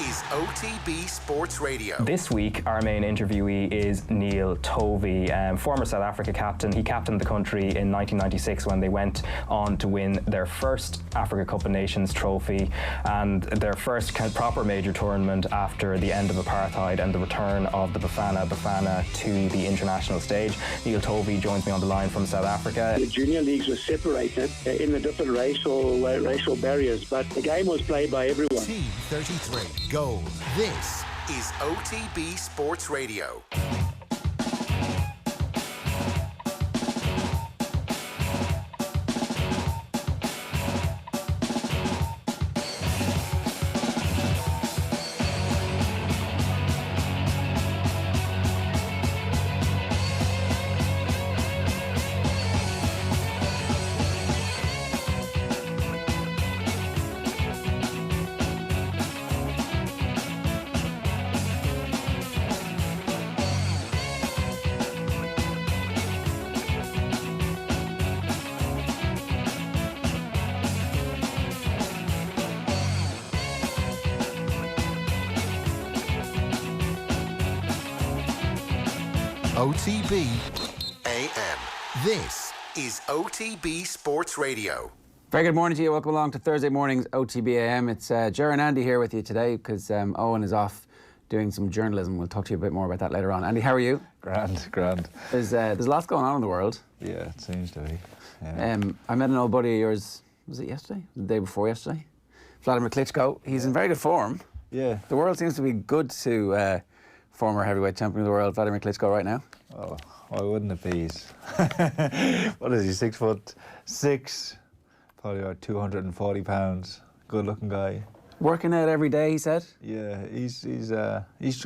is OTB Sports Radio. This week, our main interviewee is Neil Tovey, former South Africa captain. He captained the country in 1996 when they went on to win their first Africa Cup of Nations trophy and their first proper major tournament after the end of apartheid and the return of the Bafana to the international stage. Neil Tovey joins me on the line from South Africa. The junior leagues were separated in the different racial barriers, but the game was played by everyone. Team 33. Gold. This is OTB Sports Radio. OTB AM. This is OTB Sports Radio. Very good morning to you. Welcome along to Thursday morning's OTB AM. It's Ger and Andy here with you today because Owen is off doing some journalism. We'll talk to you a bit more about that later on. Andy, how are you? Grand. There's lots going on in the world. Yeah, it seems to be. Yeah. I met an old buddy of yours, was it yesterday? The day before yesterday? Wladimir Klitschko. He's in very good form. Yeah. The world seems to be good to former heavyweight champion of the world, Wladimir Klitschko, right now. Oh, why wouldn't it be? What is he, 6'6", probably about 240 pounds. Good looking guy. Working out every day, he said? Yeah, he's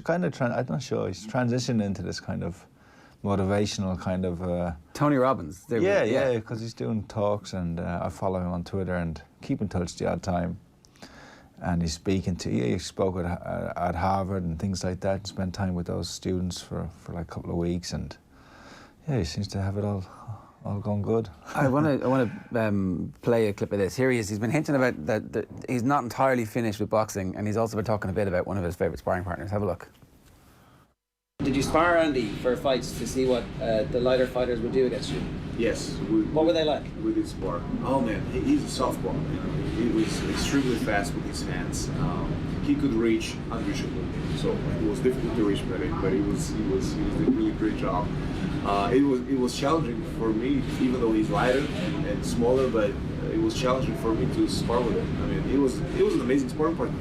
kind of, I'm not sure, he's transitioned into this kind of motivational kind of... Tony Robbins. Yeah, because he's doing talks and I follow him on Twitter and keep in touch the odd time. And he's speaking to, he spoke at Harvard and things like that and spent time with those students for like a couple of weeks, and yeah, he seems to have it all gone good. I want to play a clip of this. Here he is. He's been hinting about that he's not entirely finished with boxing, and he's also been talking a bit about one of his favourite sparring partners. Have a look. Did you spar Andy for fights to see what the lighter fighters would do against you? Yes. What were they like? We did spar. Oh man, he's a softball. He was extremely fast with his hands. He could reach unreachable, so it was difficult to reach, but he did a really great job. It was challenging for me, even though he's lighter and smaller, but it was challenging for me to spar with him. I mean, it was an amazing sparring partner.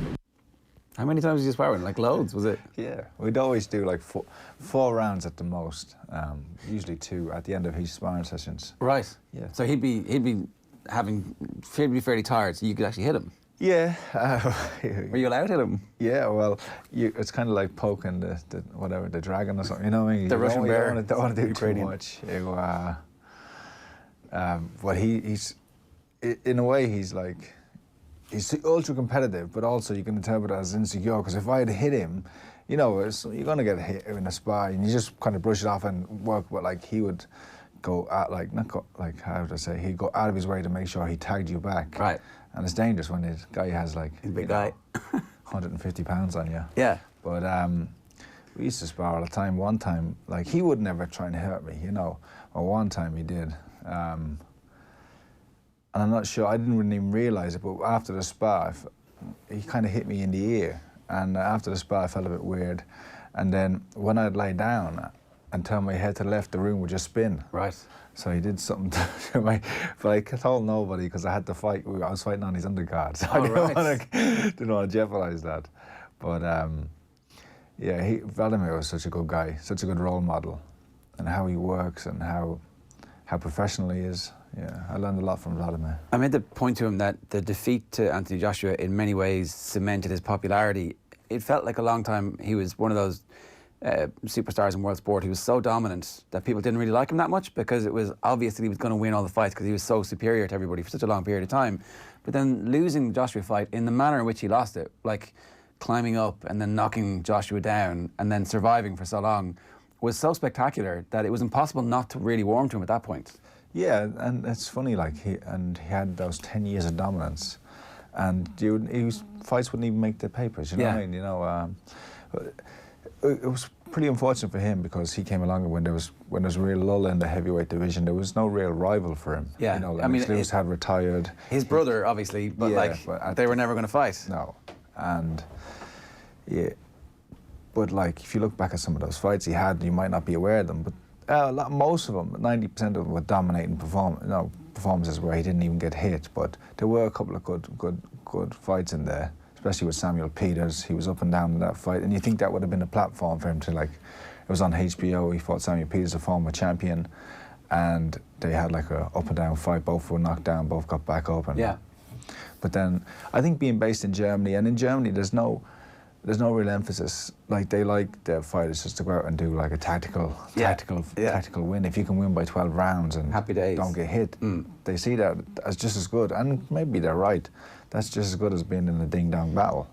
How many times did you spar with him? Like loads, was it? Yeah, we'd always do like four rounds at the most, usually 2 at the end of each sparring sessions. Right. Yeah. So he'd be fairly tired, so you could actually hit him. Yeah. Were you allowed to hit him? Yeah, well, it's kind of like poking the dragon or something, you know what I mean? The Russian bear. You don't want to do too much. But he's, in a way, he's ultra competitive, but also you can interpret it as insecure, because if I had hit him, you know, you're going to get hit in a spar and you just kind of brush it off and work, but like he would go out, he'd go out of his way to make sure he tagged you back. Right. And it's dangerous when the guy has like, he's a big guy. 150 pounds on you. Yeah. But we used to spar all the time. One time, like, he would never try and hurt me, you know, or one time he did. And I'm not sure, I didn't even realise it, but after the spar, he kind of hit me in the ear. And after the spar, I felt a bit weird. And then when I'd lie down and turn my head to the left, the room would just spin. Right. So he did something to my, but I told nobody because I had to fight. I was fighting on his undercard, so I didn't want to jeopardise that. But yeah, Wladimir was such a good guy, such a good role model, and how he works and how professional he is. Yeah, I learned a lot from Wladimir. I made the point to him that the defeat to Anthony Joshua in many ways cemented his popularity. It felt like a long time he was one of those superstars in world sport. He was so dominant that people didn't really like him that much because it was obvious that he was going to win all the fights because he was so superior to everybody for such a long period of time. But then losing the Joshua fight in the manner in which he lost it, like climbing up and then knocking Joshua down and then surviving for so long, was so spectacular that it was impossible not to really warm to him at that point. Yeah, and it's funny, like he had those 10 years of dominance, and fights wouldn't even make the papers. You know what I mean? You know, it was pretty unfortunate for him because he came along when there was a real lull in the heavyweight division. There was no real rival for him. Yeah, you know, I mean, Lewis had retired. His brother, obviously, but they were never going to fight. No, and but like if you look back at some of those fights he had, you might not be aware of them, but most of them, 90% of them, were dominating performances where he didn't even get hit. But there were a couple of good fights in there. Especially with Samuel Peters, he was up and down in that fight, and you think that would have been a platform for him to, like, it was on HBO, he fought Samuel Peters, a former champion, and they had like a up and down fight, both were knocked down, both got back up. And, but then, I think being based in Germany, and in Germany there's no real emphasis, like they like their fighters just to go out and do like a tactical win. If you can win by 12 rounds and happy days, don't get hit, they see that as just as good, and maybe they're right. That's just as good as being in a ding-dong battle.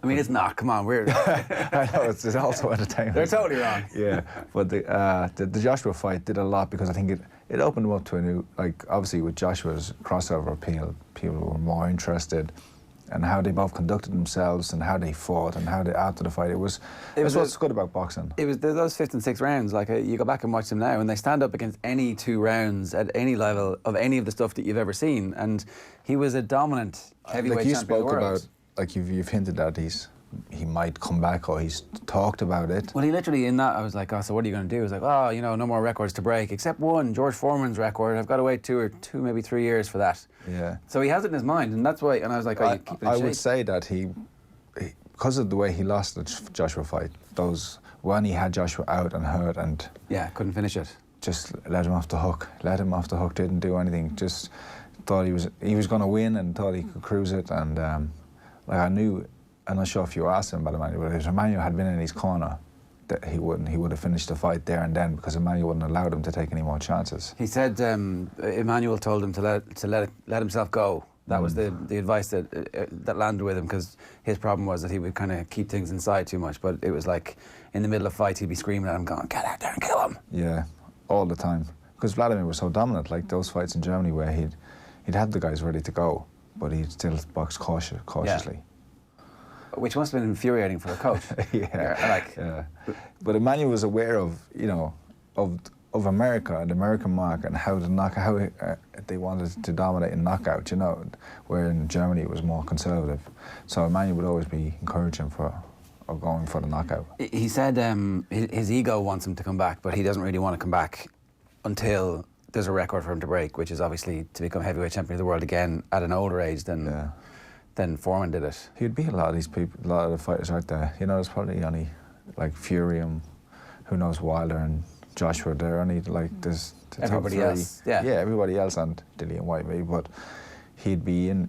I mean, it's not. Come on, we're. I know, it's also entertainment. They're totally wrong. Yeah, but the Joshua fight did a lot because I think it opened them up to a new, like, obviously with Joshua's crossover appeal, people were more interested in how they both conducted themselves and how they fought and how they, after the fight, that's what's good about boxing. It was those 5th and 6th rounds, like you go back and watch them now and they stand up against any 2 rounds at any level of any of the stuff that you've ever seen, and he was a dominant heavyweight champion of the world. Like you spoke about, like you've hinted that he might come back, or he's talked about it. Well, he literally, in that, I was like, oh, so what are you going to do? He was like, oh, you know, no more records to break, except one, George Foreman's record. I've got to wait two, maybe 3 years for that. Yeah. So he has it in his mind, and that's why, and I was like, oh, you keep it in I shape. would say that he, because of the way he lost the Joshua fight, when he had Joshua out and hurt and... Yeah, couldn't finish it. Just let him off the hook, didn't do anything, just thought he was going to win and thought he could cruise it, and like I knew, I'm not sure if you asked him about Emmanuel, but if Emmanuel had been in his corner, that he would have finished the fight there and then, because Emmanuel wouldn't have allowed him to take any more chances. He said Emmanuel told him to let himself go. That was the advice that landed with him, because his problem was that he would kind of keep things inside too much. But it was like in the middle of fights, he'd be screaming at him, going, "Get out there and kill him!" Yeah, all the time. Because Wladimir was so dominant, like those fights in Germany where he'd have the guys ready to go, but he'd still box cautiously. Yeah. Which must have been infuriating for a coach. Yeah. But Emmanuel was aware of, you know, of America and the American market and how they wanted to dominate in knockout, you know, where in Germany it was more conservative. So Emmanuel would always be encouraging going for the knockout. He said his ego wants him to come back, but he doesn't really want to come back until there's a record for him to break, which is obviously to become heavyweight champion of the world again at an older age than Foreman did it. He'd beat a lot of these people, a lot of the fighters out there. You know, there's probably only like Fury and who knows, Wilder and Joshua. They're only like there's everybody else. Yeah, everybody else, and Dillian White maybe, but he'd be in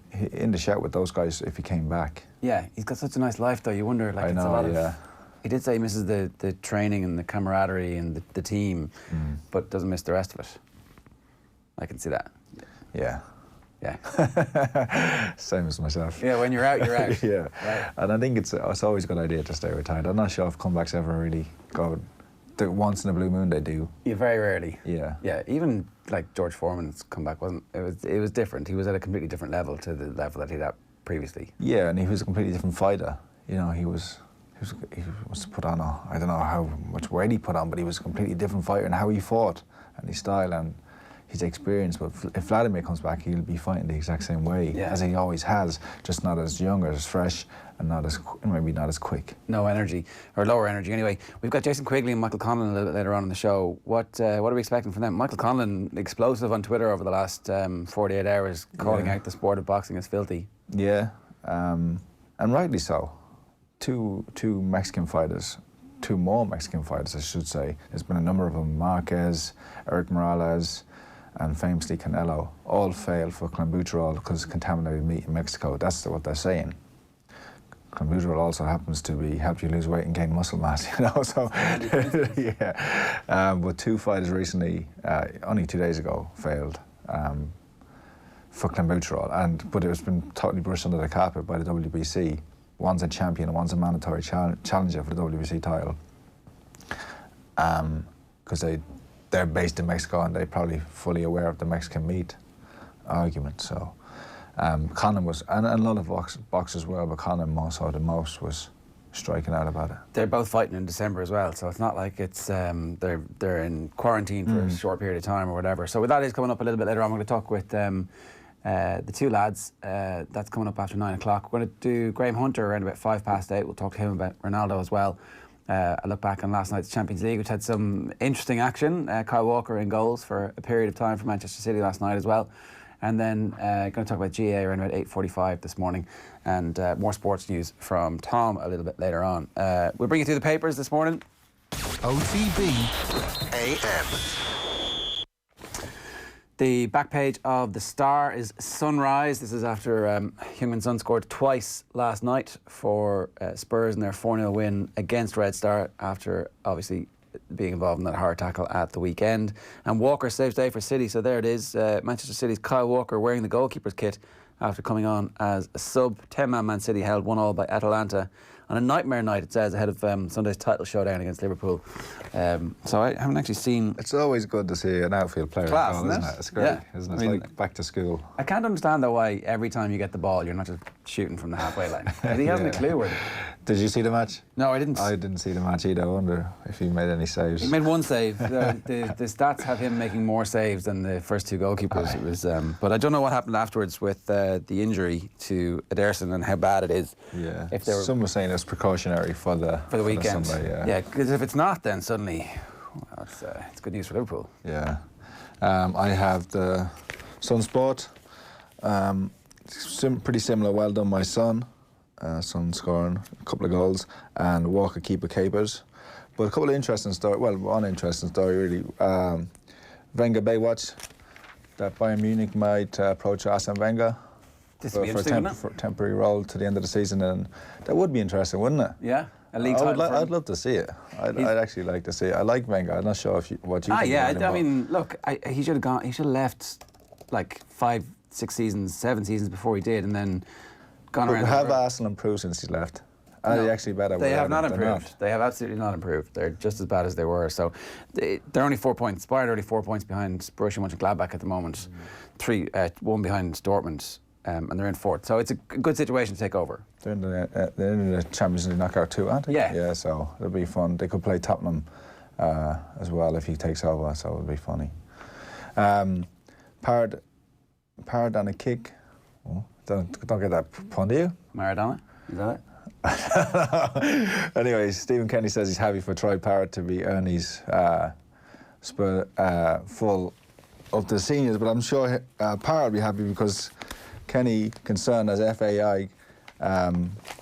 the shout with those guys if he came back. Yeah, he's got such a nice life though. You wonder, like, I it's know, a lot of. He did say he misses the training and the camaraderie and the team, but doesn't miss the rest of it. I can see that. Yeah. Same as myself. Yeah, when you're out, you're out. Yeah. Right. And I think it's always a good idea to stay retired. I'm not sure if comebacks ever really go. Once in a blue moon they do. Yeah, very rarely. Yeah. Yeah, even like George Foreman's comeback wasn't. It was different. He was at a completely different level to the level that he'd at previously. Yeah, and he was a completely different fighter. You know, he was put on I don't know how much weight he put on, but he was a completely different fighter in how he fought and his style and his experience. But if Wladimir comes back, he'll be fighting the exact same way as he always has, just not as young or as fresh and maybe not as quick. No energy, or lower energy anyway. We've got Jason Quigley and Michael Conlan a little bit later on in the show. What are we expecting from them? Michael Conlan, explosive on Twitter over the last 48 hours, calling out the sport of boxing as filthy. Yeah, and rightly so. Two more Mexican fighters, I should say. There's been a number of them: Marquez, Eric Morales, and famously Canelo, all failed for clenbuterol because of contaminated meat in Mexico. That's what they're saying. Clenbuterol also happens to help you lose weight and gain muscle mass, you know. So, yeah. But two fighters recently, only 2 days ago, failed for clenbuterol, but it's been totally brushed under the carpet by the WBC. One's a champion and one's a mandatory challenger for the WBC title. Because they're based in Mexico and they're probably fully aware of the Mexican meat argument. So Conlan was, and a lot of boxers were, but Conlan more so than most was striking out about it. They're both fighting in December as well, so it's not like it's they're in quarantine for a short period of time or whatever. So that is coming up a little bit later on. We're going to talk with the two lads. That's coming up after 9 o'clock. We're going to do Graham Hunter around about 8:05. We'll talk to him about Ronaldo as well. I look back on last night's Champions League, which had some interesting action. Kyle Walker in goals for a period of time for Manchester City last night as well. And then going to talk about GAA around about 8:45 this morning, and more sports news from Tom a little bit later on. We'll bring you through the papers this morning. OTB AM. The back page of the Star is sunrise. This is after Heung-min Son scored twice last night for Spurs in their 4-0 win against Red Star after obviously being involved in that hard tackle at the weekend. And Walker saves day for City, so there it is. Manchester City's Kyle Walker wearing the goalkeeper's kit after coming on as a sub. 10-man Man City held 1-1 by Atalanta on a nightmare night, it says, ahead of Sunday's title showdown against Liverpool. So I haven't actually seen... It's always good to see an outfield player Class, goal, isn't it? It's great, isn't it? It's like back to school. I can't understand though why every time you get the ball you're not just shooting from the halfway line. He hasn't a clue where... Did you see the match? No, I didn't. I didn't see the match either. I wonder if he made any saves. He made one save. The stats have him making more saves than the first two goalkeepers. It was, but I don't know what happened afterwards with the injury to Ederson and how bad it is. Yeah. If they were, some were saying it's precautionary for the weekend. Sunday, yeah, because if it's not, then suddenly, well, it's good news for Liverpool. Yeah. I have the Sun Sport. Pretty similar. Well done, my son. Son scoring a couple of goals, and Walker keeper capers. But a couple of interesting stories. Well, one interesting story really. Wenger Baywatch, that Bayern Munich might approach Arsene Wenger for a temporary role to the end of the season, and that would be interesting, wouldn't it? Yeah, a league title. I'd love to see it. I'd actually like to see it. I like Wenger. I'm not sure what you think. Yeah, about him, I mean, look, he should have gone. He should have left like 5, 6 seasons, 7 seasons before he did, and then gone around. Have Arsenal improved since he left? Are they actually better? They have not improved. They have absolutely not improved. They're just as bad as they were. So they're only 4 points. Bayern are only 4 points behind Borussia Mönchengladbach at the moment. 1 behind Dortmund, and they're in 4th. So it's a good situation to take over. They're in the Champions League knockout too, aren't they? Yeah. Yeah. So it'll be fun. They could play Tottenham as well if he takes over. So it'll be funny. Parrot on a kick. Oh, don't get that pun, do you? Maradona, is that it? Anyway, Stephen Kenny says he's happy for Troy Parrott to be Ernie's full up to the seniors, but I'm sure Parrott will be happy because Kenny, concerned as FAI,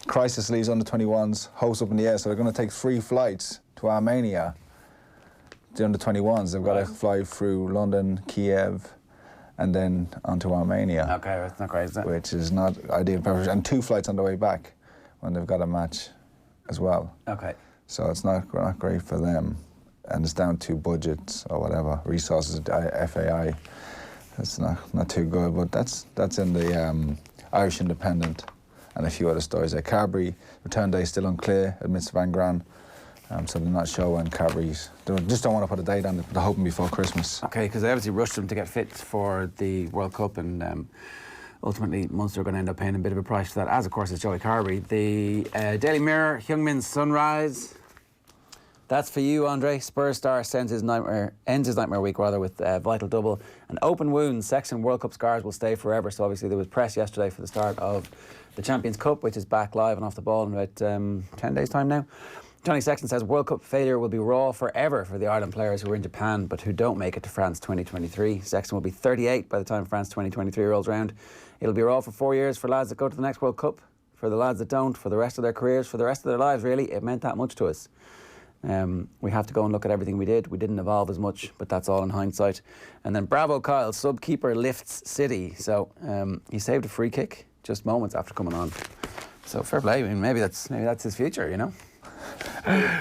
crisis leaves under 21s, hosts up in the air, so they're going to take 3 flights to Armenia. The under 21s, they've got to fly through London, Kiev, and then onto Armenia. Okay, that's not great, is it? Which is not ideal, and 2 flights on the way back when they've got a match as well. Okay. So it's not great for them, and it's down to budgets or whatever, resources, FAI. It's not too good, but that's in the Irish Independent and a few other stories. Carberry, return day still unclear, admits Van Gran. So they're not sure when Carberry's... They just don't want to put a date on it, but they're hoping before Christmas. Okay, because they obviously rushed them to get fit for the World Cup, and ultimately Munster are going to end up paying a bit of a price for that, as of course is Joey Carberry. The Daily Mirror, Heung-min Sunrise. That's for you, Andre. Spurs star ends his nightmare week with vital double. An open wound, Sexton World Cup scars will stay forever. So obviously there was press yesterday for the start of the Champions Cup, which is back live and off the ball in about 10 days' time now. Johnny Sexton says World Cup failure will be raw forever for the Ireland players who are in Japan but who don't make it to France 2023. Sexton will be 38 by the time France 2023 rolls around. It'll be raw for 4 years for lads that go to the next World Cup, for the lads that don't, for the rest of their careers, for the rest of their lives, really. It meant that much to us. We have to go and look at everything we did. We didn't evolve as much, but that's all in hindsight. And then bravo Kyle, sub-keeper lifts City. So he saved a free kick just moments after coming on. So fair play. I mean, maybe that's his future, you know.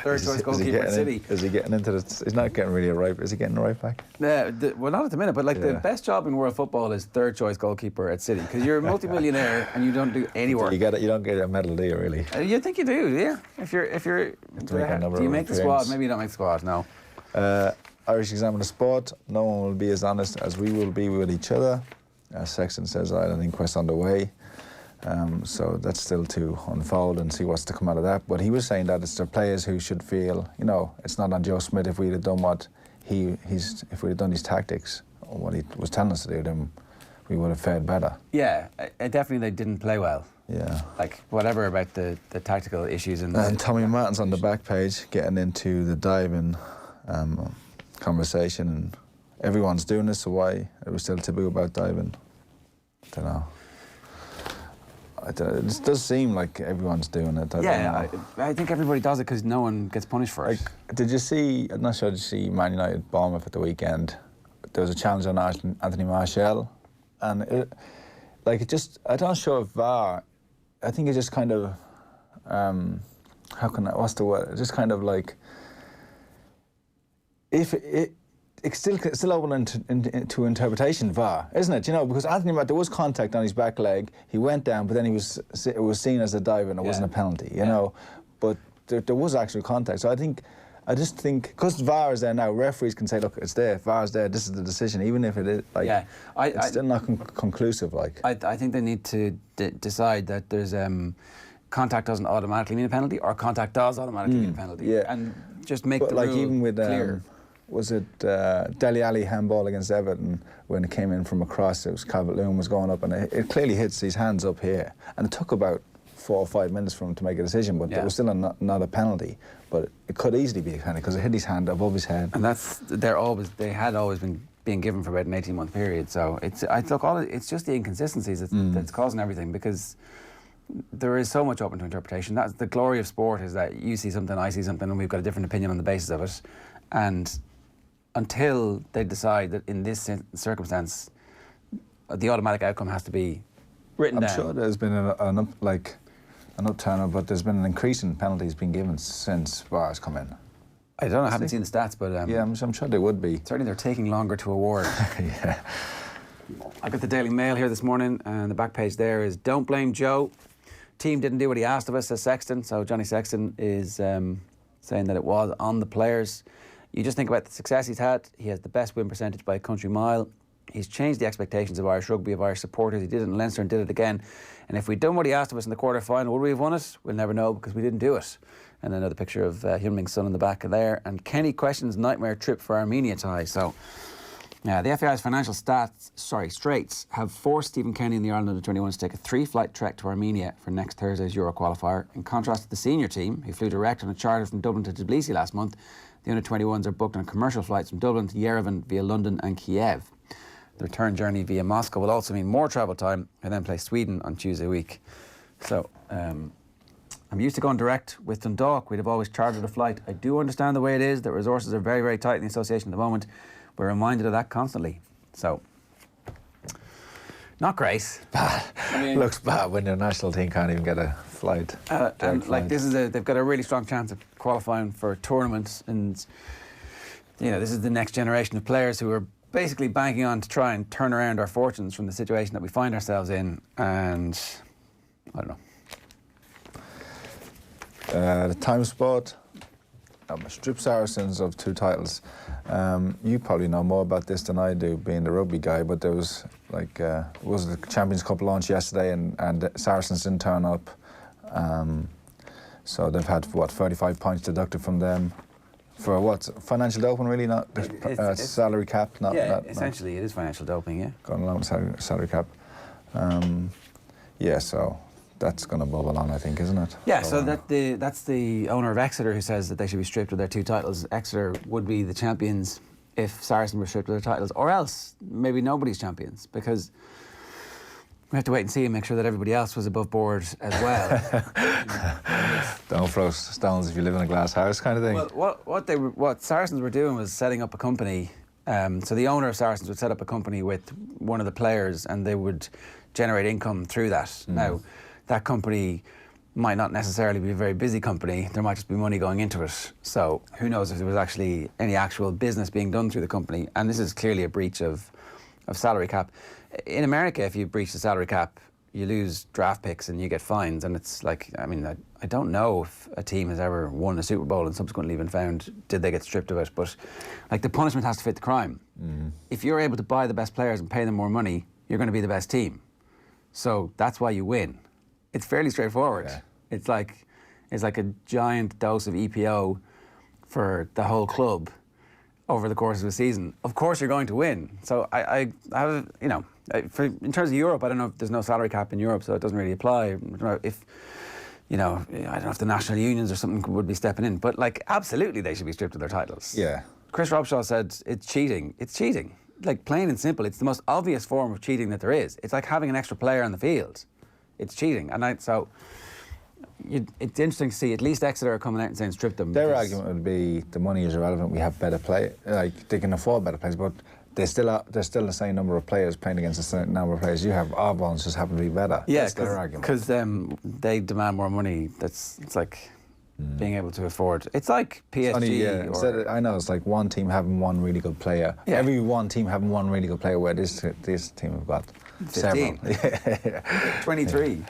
Third choice goalkeeper at City. Is he getting into this? He's not getting really a right. Is he getting the right back? Well, not at the minute, but the best job in world football is third choice goalkeeper at City, because you're a multi-millionaire and you don't do any work. You don't get a medal, do you? Really? You think you do? Yeah. If you're do you make the squad? Maybe you don't make the squad. No. Irish Examiner Sport. No one will be as honest as we will be with each other. Sexton says an inquest underway. So that's still to unfold and see what's to come out of that. But he was saying that it's the players who should feel, it's not on Joe Smith. If we'd have done if we'd have done these tactics or what he was telling us to do, then we would have fared better. Yeah, definitely they didn't play well. Yeah. Like, whatever about the tactical issues. And Tommy Martin's on the back page getting into the diving conversation, and everyone's doing this, so why are we still taboo about diving? I don't know. It does seem like everyone's doing it. I think everybody does it because no one gets punished for it. Did you see, I'm not sure, did you see Man United Bournemouth at the weekend? There was a challenge on Anthony Martial, and I'm not sure if VAR, I think it just kind of, what's the word? Just kind of like, if it's still open to interpretation, VAR, isn't it? Because there was contact on his back leg. He went down, but then it was seen as a dive, and it wasn't a penalty. You know, but there was actual contact. So I just think because VAR is there now, referees can say, look, it's there. VAR's there. This is the decision, even if it is it's still not conclusive. I think they need to decide that there's contact doesn't automatically mean a penalty, or contact does automatically mean a penalty. Yeah, and just make the rule even with clear. Was it Dele Alli handball against Everton when it came in from across? It was Calvert-Lewin was going up, and it clearly hits his hands up here, and it took about 4 or 5 minutes for him to make a decision, but it was still not a penalty. But it could easily be a penalty because it hit his hand above his head. And they had always been being given for about an 18-month period. So it's just the inconsistencies that's causing everything, because there is so much open to interpretation. That's the glory of sport, is that you see something, I see something, and we've got a different opinion on the basis of it. And until they decide that in this circumstance, the automatic outcome has to be written down. I'm sure there's been an upturn, but there's been an increase in penalties being given since VAR's come in. I don't know, I haven't seen the stats, but I'm sure they would be. Certainly they're taking longer to award. Yeah. I got the Daily Mail here this morning, and the back page there is, "Don't blame Joe. Team didn't do what he asked of us," says Sexton. So Johnny Sexton is saying that it was on the players. You just think about the success he's had. He has the best win percentage by a country mile. He's changed the expectations of Irish rugby, of Irish supporters. He did it in Leinster and did it again. And if we'd done what he asked of us in the quarter-final, would we have won it? We'll never know, because we didn't do it. And another picture of Hyun-Ming's son in the back of there. And Kenny questions nightmare trip for Armenia tie. So, the FAI's financial straits have forced Stephen Kenny and the Ireland under-21s to take a 3-flight trek to Armenia for next Thursday's Euro qualifier. In contrast to the senior team, who flew direct on a charter from Dublin to Tbilisi last month, the under-21s are booked on commercial flights from Dublin to Yerevan via London and Kiev. The return journey via Moscow will also mean more travel time, and then play Sweden on Tuesday week. So, I'm used to going direct with Dundalk. We'd have always chartered a flight. I do understand the way it is, that resources are very, very tight in the association at the moment. We're reminded of that constantly. So, not great. Bad. Looks bad when your national team can't even get a flight. They've got a really strong chance of qualifying for tournaments, and this is the next generation of players who are basically banking on to try and turn around our fortunes from the situation that we find ourselves in. And I don't know. The time spot. Strip Saracens of 2 titles. You probably know more about this than I do, being the rugby guy, but there was was the Champions Cup launch yesterday, and Saracens didn't turn up. So they've had 35 points deducted from them for what, financial doping, really, not salary cap. Essentially it is financial doping. Yeah, going along with salary cap. So that's going to bubble on, I think, isn't it? Yeah, so that's the owner of Exeter who says that they should be stripped of their 2 titles. Exeter would be the champions if Saracens were stripped of their titles, or else maybe nobody's champions, because we have to wait and see and make sure that everybody else was above board as well. Don't throw stones if you live in a glass house, kind of thing. Well, what Saracens were doing was setting up a company. So the owner of Saracens would set up a company with one of the players, and they would generate income through that. Now, that company might not necessarily be a very busy company. There might just be money going into it. So who knows if there was actually any actual business being done through the company. And this is clearly a breach of salary cap. In America, if you breach the salary cap, you lose draft picks and you get fines. And it's like, I don't know if a team has ever won a Super Bowl and subsequently been found, did they get stripped of it? But the punishment has to fit the crime. If you're able to buy the best players and pay them more money, you're going to be the best team. So that's why you win. It's fairly straightforward. Yeah. It's like a giant dose of EPO for the whole club over the course of a season. Of course you're going to win. So I have, you know, in terms of Europe, I don't know if there's no salary cap in Europe, so it doesn't really apply. I don't know if, you know, I don't know if the national unions or something would be stepping in, but like absolutely they should be stripped of their titles. Yeah. Chris Robshaw said it's cheating. It's cheating. Like plain and simple. It's the most obvious form of cheating that there is. It's like having an extra player on the field. It's cheating. And it's interesting to see at least Exeter are coming out and saying strip them. Their argument would be the money is irrelevant. We have better play. Like they can afford better players, but there's still the same number of players playing against the same number of players you have. Our ones just happen to be better. Yeah, that's their argument. Because they demand more money. It's like being able to afford. It's like PSG. Only, I know it's like one team having one really good player. Yeah. Every one team having one really good player. Where this team have got 15. several. 23.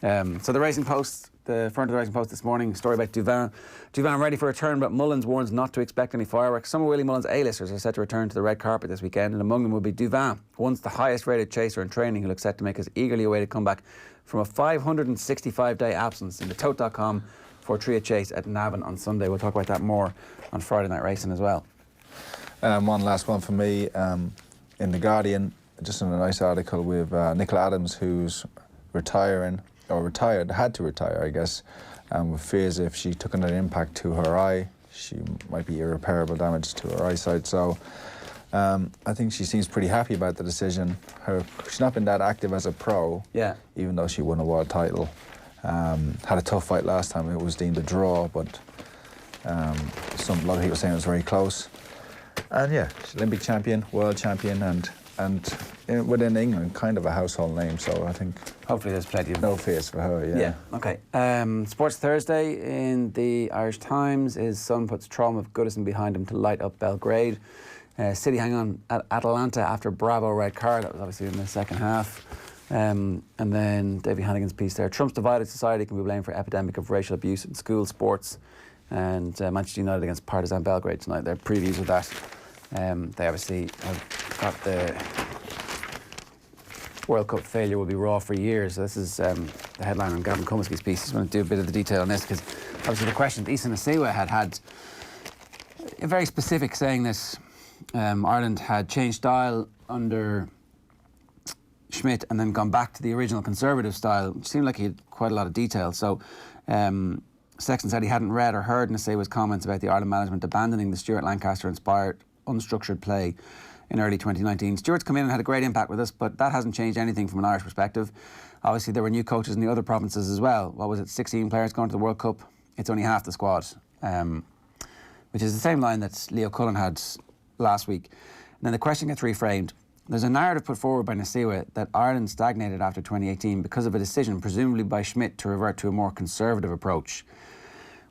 So the Racing Post, the front of the Racing Post this morning, story about Duvin. Duvin ready for a return, but Mullins warns not to expect any fireworks. Some of Willie Mullins' A-listers are set to return to the red carpet this weekend, and among them will be Duvin, once the highest rated chaser in training, who looks set to make his eagerly awaited comeback from a 565-day absence in the Tote.com for Tria Chase at Navan on Sunday. We'll talk about that more on Friday Night Racing as well. One last one for me. In The Guardian, just in a nice article with Nicola Adams, who's retired, had to retire, I guess, with fears if she took an impact to her eye, she might be irreparable damage to her eyesight. So I think she seems pretty happy about the decision. She's not been that active as a pro, even though she won a world title. Had a tough fight last time. It was deemed a draw, but a lot of people saying it was very close. And yeah, she's Olympic champion, world champion, and within England, kind of a household name. So I think hopefully there's plenty of no fears for her. Yeah. Okay. Sports Thursday in the Irish Times. His son puts trauma of Goodison behind him to light up Belgrade. City hang on at Atalanta after Bravo red card. That was obviously in the second half. And then Davy Hannigan's piece there. Trump's divided society can be blamed for epidemic of racial abuse in school sports. And Manchester United against Partizan Belgrade tonight. Their previews of that. They obviously have got the World Cup failure will be raw for years. So this is the headline on Gavin Cummins' piece. Just want to do a bit of the detail on this because obviously the question that Issa Nasiwa had a very specific saying that Ireland had changed style under Schmidt and then gone back to the original conservative style, which seemed like he had quite a lot of detail. So Sexton said he hadn't read or heard Nasiwa's comments about the Ireland management abandoning the Stuart Lancaster-inspired unstructured play in early 2019. Stuart's come in and had a great impact with us, but that hasn't changed anything from an Irish perspective. Obviously, there were new coaches in the other provinces as well. What was it, 16 players going to the World Cup? It's only half the squad, which is the same line that Leo Cullen had last week. And then the question gets reframed. There's a narrative put forward by Nasiwa that Ireland stagnated after 2018 because of a decision, presumably by Schmidt, to revert to a more conservative approach.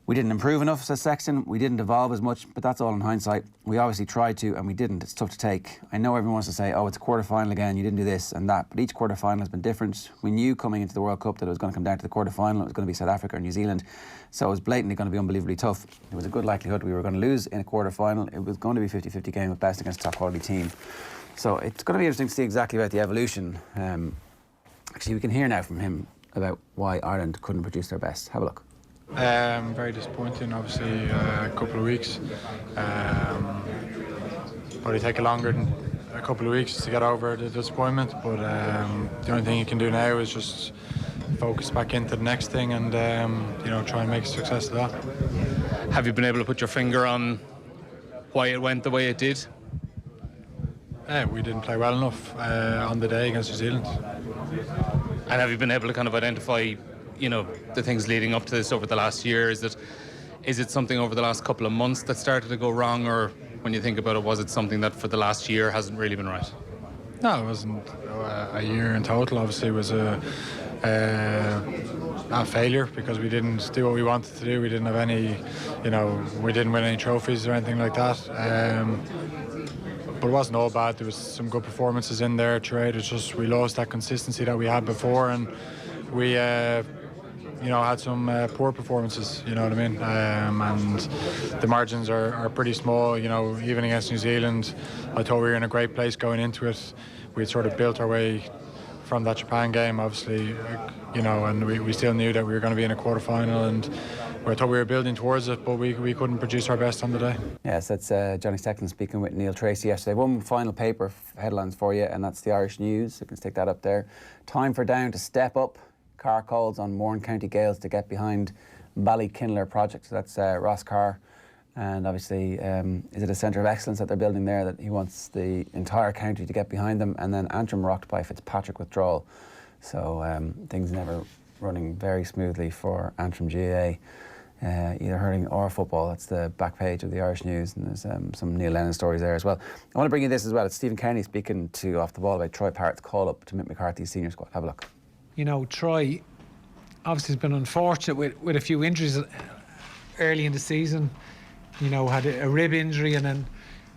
We didn't improve enough, says Sexton. We didn't evolve as much, but that's all in hindsight. We obviously tried to, and we didn't. It's tough to take. I know everyone wants to say, oh, it's a quarter-final again, you didn't do this and that, but each quarter-final has been different. We knew coming into the World Cup that it was going to come down to the quarter-final. It was going to be South Africa or New Zealand, so it was blatantly going to be unbelievably tough. There was a good likelihood we were going to lose in a quarter-final. It was going to be a 50-50 game at best against a top-quality team. So it's going to be interesting to see exactly about the evolution. Actually, we can hear now from him about why Ireland couldn't produce their best. Have a look. Very disappointing, obviously, a couple of weeks. Probably take longer than a couple of weeks to get over the disappointment, but the only thing you can do now is just focus back into the next thing and try and make a success of that. Have you been able to put your finger on why it went the way it did? We didn't play well enough on the day against New Zealand. And have you been able to kind of identify the things leading up to this over the last year? Is it something over the last couple of months that started to go wrong, or when you think about it, was it something that for the last year hasn't really been right? No, it wasn't a year in total. Obviously, it was a failure because we didn't do what we wanted to do. We didn't have any, we didn't win any trophies or anything like that. But it wasn't all bad. There was some good performances in there throughout. It's just we lost that consistency that we had before, and we had some poor performances, you know what I mean? And the margins are pretty small, even against New Zealand. I thought we were in a great place going into it. we'd sort of built our way from that Japan game, obviously, and we still knew that we were going to be in a quarter-final, and I thought we were building towards it, but we couldn't produce our best on the day. Yes, that's Johnny Sexton speaking with Neil Tracy yesterday. One final paper headlines for you, and that's the Irish News. You can stick that up there. Time for Down to step up. Carr calls on Mourne County Gaels to get behind Ballykindler project. So that's Ross Carr. And obviously, is it a centre of excellence that they're building there that he wants the entire county to get behind them? And then Antrim rocked by Fitzpatrick withdrawal. So things never running very smoothly for Antrim GAA, either hurling or football. That's the back page of the Irish News, and there's some Neil Lennon stories there as well. I want to bring you this as well. It's Stephen Kenny speaking to Off the Ball about Troy Parrott's call-up to Mick McCarthy's senior squad. Have a look. Troy obviously has been unfortunate with a few injuries early in the season. Had a rib injury and then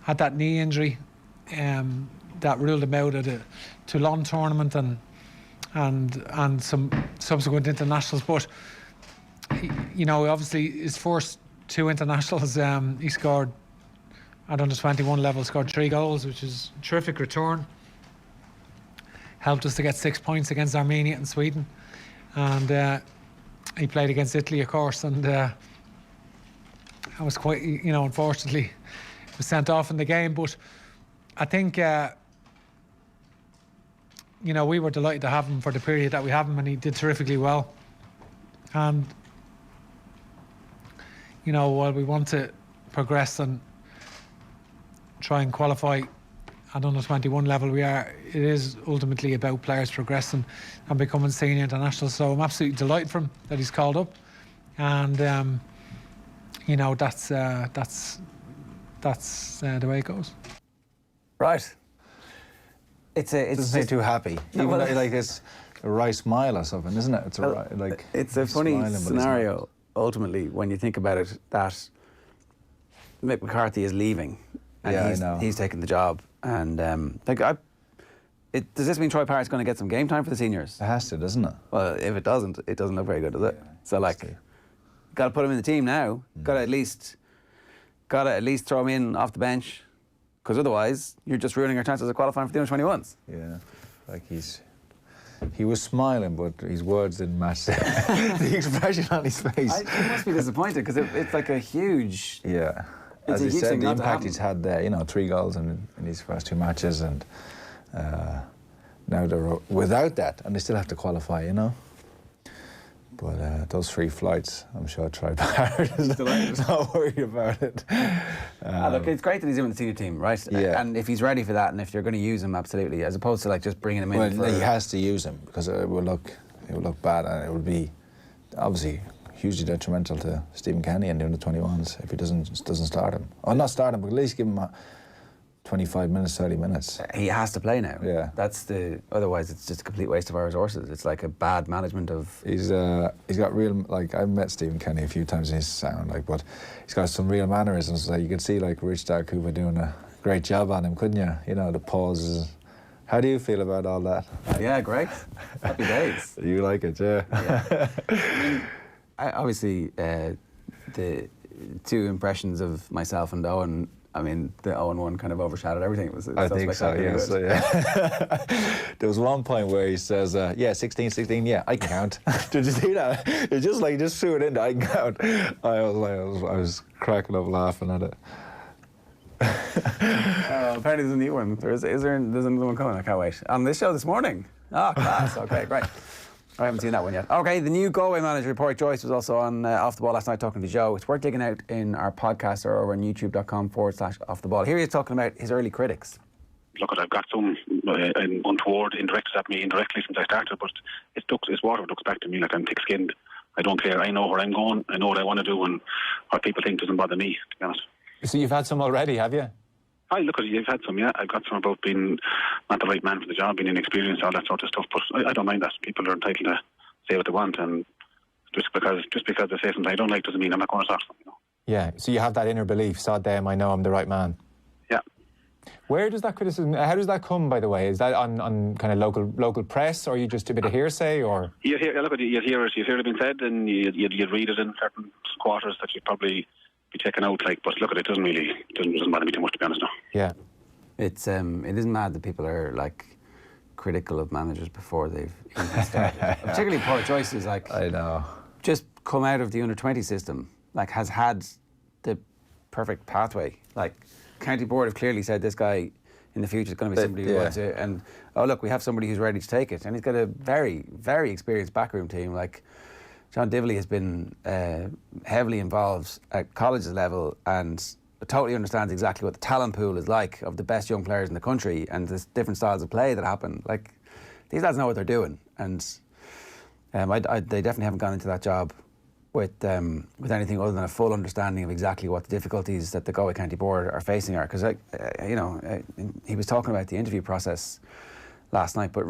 had that knee injury that ruled him out of the Toulon tournament and some subsequent internationals. But obviously his first 2 internationals, he scored at under 21 level, scored 3 goals, which is a terrific return. Helped us to get 6 points against Armenia and Sweden, and he played against Italy, of course, and I was quite, unfortunately, was sent off in the game. But I think, we were delighted to have him for the period that we have him, and he did terrifically well. And, while we want to progress and try and qualify at under 21 level, it is ultimately about players progressing and becoming senior internationals. So I'm absolutely delighted for him that he's called up. And, that's the way it goes. Right. It doesn't seem too happy. Even like it's a wry smile or something, isn't it? It's a funny scenario, ultimately, when you think about it, that Mick McCarthy is leaving and he's taking the job. And does this mean Troy Parrott's going to get some game time for the seniors? It has to, doesn't it? Well, if it doesn't look very good, does it? So got to put him in the team now. Got to at least throw him in off the bench, because otherwise you're just ruining our chances of qualifying for the under-21s. Yeah, he was smiling, but his words didn't match the expression on his face. He must be disappointed, because it's like a huge. Yeah. It's as a he huge said, thing the not to impact he's had there, 3 goals in his first 2 matches, and now they're without that, and they still have to qualify, But those 3 flights, I'm sure Troy Parrott is not worried about it. Look, it's great that he's in with the senior team, right? Yeah. And if he's ready for that, and if you're going to use him, absolutely, as opposed to just bringing him in. Well, he has to use him, because it would look bad, and it would be obviously hugely detrimental to Stephen Kenny and the under-21s if he doesn't start him. Or not start him, but at least give him 25 minutes, 30 minutes. He has to play now. Yeah. Otherwise it's just a complete waste of our resources. It's like a bad management of... He's got real, I've met Stephen Kenny a few times in his sound, but he's got some real mannerisms. You could see Risteard Cooper doing a great job on him, couldn't you? The pauses. How do you feel about all that? Yeah, great. Happy days. You like it, yeah. Obviously, the 2 impressions of myself and Owen, the Owen one kind of overshadowed everything. I think so, yes. Yeah. There was one point where he says, 16, yeah, I can count. Did you see that? It's just just threw it in, I can count. I was cracking up laughing at it. Apparently there's a new one. There's another one coming, I can't wait. On this show this morning. Class, okay, great. I haven't seen that one yet. Okay, the new Galway manager, Pádraig Joyce, was also on Off the Ball last night talking to Joe. It's worth digging out in our podcast or over on youtube.com/Off the Ball. Here he is talking about his early critics. Look, I've got some untoward indirected at me indirectly since I started, but it's water looks back to me like I'm thick-skinned. I don't care. I know where I'm going. I know what I want to do, and what people think doesn't bother me, to be honest. So you've had some already, have you? Look, you've had some, yeah. I've got some about being not the right man for the job, being inexperienced, all that sort of stuff. But I don't mind that. People are entitled to say what they want, and just because they say something I don't like doesn't mean I'm not going to stop them. Yeah. So you have that inner belief. Sod them, I know I'm the right man. Yeah. Where does that criticism? How does that come? By the way, is that on kind of local press, or are you just a bit of hearsay, or? You hear it being said, and you'd read it in certain quarters that you'd probably be taken out. But look, it doesn't bother me too much, to be honest. Now. Yeah. It isn't mad that people are critical of managers before they've even started. Particularly Paul Joyce is like, I know, just come out of the under-20 system, like has had the perfect pathway. Like County Board have clearly said this guy in the future is going to be somebody who wants it, and oh look, we have somebody who's ready to take it, and he's got a very, very experienced backroom team. Like John Divilly has been heavily involved at colleges level and totally understands exactly what the talent pool is like of the best young players in the country and the different styles of play that happen. Like these lads know what they're doing, and they definitely haven't gone into that job with anything other than a full understanding of exactly what the difficulties that the Galway County Board are facing are. Because he was talking about the interview process last night, but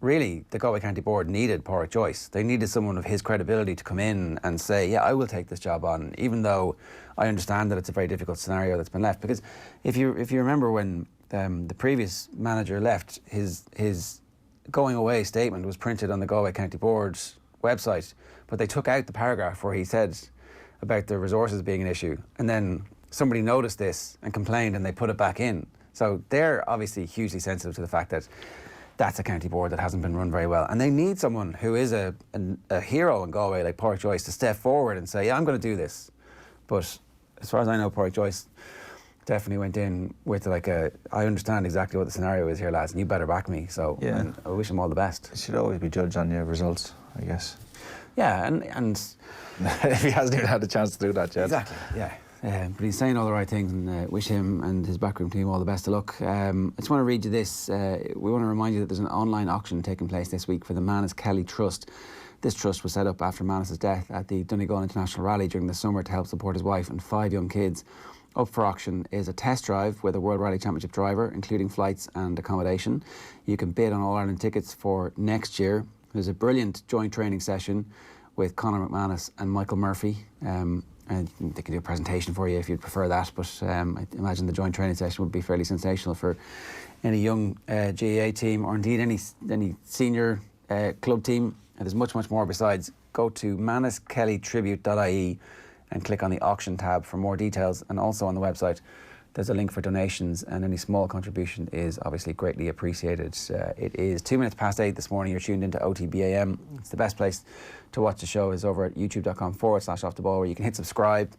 really the Galway County Board needed Pádraig Joyce. They needed someone of his credibility to come in and say, yeah, I will take this job on, even though I understand that it's a very difficult scenario that's been left. Because if you remember when the previous manager left, his going away statement was printed on the Galway County Board's website, but they took out the paragraph where he said about the resources being an issue, and then somebody noticed this and complained and they put it back in. So they're obviously hugely sensitive to the fact that that's a county board that hasn't been run very well, and they need someone who is a hero in Galway like Pádraig Joyce to step forward and say, yeah, I'm going to do this. But as far as I know, Pádraig Joyce definitely went in with like I understand exactly what the scenario is here, lads, and you better back me. So and I wish him all the best. It should always be judged on your results, I guess. Yeah, and if he hasn't even had a chance to do that yet. Exactly, yeah. But he's saying all the right things, and wish him and his backroom team all the best of luck. I just want to read you this. We want to remind you that there's an online auction taking place this week for the Manus Kelly Trust. This trust was set up after Manus' death at the Donegal International Rally during the summer to help support his wife and 5 young kids. Up for auction is a test drive with a World Rally Championship driver, including flights and accommodation. You can bid on All-Ireland tickets for next year. There's a brilliant joint training session with Conor McManus and Michael Murphy. And they can do a presentation for you if you'd prefer that, but I imagine the joint training session would be fairly sensational for any young GAA team, or indeed any senior club team. And there's much, much more besides. Go to manuskellytribute.ie and click on the auction tab for more details, and also on the website there's a link for donations, and any small contribution is obviously greatly appreciated. It is 2 minutes past 8 this morning. You're tuned into OTBAM. It's the best place to watch the show is over at youtube.com/offtheball, where you can hit subscribe,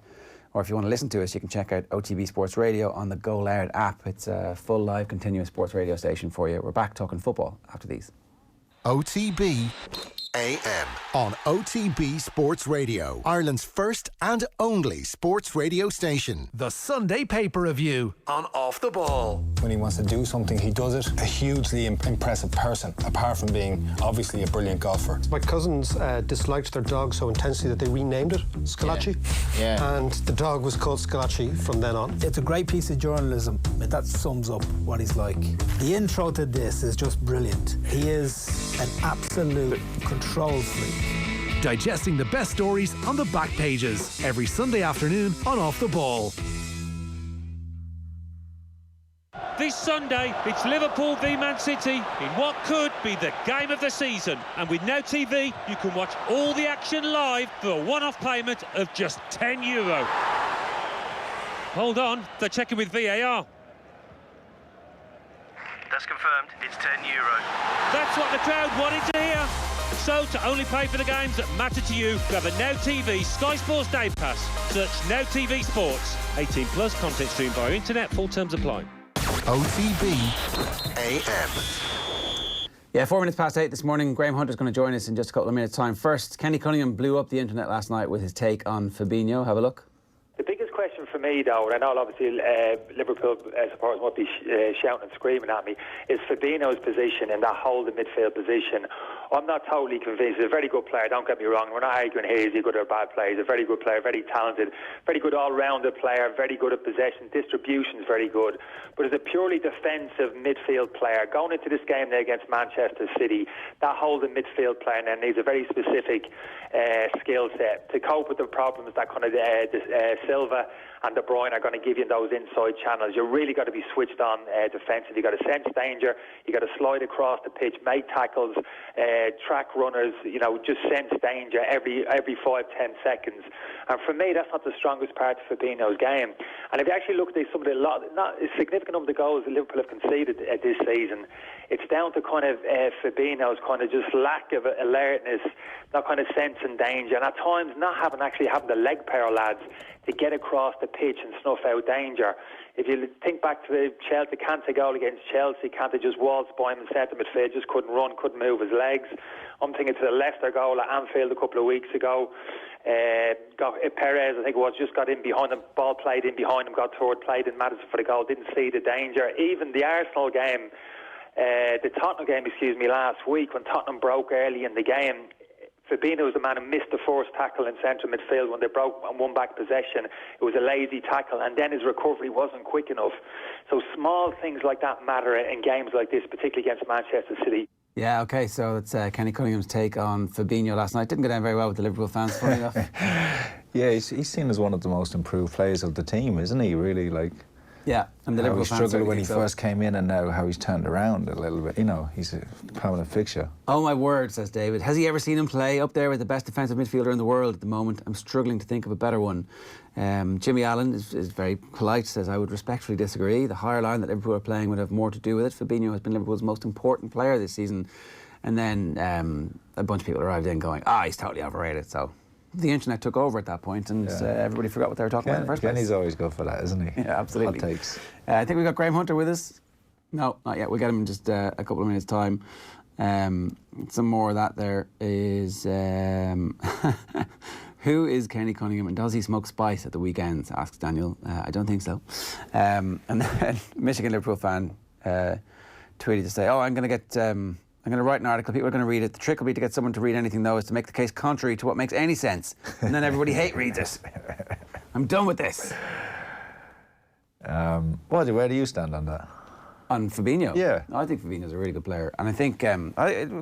or if you want to listen to us, you can check out OTB Sports Radio on the Go Loud app. It's a full live continuous sports radio station for you. We're back talking football after these. OTB AM on OTB Sports Radio, Ireland's first and only sports radio station. The Sunday Paper Review on Off the Ball. When he wants to do something, he does it. A hugely impressive person, apart from being obviously a brilliant golfer. My cousins disliked their dog so intensely that they renamed it Scalacci. Yeah. And the dog was called Scalacci from then on. It's a great piece of journalism. That sums up what he's like. The intro to this is just brilliant. He is an absolute control freak. Digesting the best stories on the back pages every Sunday afternoon on Off the Ball. This Sunday, it's Liverpool v Man City in what could be the game of the season. And with Now TV, you can watch all the action live for a one-off payment of just €10. Hold on, they're checking with VAR. That's confirmed, it's €10. That's what the crowd wanted to hear. So, to only pay for the games that matter to you, grab a Now TV Sky Sports Day Pass. Search Now TV Sports. 18 plus, content streamed via internet. Full terms apply. OTB AM. Yeah, 4 minutes past 8 this morning. Graham Hunter's going to join us in just a couple of minutes' time. First, Kenny Cunningham blew up the internet last night with his take on Fabinho. Have a look. The biggest question for me, though, and I know obviously Liverpool supporters won't be shouting and screaming at me, is Fabinho's position in that holding midfield position. I'm not totally convinced. He's a very good player, don't get me wrong. We're not arguing here, is he good or bad player. He's a very good player, very talented, very good all-rounded player, very good at possession, distribution's very good. But as a purely defensive midfield player, going into this game there against Manchester City, that holding midfield player then needs a very specific skill set to cope with the problems that kind of Silva and De Bruyne are going to give you in those inside channels. You've really got to be switched on defensively. You've got to sense danger. You've got to slide across the pitch, make tackles, track runners, just sense danger every 5-10 seconds. And for me, that's not the strongest part of Fabinho's game. And if you actually look at some of not a significant number of goals that Liverpool have conceded this season, it's down to kind of Fabinho's kind of just lack of alertness, not kind of sense and danger, and at times not having the leg power, lads, to get across the pitch and snuff out danger. If you think back to the Chelsea Kante goal against Chelsea, Kante just waltzed by him in centre midfield, just couldn't run, couldn't move his legs. I'm thinking to the Leicester goal at Anfield a couple of weeks ago. Perez, I think it was, just got in behind him, ball played in behind him, got forward, played in Maddison for the goal, didn't see the danger. Even the Arsenal game, the Tottenham game, last week, when Tottenham broke early in the game, Fabinho was the man who missed the first tackle in centre midfield when they broke and won back possession. It was a lazy tackle, and then his recovery wasn't quick enough. So small things like that matter in games like this, particularly against Manchester City. Yeah, okay, so that's Kenny Cunningham's take on Fabinho last night. Didn't go down very well with the Liverpool fans, funny enough. Yeah, he's seen as one of the most improved players of the team, isn't he, really? Yeah, and the how Liverpool he struggled when he first came in, and now how he's turned around a little bit. He's a permanent fixture. Oh my word, says David. Has he ever seen him play up there with the best defensive midfielder in the world at the moment? I'm struggling to think of a better one. Jimmy Allen is very polite, says, I would respectfully disagree. The higher line that Liverpool are playing would have more to do with it. Fabinho has been Liverpool's most important player this season. And then a bunch of people arrived in going, he's totally overrated. So the internet took over at that point, and everybody forgot what they were talking about in the first place. Kenny's always good for that, isn't he? Yeah, absolutely. Hot takes. I think we've got Graham Hunter with us. No, not yet. We'll get him in just a couple of minutes' time. Some more of that there is... Who is Kenny Cunningham, and does he smoke spice at the weekends, asks Daniel. I don't think so. And then Michigan Liverpool fan tweeted to say, I'm going to write an article, people are going to read it. The trick will be to get someone to read anything, though, is to make the case contrary to what makes any sense. And then everybody hate reads it. I'm done with this. Where do you stand on that? On Fabinho? Yeah. I think Fabinho's a really good player. And I think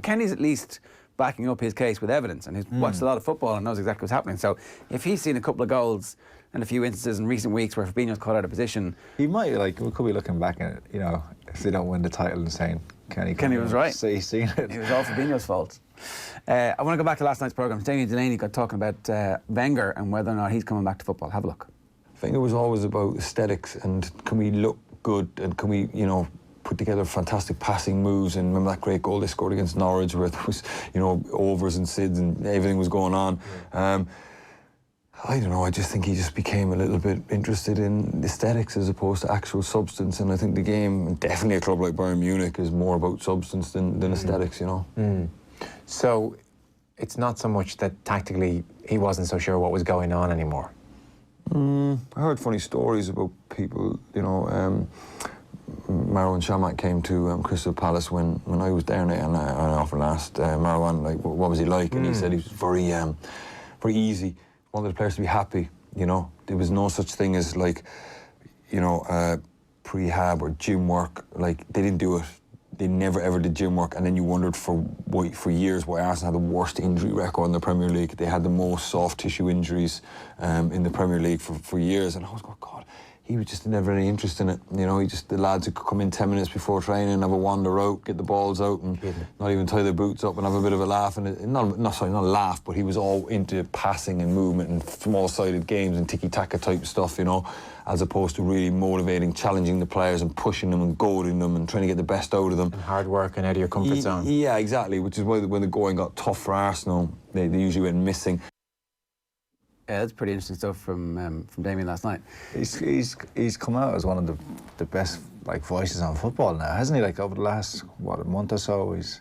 Kenny's at least backing up his case with evidence, and he's watched a lot of football and knows exactly what's happening. So if he's seen a couple of goals and a few instances in recent weeks where Fabinho's caught out of position... He might, we could be looking back at it, if they don't win the title and saying... Kenny was right. So he's seen it. It was all Fabinho's fault. I want to go back to last night's programme. Damien Delaney got talking about Wenger and whether or not he's coming back to football. Have a look. I think it was always about aesthetics and can we look good and can we, put together fantastic passing moves. And remember that great goal they scored against Norwich where there was, overs and sids and everything was going on. I don't know, I just think he just became a little bit interested in aesthetics as opposed to actual substance, and I think the game, and definitely a club like Bayern Munich, is more about substance than aesthetics, So it's not so much that tactically he wasn't so sure what was going on anymore? I heard funny stories about people, Marouane Chamakh came to Crystal Palace when I was there, and I often asked Marouane, what was he like? And he said he was very easy. Wanted the players to be happy, There was no such thing as prehab or gym work. They didn't do it. They never ever did gym work. And then you wondered for years why Arsenal had the worst injury record in the Premier League. They had the most soft tissue injuries in the Premier League for years. And I was going, God, he was just never any interest in it. The lads who could come in 10 minutes before training, have a wander out, get the balls out, and not even tie their boots up and have a bit of a laugh. And not a laugh, but he was all into passing and movement and small-sided games and tiki-taka type stuff, as opposed to really motivating, challenging the players and pushing them and goading them and trying to get the best out of them. And hard work and out of your comfort zone. Yeah, exactly, which is why when the going got tough for Arsenal, they usually went missing. Yeah, that's pretty interesting stuff from Damien last night. He's come out as one of the best voices on football now, hasn't he? Over the last a month or so, he's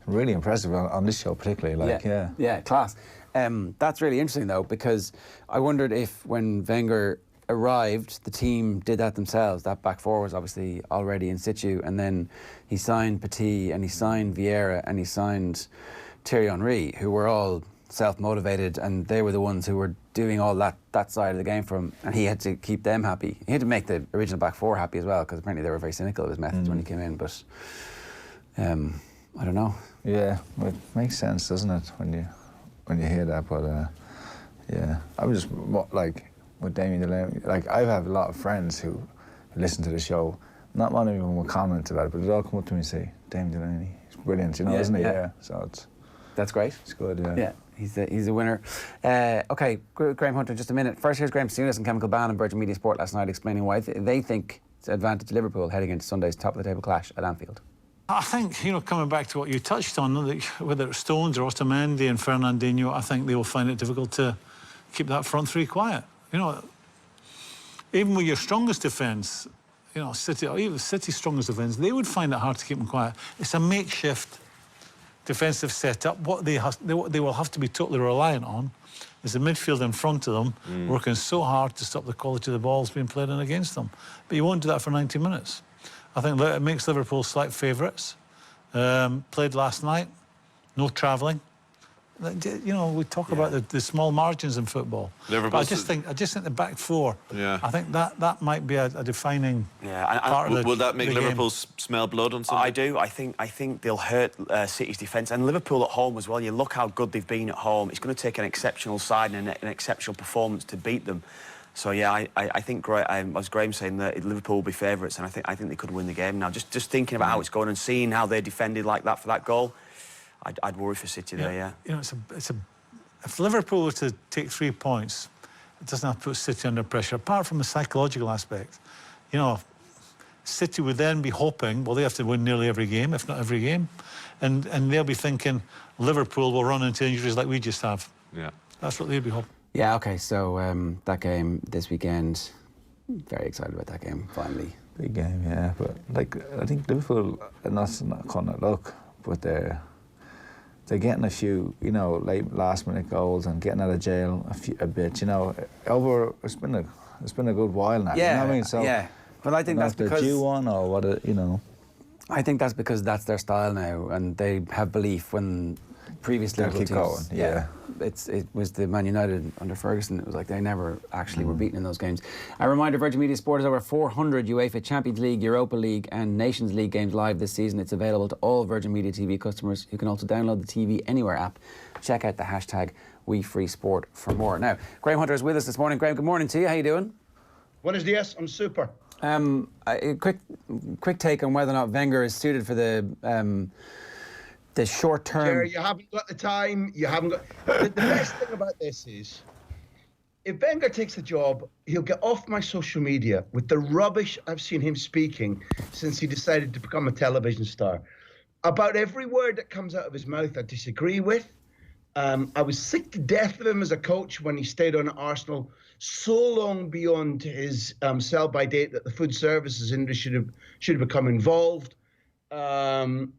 really impressive on this show particularly. Yeah, class. That's really interesting though, because I wondered if when Wenger arrived, the team did that themselves. That back four was obviously already in situ, and then he signed Petit and he signed Vieira and he signed Thierry Henry, who were all self-motivated, and they were the ones who were doing all that side of the game for him, and he had to keep them happy. He had to make the original back four happy as well, because apparently they were very cynical of his methods when he came in, but I don't know. Yeah, it makes sense, doesn't it, when you hear that, but yeah. I was just, with Damien Delaney, I have a lot of friends who listen to the show. not one of them will comment about it, but they all come up to me and say, Damn Delaney, he's brilliant, isn't he? Yeah. So that's great. It's good, Yeah, he's a winner. Okay, Graham Hunter, just a minute. First, here's Graham Souness and Chemical Ban on Virgin Media Sport last night explaining why they think it's an advantage Liverpool heading into Sunday's top-of-the-table clash at Anfield. I think, coming back to what you touched on, whether it's Stones or Otamendi and Fernandinho, I think they will find it difficult to keep that front three quiet. Even with your strongest defence, City, or even City's strongest defence, they would find it hard to keep them quiet. It's a makeshift defensive setup. What they will have to be totally reliant on is the midfield in front of them, working so hard to stop the quality of the balls being played in against them. But you won't do that for 90 minutes. I think it makes Liverpool slight favourites. Played last night, no travelling. We talk about the small margins in football. Liverpool. I just think the back four. Yeah. I think that might be a defining part of the. Will that make Liverpool smell blood on Sunday? I do. I think they'll hurt City's defence, and Liverpool at home as well. You look how good they've been at home. It's going to take an exceptional side and an exceptional performance to beat them. So yeah, I think as Graham saying that Liverpool will be favourites, and I think they could win the game now. Just thinking about how it's going and seeing how they defended like that for that goal. I'd worry for City there, yeah. If Liverpool were to take 3 points, it doesn't have to put City under pressure, apart from the psychological aspect. City would then be hoping, well, they have to win nearly every game, if not every game, and they'll be thinking Liverpool will run into injuries like we just have. Yeah. That's what they'll be hoping. Yeah, OK, so that game this weekend, very excited about that game, finally. Big game, yeah, but I think Liverpool, and that's not calling it luck, but they're getting a few, late last-minute goals and getting out of jail a bit. It's been a good while now. Yeah, you know what I mean? So, yeah. But I think that's because due one or what? I think that's because that's their style now, and they have belief when previous Liverpool teams. Going, yeah. It was the Man United under Ferguson. It was like they never actually were beaten in those games. A reminder: Virgin Media Sport has over 400 UEFA Champions League, Europa League, and Nations League games live this season. It's available to all Virgin Media TV customers. You can also download the TV Anywhere app. Check out the hashtag #WeFreeSport for more. Now, Graham Hunter is with us this morning. Graham, good morning to you. How you doing? Buenos dias. I'm super. A quick take on whether or not Wenger is suited for the short term. Jerry, you haven't got the time. You haven't got. The best thing about this is, if Wenger takes the job, he'll get off my social media with the rubbish I've seen him speaking since he decided to become a television star. About every word that comes out of his mouth, I disagree with. I was sick to death of him as a coach when he stayed on at Arsenal so long beyond his sell-by date that the food services industry should have become involved. I'm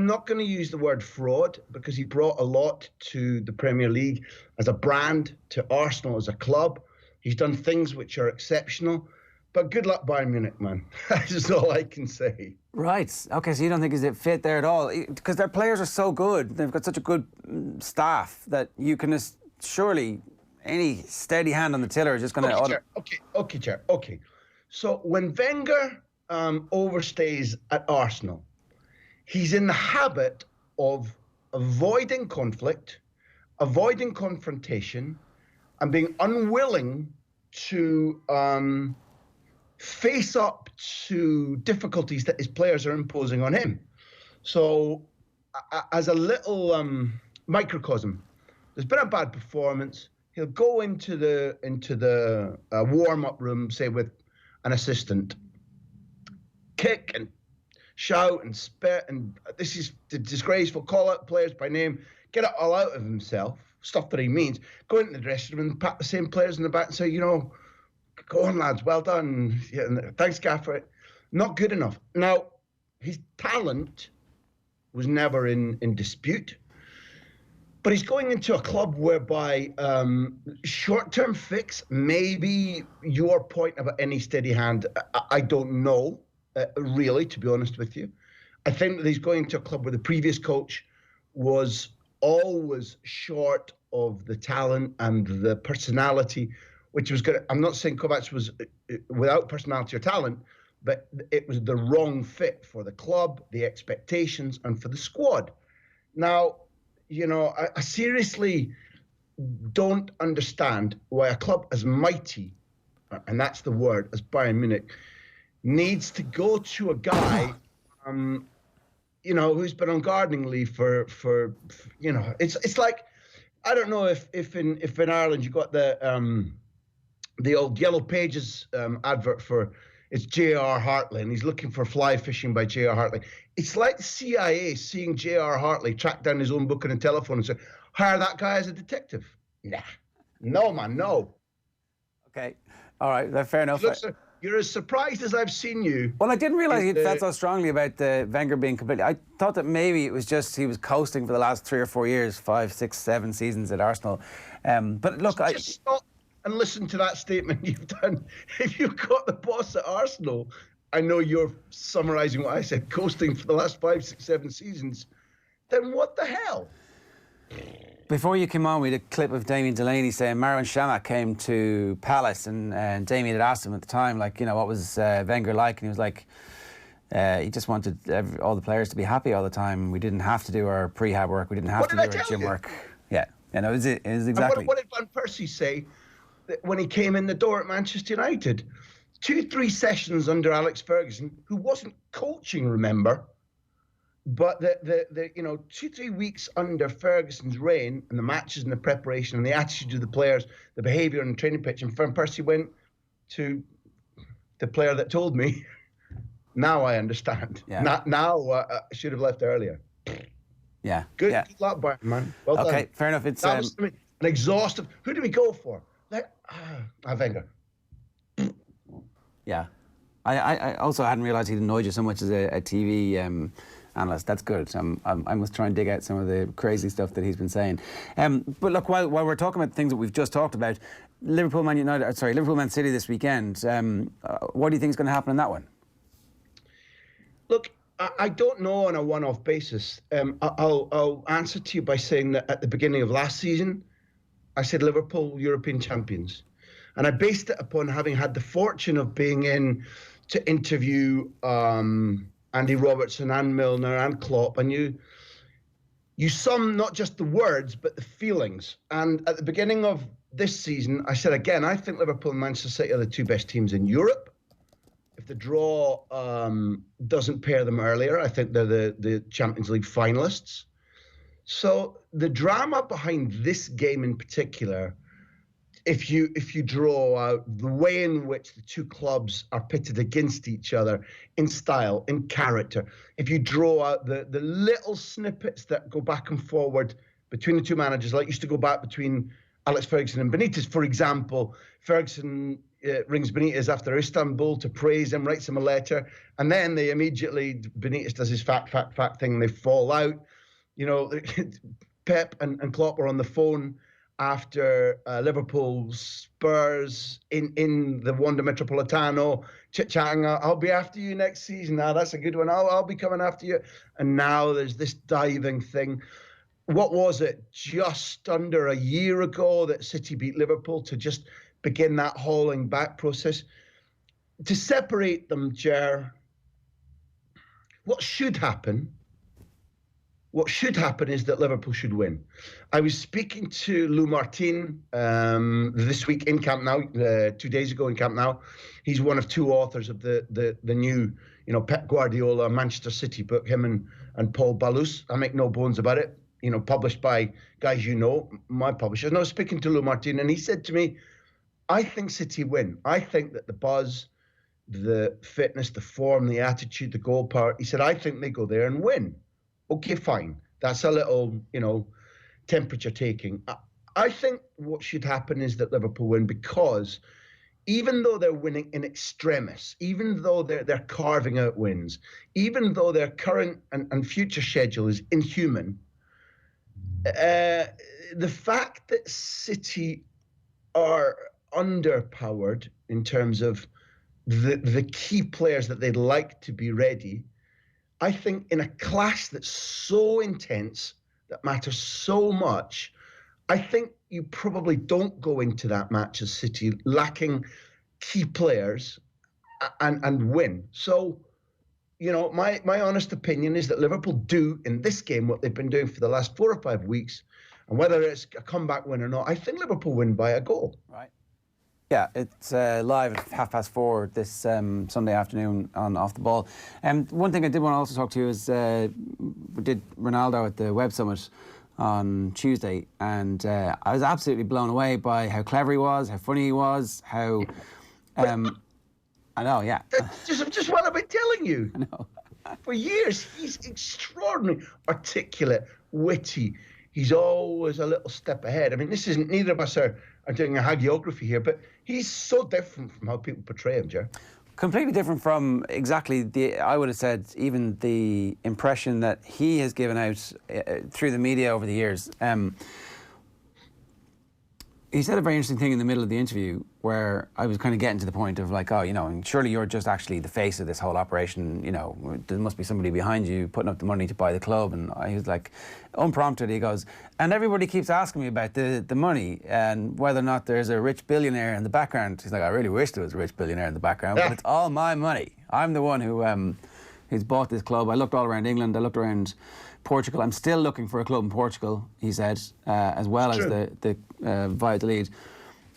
not going to use the word fraud because he brought a lot to the Premier League as a brand, to Arsenal as a club. He's done things which are exceptional. But good luck, Bayern Munich, man. That's all I can say. Right. OK, so you don't think he's a fit there at all? Because their players are so good. They've got such a good staff that you can surely any steady hand on the tiller is just going to... Okay. So when Wenger overstays at Arsenal, he's in the habit of avoiding conflict, avoiding confrontation, and being unwilling to face up to difficulties that his players are imposing on him. So, as a little microcosm, there's been a bad performance. He'll go into the warm-up room, say with an assistant, kick and shout and spit, and this is disgraceful, call out players by name, get it all out of himself, stuff that he means, go into the dressing room and pat the same players in the back and say, go on lads, well done, thanks Gaffer. Not good enough. Now, his talent was never in dispute, but he's going into a club whereby short-term fix, maybe your point about any steady hand, I don't know. Really, to be honest with you. I think that he's going to a club where the previous coach was always short of the talent and the personality, which was good. I'm not saying Kovac was without personality or talent, but it was the wrong fit for the club, the expectations, and for the squad. Now, I seriously don't understand why a club as mighty, and that's the word, as Bayern Munich, needs to go to a guy, who's been on gardening leave for it's like, I don't know if in Ireland you got the old Yellow Pages advert for, it's J.R. Hartley, and he's looking for fly fishing by J.R. Hartley. It's like the CIA seeing J.R. Hartley track down his own book on a telephone and say, hire that guy as a detective. Nah. No, man, no. Okay. All right, fair enough. You're as surprised as I've seen you. Well, I didn't realise he felt so strongly about Wenger being completely... I thought that maybe it was just he was coasting for the last 3 or 4 years, 5, 6, 7 seasons at Arsenal. But look, just stop and listen to that statement you've done. If you've got the boss at Arsenal, I know you're summarising what I said, coasting for the last 5, 6, 7 seasons, then what the hell? Before you came on, we had a clip of Damien Delaney saying Marouane Chamakh came to Palace and Damien had asked him at the time, like, what was Wenger like? And he was like, he just wanted all the players to be happy all the time. We didn't have to do our prehab work. We didn't have to do our gym work. Yeah, it was exactly. What did Van Persie say when he came in the door at Manchester United? 2-3 sessions under Alex Ferguson, who wasn't coaching, remember? But the 2-3 weeks under Ferguson's reign, and the matches and the preparation and the attitude of the players, the behaviour on the training pitch, and Van Persie went to the player that told me. Now I understand. Yeah. Now I should have left earlier. Yeah. Good luck, Bayern, man. Well done. Okay, fair enough. It's that was an exhaustive. Who do we go for? Wenger. Yeah. I also hadn't realised he'd annoyed you so much as a TV analyst. That's good. I must try and dig out some of the crazy stuff that he's been saying. But look, while we're talking about things that we've just talked about, Liverpool Man City this weekend. What do you think is going to happen in that one? Look, I don't know on a one-off basis. I'll answer to you by saying that at the beginning of last season, I said Liverpool European champions. And I based it upon having had the fortune of being in to interview Andy Robertson and Milner and Klopp, and you sum not just the words but the feelings. And at the beginning of this season, I said again, I think Liverpool and Manchester City are the 2 best teams in Europe. If the draw doesn't pair them earlier, I think they're the Champions League finalists. So the drama behind this game in particular, if you draw out the way in which the 2 clubs are pitted against each other in style, in character, if you draw out the little snippets that go back and forward between the 2 managers, like used to go back between Alex Ferguson and Benitez, for example, Ferguson rings Benitez after Istanbul to praise him, writes him a letter, and then Benitez does his fact thing, and they fall out. Pep and Klopp are on the phone after Liverpool Spurs in the Wanda Metropolitano, chit-chatting, I'll be after you next season. That's a good one. I'll be coming after you. And now there's this diving thing. What was it, just under a year ago that City beat Liverpool to just begin that hauling back process? To separate them, Ger, what should happen is that Liverpool should win. I was speaking to Lou Martin this week in Camp Nou, 2 days ago in Camp Nou. He's one of 2 authors of the new, Pep Guardiola Manchester City book, him and Paul Balous. I make no bones about it, published by guys my publishers. And I was speaking to Lou Martin, and he said to me, I think City win. I think that the buzz, the fitness, the form, the attitude, the goal power, he said, I think they go there and win. Okay, fine. That's a little, temperature taking. I think what should happen is that Liverpool win, because even though they're winning in extremis, even though they're carving out wins, even though their current and future schedule is inhuman, the fact that City are underpowered in terms of the key players that they'd like to be ready, I think in a clash that's so intense, that matters so much, I think you probably don't go into that match as City lacking key players and win. So, my honest opinion is that Liverpool do in this game what they've been doing for the last 4 or 5 weeks, and whether it's a comeback win or not, I think Liverpool win by a goal. Right. Yeah, it's live at 4:30 this Sunday afternoon on Off the Ball. One thing I did want to also talk to you is we did Ronaldo at the Web Summit on Tuesday, and I was absolutely blown away by how clever he was, how funny he was, how... I know, yeah. That's just what I've been telling you. I know. For years, he's extraordinary, articulate, witty. He's always a little step ahead. I mean, this isn't, neither of us are doing a hagiography here, but he's so different from how people portray him, Ger. Completely different from exactly I would have said, even the impression that he has given out through the media over the years. He said a very interesting thing in the middle of the interview where I was kind of getting to the point of like, oh, you know, surely you're just actually the face of this whole operation. You know, there must be somebody behind you putting up the money to buy the club. And he was like, unprompted, he goes, and everybody keeps asking me about the money and whether or not there's a rich billionaire in the background. He's like, I really wish there was a rich billionaire in the background, but it's all my money. I'm the one who's bought this club. I looked all around England. I looked around Portugal. I'm still looking for a club in Portugal, he said, as well as the Valladolid.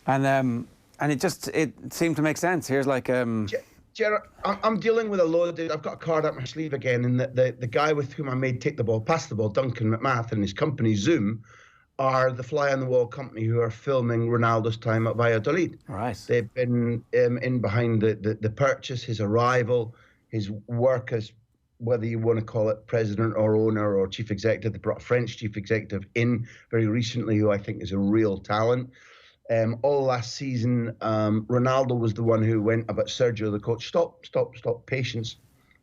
And it seemed to make sense. Here's like... Gerard, I'm dealing with a load of... I've got a card up my sleeve again, and the guy with whom I made take the ball, pass the ball, Duncan McMath, and his company, Zoom, are the fly-on-the-wall company who are filming Ronaldo's time at Valladolid. All right. They've been in behind the purchase, his arrival, his work as... whether you want to call it president or owner or chief executive. They brought a French chief executive in very recently who I think is a real talent. All last season, Ronaldo was the one who went about Sergio, the coach, stop, patience.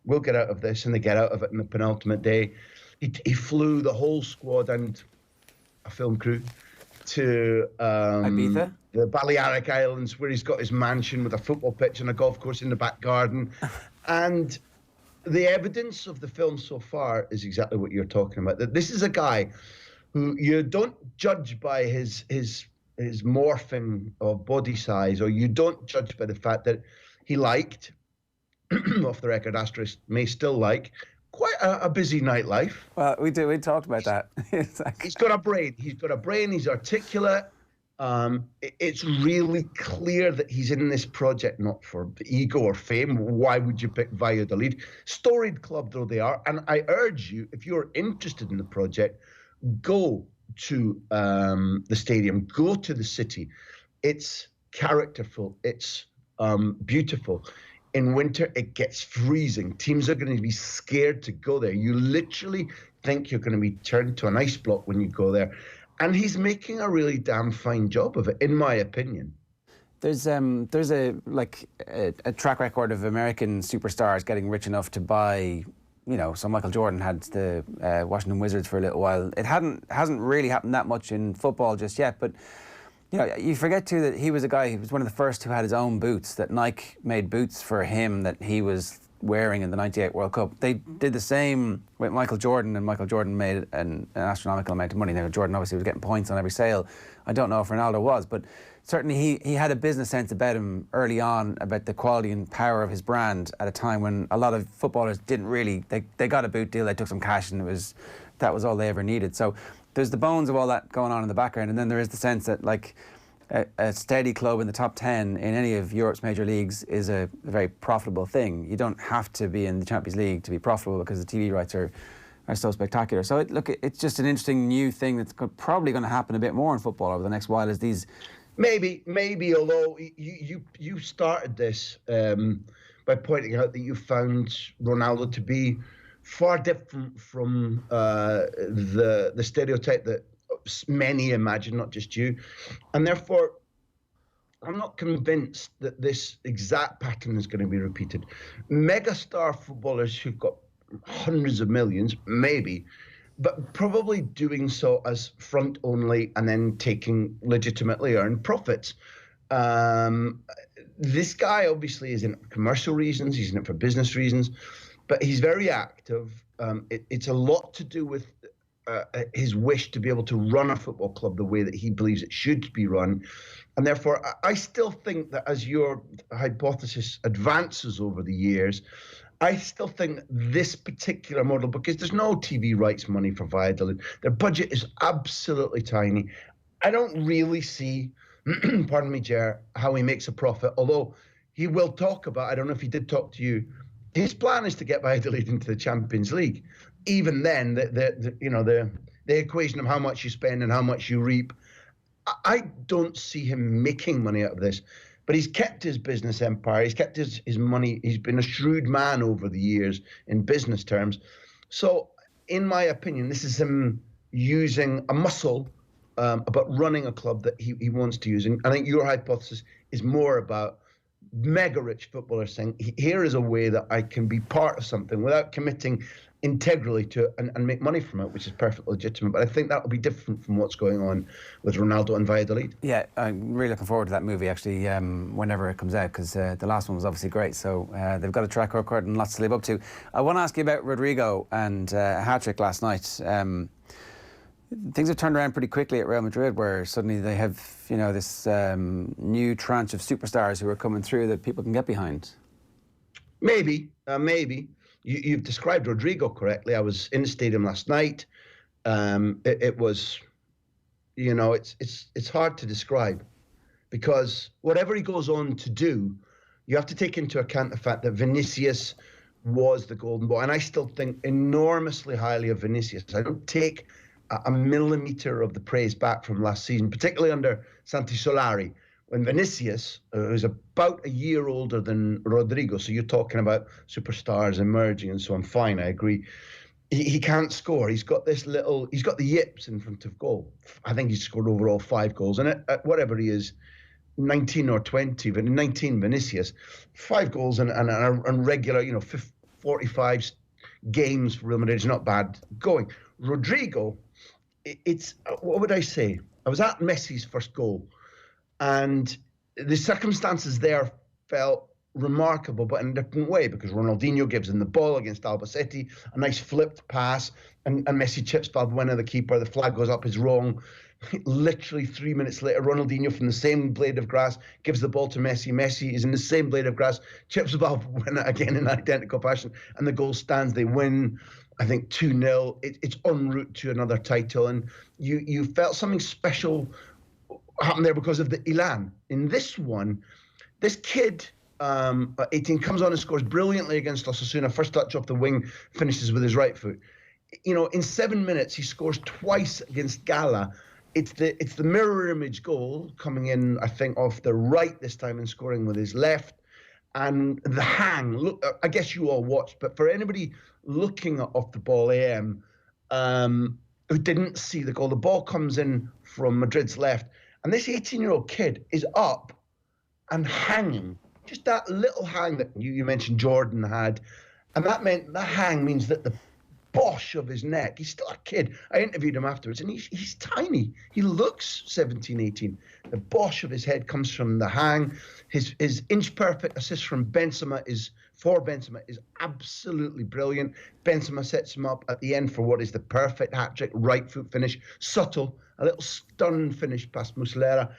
We'll get out of this, and they get out of it in the penultimate day. He flew the whole squad and a film crew to Ibiza? The Balearic Islands, where he's got his mansion with a football pitch and a golf course in the back garden. And the evidence of the film so far is exactly what you're talking about. That this is a guy who you don't judge by his morphing of body size, or you don't judge by the fact that he liked, off the record, asterisk, may still like, quite a busy nightlife. Well, we talked about that. He's got a brain. He's articulate. It's really clear that he's in this project not for ego or fame. Why would you pick Valladolid? Storied club though they are, and I urge you, if you're interested in the project, go to the stadium, go to the city. It's characterful, it's beautiful. In winter, it gets freezing. Teams are going to be scared to go there. You literally think you're going to be turned to an ice block when you go there. And he's making a really damn fine job of it, in my opinion. There's a track record of American superstars getting rich enough to buy, you know, so Michael Jordan had the Washington Wizards for a little while. It hasn't really happened that much in football just yet, but you know, you forget too that he was a guy who was one of the first who had his own boots, that Nike made boots for him that he was wearing in the '98 World Cup. They did the same with Michael Jordan, and Michael Jordan made an astronomical amount of money. Now, Jordan obviously was getting points on every sale. I don't know if Ronaldo was, but certainly he had a business sense about him early on, about the quality and power of his brand at a time when a lot of footballers didn't really... They got a boot deal, they took some cash, and that was all they ever needed. So there's the bones of all that going on in the background, and then there is the sense that, like, a steady club in the top 10 in any of Europe's major leagues is a very profitable thing. You don't have to be in the Champions League to be profitable because the TV rights are so spectacular. So it's just an interesting new thing that's probably going to happen a bit more in football over the next while as these... Maybe, although you started this by pointing out that you found Ronaldo to be far different from the stereotype that many imagine, not just you. And therefore, I'm not convinced that this exact pattern is going to be repeated. Megastar footballers who've got hundreds of millions, maybe, but probably doing so as front only and then taking legitimately earned profits. This guy obviously is in it for commercial reasons, he's in it for business reasons, but he's very active. It's a lot to do with his wish to be able to run a football club the way that he believes it should be run. And therefore, I still think that as your hypothesis advances over the years, I still think this particular model, because there's no TV rights money for Valladolid, their budget is absolutely tiny. I don't really see pardon me, Ger, how he makes a profit. Although he will talk about, I don't know if he did talk to you, his plan is to get Valladolid into the Champions League. Even then, the equation of how much you spend and how much you reap, I don't see him making money out of this. But he's kept his business empire. He's kept his money. He's been a shrewd man over the years in business terms. So, in my opinion, this is him using a muscle about running a club that he wants to use. And I think your hypothesis is more about mega rich footballers saying, here is a way that I can be part of something without committing integrally to it and make money from it, which is perfectly legitimate. But I think that will be different from what's going on with Ronaldo and Valladolid. Yeah, I'm really looking forward to that movie, actually, whenever it comes out, because the last one was obviously great. So they've got a track record and lots to live up to. I want to ask you about Rodrigo and a hat-trick last night. Things have turned around pretty quickly at Real Madrid, where suddenly they have, this new tranche of superstars who are coming through that people can get behind. Maybe. You've described Rodrigo correctly. I was in the stadium last night. It was, it's hard to describe, because whatever he goes on to do, you have to take into account the fact that Vinicius was the golden boy, and I still think enormously highly of Vinicius. I don't take a millimetre of the praise back from last season, particularly under Santi Solari, when Vinicius, who's about a year older than Rodrigo, so you're talking about superstars emerging and so on, fine, I agree. He can't score. He's got he's got the yips in front of goal. I think he's scored overall 5 goals. And at whatever he is, 19 or 20, but 19 Vinicius, 5 goals and regular, 45 games for Real Madrid is not bad going. Rodrigo, it's, what would I say? I was at Messi's first goal, and the circumstances there felt remarkable, but in a different way, because Ronaldinho gives him the ball against Albacete, a nice flipped pass, and Messi chips Balbuena, the keeper. The flag goes up, is wrong. Literally 3 minutes later, Ronaldinho from the same blade of grass gives the ball to Messi. Messi is in the same blade of grass, chips Balbuena again in identical fashion, and the goal stands. They win, I think, 2-0. It's en route to another title, and you felt something special happen there because of the elan. In this one, this kid, 18, comes on and scores brilliantly against Osasuna. First touch off the wing, finishes with his right foot. In 7 minutes, he scores twice against Gala. It's the mirror image goal coming in, I think, off the right this time and scoring with his left. And the hang, look, I guess you all watched, but for anybody looking at Off the Ball AM who didn't see the goal, the ball comes in from Madrid's left, and this 18-year-old kid is up and hanging. Just that little hang that you mentioned Jordan had. And that hang means that the bosh of his neck, he's still a kid. I interviewed him afterwards, and he's tiny. He looks 17, 18. The bosh of his head comes from the hang. His inch-perfect assist from Benzema is absolutely brilliant. Benzema sets him up at the end for what is the perfect hat-trick, right foot finish. Subtle, a little stun finish past Muslera.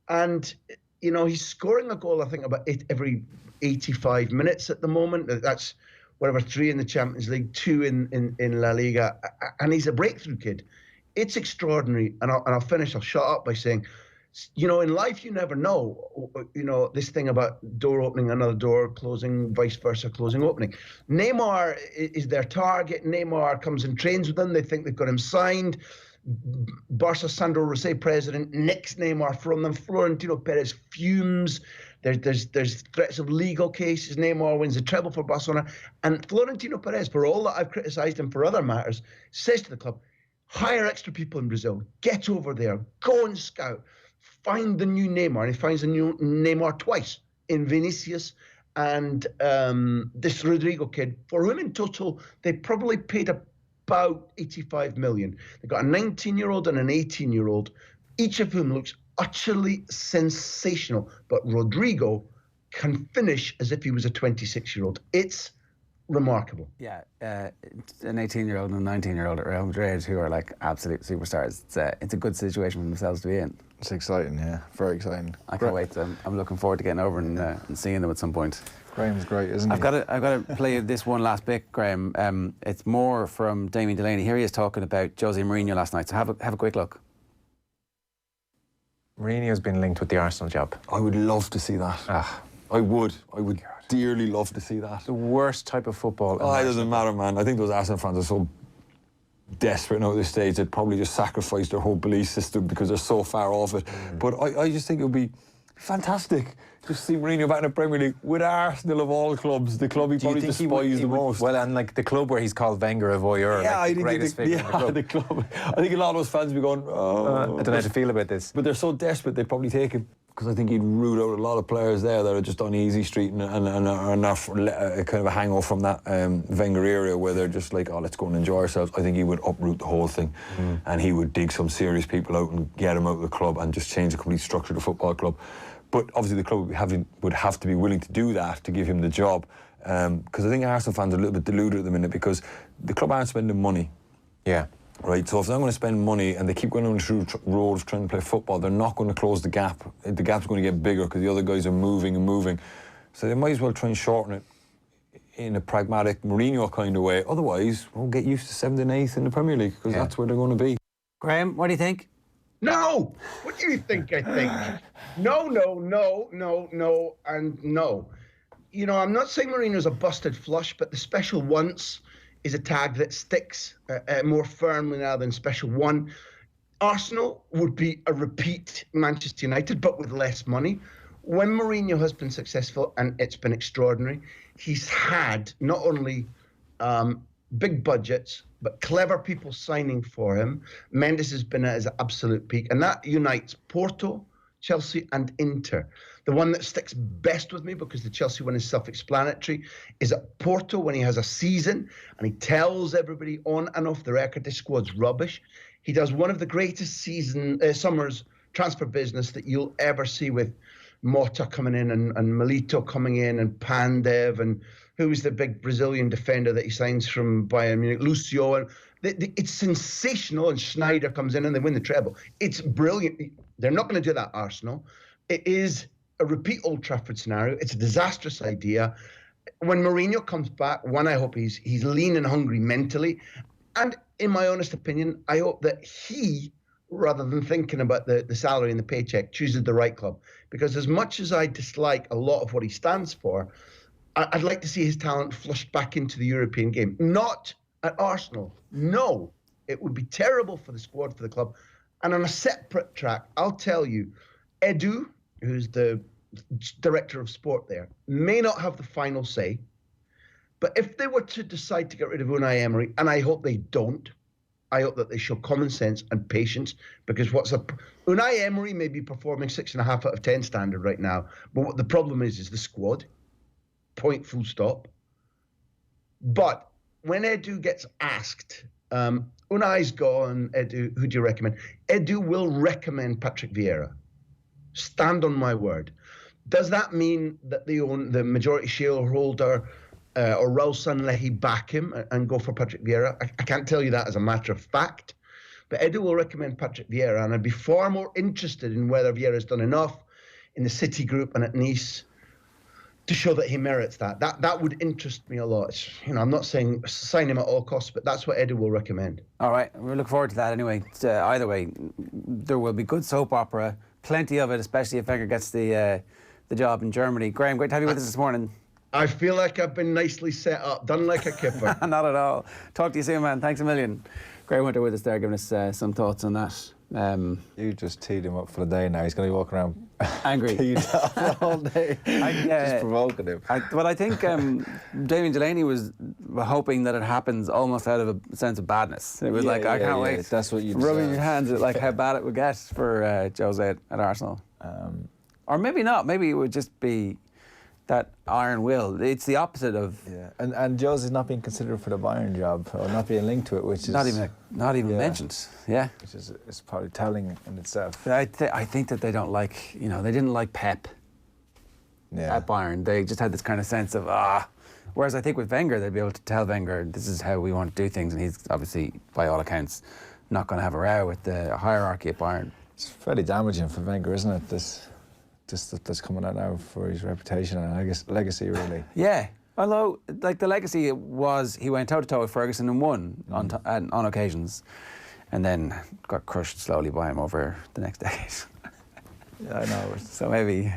And he's scoring a goal, I think, about every 85 minutes at the moment. That's whatever, 3 in the Champions League, 2 in La Liga. And he's a breakthrough kid. It's extraordinary. And I'll finish, I'll shut up by saying, in life you never know, this thing about door opening, another door closing, vice versa, closing, opening. Neymar is their target. Neymar comes and trains with them. They think they've got him signed. Barca Sandro Rosé president nicks Neymar from them. Florentino Perez fumes. There's threats of legal cases. Neymar wins the treble for Barcelona. And Florentino Perez, for all that I've criticised him for other matters, says to the club, hire extra people in Brazil. Get over there. Go and scout. Find the new Neymar. And he finds the new Neymar twice, in Vinicius and this Rodrigo kid, for whom in total they probably paid about 85 million. They've got a 19-year-old and an 18-year-old, each of whom looks utterly sensational. But Rodrigo can finish as if he was a 26-year-old. It's remarkable. Yeah, an 18-year-old and a 19-year-old at Real Madrid who are like absolute superstars. It's a good situation for themselves to be in. It's exciting, yeah, very exciting. I can't wait. I'm looking forward to getting over and seeing them at some point. Graham's great, isn't he? I've got to play you this one last bit, Graham. It's more from Damien Delaney. Here he is talking about Jose Mourinho last night. So have a quick look. Mourinho's been linked with the Arsenal job. I would love to see that. I would dearly love to see that. The worst type of football. It doesn't matter, man. I think those Arsenal fans are so desperate now at this stage, they'd probably just sacrifice their whole belief system because they're so far off it. But I just think it would be fantastic to see Mourinho back in the Premier League with Arsenal of all clubs, the club he probably despises the most. Well, and like the club where he's called Wenger a voyeur, like the greatest figure in the club. I think a lot of those fans would be going, I don't know how to feel about this. But they're so desperate, they'd probably take him. Because I think he'd root out a lot of players there that are just on easy street and are not kind of a hangover from that Wenger era where they're just like, oh, let's go and enjoy ourselves. I think he would uproot the whole thing and he would dig some serious people out and get them out of the club and just change the complete structure of the football club. But obviously the club would have to be willing to do that to give him the job. Because I think Arsenal fans are a little bit deluded at the minute because the club aren't spending money. Yeah. Right, so if they're going to spend money and they keep going on through road of trying to play football, they're not going to close the gap. The gap's going to get bigger because the other guys are moving and moving. So they might as well try and shorten it in a pragmatic Mourinho kind of way. Otherwise, we'll get used to 7th and 8th in the Premier League because that's where they're going to be. Graham, what do you think? No! What do you think I think? No, and no. You know, I'm not saying Mourinho's a busted flush, but the special once is a tag that sticks more firmly now than special one. Arsenal would be a repeat Manchester United, but with less money. When Mourinho has been successful, and it's been extraordinary, he's had not only big budgets, but clever people signing for him. Mendes has been at his absolute peak, and that unites Porto, Chelsea and Inter. The one that sticks best with me, because the Chelsea one is self-explanatory, is at Porto when he has a season and he tells everybody on and off the record this squad's rubbish. He does one of the greatest summers transfer business that you'll ever see, with Mota coming in and Milito coming in and Pandev and who's the big Brazilian defender that he signs from Bayern Munich, Lucio. And it's sensational, and Schneider comes in and they win the treble. It's brilliant. They're not going to do that, Arsenal. It is a repeat Old Trafford scenario. It's a disastrous idea. When Mourinho comes back, I hope he's lean and hungry mentally. And in my honest opinion, I hope that he, rather than thinking about the salary and the paycheck, chooses the right club. Because as much as I dislike a lot of what he stands for, I'd like to see his talent flushed back into the European game. Not at Arsenal. No. It would be terrible for the squad, for the club. And on a separate track, I'll tell you, Edu, who's the director of sport there, may not have the final say. But if they were to decide to get rid of Unai Emery, and I hope they don't, I hope that they show common sense and patience, because Unai Emery may be performing 6.5 out of 10 standard right now, but what the problem is the squad. Point, full stop. But when Edu gets asked, Unai's gone, Edu, who do you recommend? Edu will recommend Patrick Vieira. Stand on my word. Does that mean that they own the majority shareholder or Raul Sanllehi back him and go for Patrick Vieira? I can't tell you that as a matter of fact. But Edu will recommend Patrick Vieira, and I'd be far more interested in whether Vieira's done enough in the City group and at Nice to show that he merits that. That would interest me a lot. I'm not saying sign him at all costs, but that's what Edu will recommend. All right, we'll look forward to that anyway. Either way, there will be good soap opera, plenty of it, especially if Wenger gets the job in Germany. Graham, great to have you with us this morning. I feel like I've been nicely set up, done like a kipper. Not at all. Talk to you soon, man. Thanks a million. Graham Winter with us there, giving us some thoughts on that. You just teed him up for the day now. He's going to be walking around angry teed up all day. Just provoking him. But I think Damien Delaney was hoping that it happens almost out of a sense of badness. It was I can't wait. That's what you rubbing your hands at how bad it would get for Jose at Arsenal. Or maybe not. Maybe it would just be that iron will. It's the opposite of... Yeah, and Jose's not being considered for the Bayern job, or not being linked to it, which is... Not even mentioned, yeah. Which is probably telling in itself. I think that they don't like, they didn't like Pep at Bayern. They just had this kind of sense of, Whereas I think with Wenger, they'd be able to tell Wenger, this is how we want to do things, and he's obviously, by all accounts, not going to have a row with the hierarchy at Bayern. It's fairly damaging for Wenger, isn't it? That's coming out now for his reputation and legacy, really. Yeah. Although, the legacy was he went toe-to-toe with Ferguson and won on occasions, and then got crushed slowly by him over the next decade. I know. So maybe,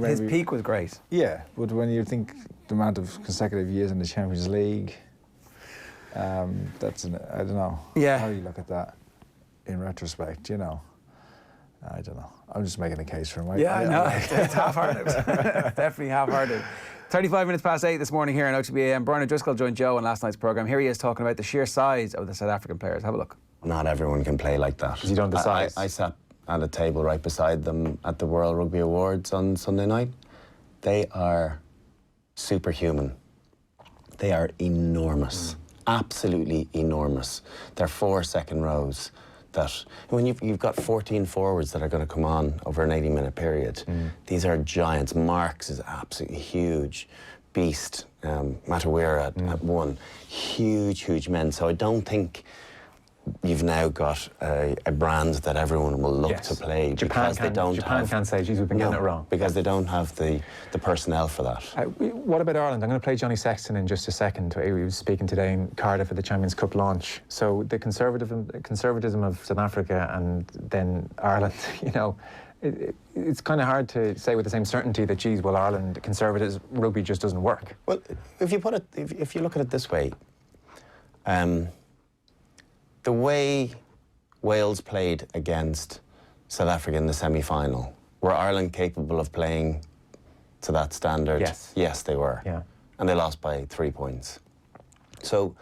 his peak was great. Yeah, but when you think the amount of consecutive years in the Champions League, I don't know. Yeah. How do you look at that in retrospect, I don't know. I'm just making a case for him. Yeah, I know. It's half-hearted. Definitely half-hearted. 35 minutes past 8 this morning here on OTB. Brian O'Driscoll joined Joe on last night's programme. Here he is talking about the sheer size of the South African players. Have a look. Not everyone can play like that. You don't decide. I sat at a table right beside them at the World Rugby Awards on Sunday night. They are superhuman. They are enormous. Absolutely enormous. They're 4 second rows. That when you've got 14 forwards that are going to come on over an 80-minute period, these are giants. Marks is absolutely huge. Beast, Matawira at 1. Huge men. So I don't think you've now got a brand that everyone will look to play because they don't Japan can't say, geez, we've been getting it wrong. Because they don't have the personnel for that. What about Ireland? I'm going to play Johnny Sexton in just a second. He was speaking today in Cardiff at the Champions Cup launch. So the conservatism of South Africa and then Ireland, it's kind of hard to say with the same certainty that, geez, well, Ireland conservative rugby just doesn't work. Well, if you look at it this way, the way Wales played against South Africa in the semi-final, were Ireland capable of playing to that standard? Yes, they were. Yeah. And they lost by 3 points. So,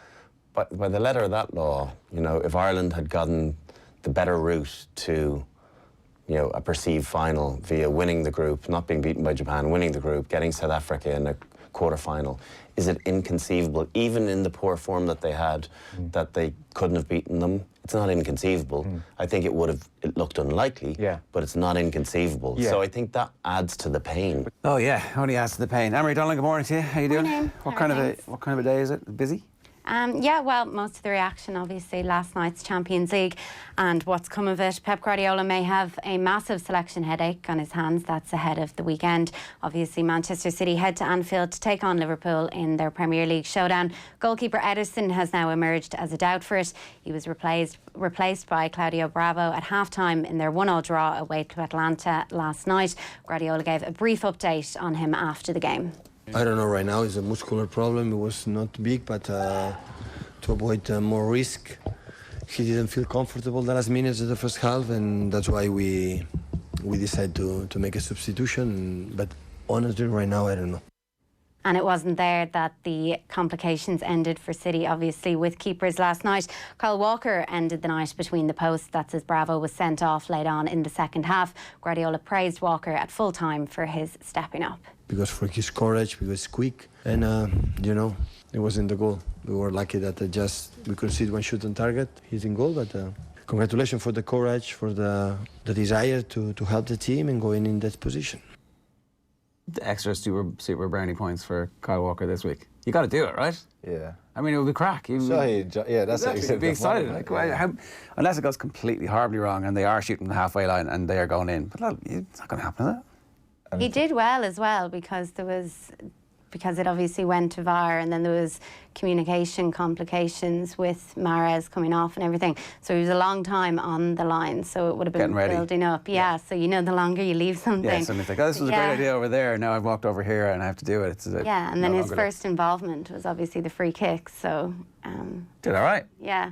by the letter of that law, if Ireland had gotten the better route to, a perceived final via winning the group, not being beaten by Japan, winning the group, getting South Africa in a quarter-final, is it inconceivable, even in the poor form that they had, that they couldn't have beaten them? It's not inconceivable. I think it looked unlikely, but it's not inconceivable. Yeah. So I think that adds to the pain. Oh yeah, only adds to the pain. Emery Donlan, good morning to you. How you doing? Morning. What kind of a day is it? Busy? Yeah, well, most of the reaction, obviously, last night's Champions League and what's come of it. Pep Guardiola may have a massive selection headache on his hands. That's ahead of the weekend. Obviously, Manchester City head to Anfield to take on Liverpool in their Premier League showdown. Goalkeeper Ederson has now emerged as a doubt for it. He was replaced by Claudio Bravo at half-time in their 1-1 draw away to Atlanta last night. Guardiola gave a brief update on him after the game. I don't know right now. It's a muscular problem. It was not big, but to avoid more risk, he didn't feel comfortable the last minutes of the first half, and that's why we decided to make a substitution. But honestly, right now, I don't know. And it wasn't there that the complications ended for City, obviously, with keepers last night. Kyle Walker ended the night between the posts. That's as Bravo was sent off late on in the second half. Guardiola praised Walker at full time for his stepping up. Because for his courage, because he's quick, and it wasn't the goal. We were lucky that we conceded one shot on target. He's in goal, but congratulations for the courage, for the desire to help the team and going in that position. The extra super brownie points for Kyle Walker this week. You got to do it, right? Yeah. I mean, it would be crack. That's what you said. Be excited. Unless it goes completely horribly wrong and they are shooting the halfway line and they are going in. But it's not going to happen, is it? He did well as well because it obviously went to VAR and then there was communication complications with Mahrez coming off and everything. So he was a long time on the line, so it would have been building up. Yeah, so the longer you leave something. Yeah, so it's like, this was a great idea over there, now I've walked over here and I have to do it. And then his first involvement was obviously the free kick, so... did all right. Yeah.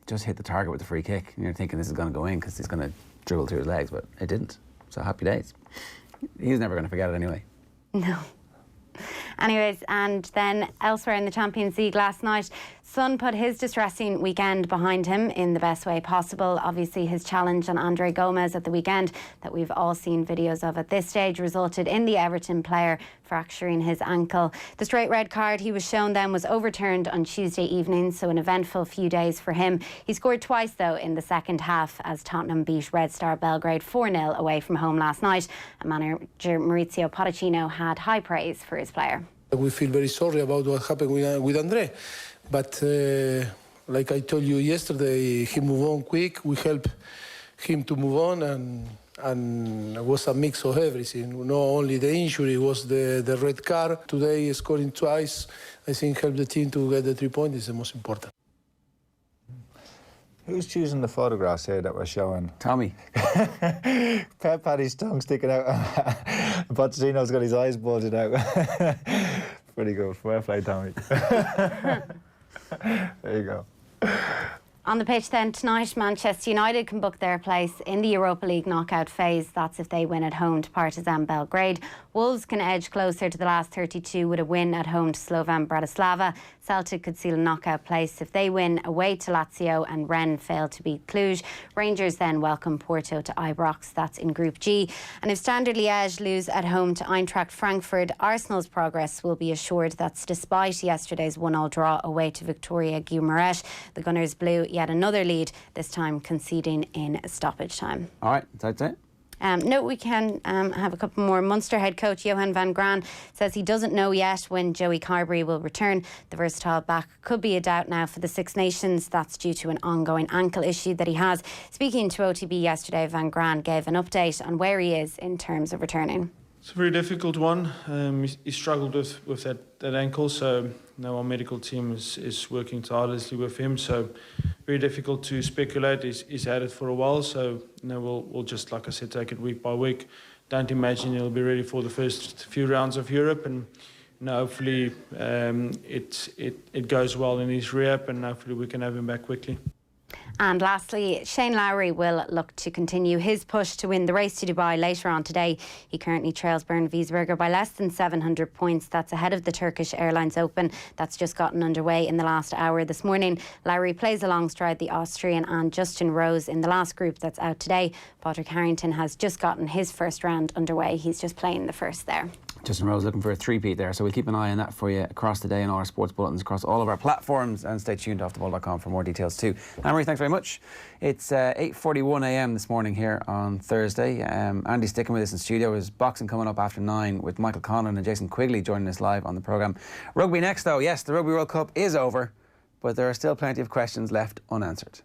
Just hit the target with the free kick and you're thinking this is going to go in because he's going to dribble through his legs, but it didn't. So happy days. He's never going to forget it anyway. No. Anyways, and then elsewhere in the Champions League last night, Son put his distressing weekend behind him in the best way possible. Obviously, his challenge on Andre Gomez at the weekend that we've all seen videos of at this stage resulted in the Everton player fracturing his ankle. The straight red card he was shown then was overturned on Tuesday evening, so an eventful few days for him. He scored twice, though, in the second half as Tottenham beat Red Star Belgrade 4-0 away from home last night. And manager Maurizio Pochettino had high praise for his player. We feel very sorry about what happened with Andre, but like I told you yesterday, he moved on quick. We helped him to move on, and it was a mix of everything. Not only the injury, it was the red card. Today, scoring twice, I think helped the team to get the 3 points is the most important. Who's choosing the photographs here that we're showing? Tommy. Paddy's tongue sticking out. Pochettino's got his eyes bulging out. Pretty good. Well played, Tommy. There you go. On the pitch then tonight, Manchester United can book their place in the Europa League knockout phase. That's if they win at home to Partizan Belgrade. Wolves can edge closer to the last 32 with a win at home to Slovan Bratislava. Celtic could seal a knockout place if they win away to Lazio and Rennes fail to beat Cluj. Rangers then welcome Porto to Ibrox. That's in Group G. And if Standard Liège lose at home to Eintracht Frankfurt, Arsenal's progress will be assured. That's despite yesterday's 1-1 draw away to Victoria Guimarães. The Gunners blew yet another lead, this time conceding in stoppage time. All right, that's it. No, we can have a couple more. Munster head coach Johan van Graan says he doesn't know yet when Joey Carberry will return. The versatile back could be a doubt now for the Six Nations. That's due to an ongoing ankle issue that he has. Speaking to OTB yesterday, Van Graan gave an update on where he is in terms of returning. It's a very difficult one. He struggled with that ankle, so now our medical team is working tirelessly with him. So very difficult to speculate. He's had it for a while, so we'll just, like I said, take it week by week. Don't imagine he'll be ready for the first few rounds of Europe, and hopefully it goes well in his rehab, and hopefully we can have him back quickly. And lastly, Shane Lowry will look to continue his push to win the race to Dubai later on today. He currently trails Bernd Wiesberger by less than 700 points. That's ahead of the Turkish Airlines Open that's just gotten underway in the last hour this morning. Lowry plays alongside the Austrian and Justin Rose in the last group that's out today. Patrick Harrington has just gotten his first round underway. He's just playing the first there. Justin Rose looking for a three-peat there, so we'll keep an eye on that for you across the day in all our sports bulletins across all of our platforms, and stay tuned to offtheball.com for more details too. Anne-Marie, thanks very much. It's 8:41 a.m. this morning here on Thursday. Andy sticking with us in studio. There's boxing coming up after 9 with Michael Conlan and Jason Quigley joining us live on the programme. Rugby next though. Yes, the Rugby World Cup is over, but there are still plenty of questions left unanswered.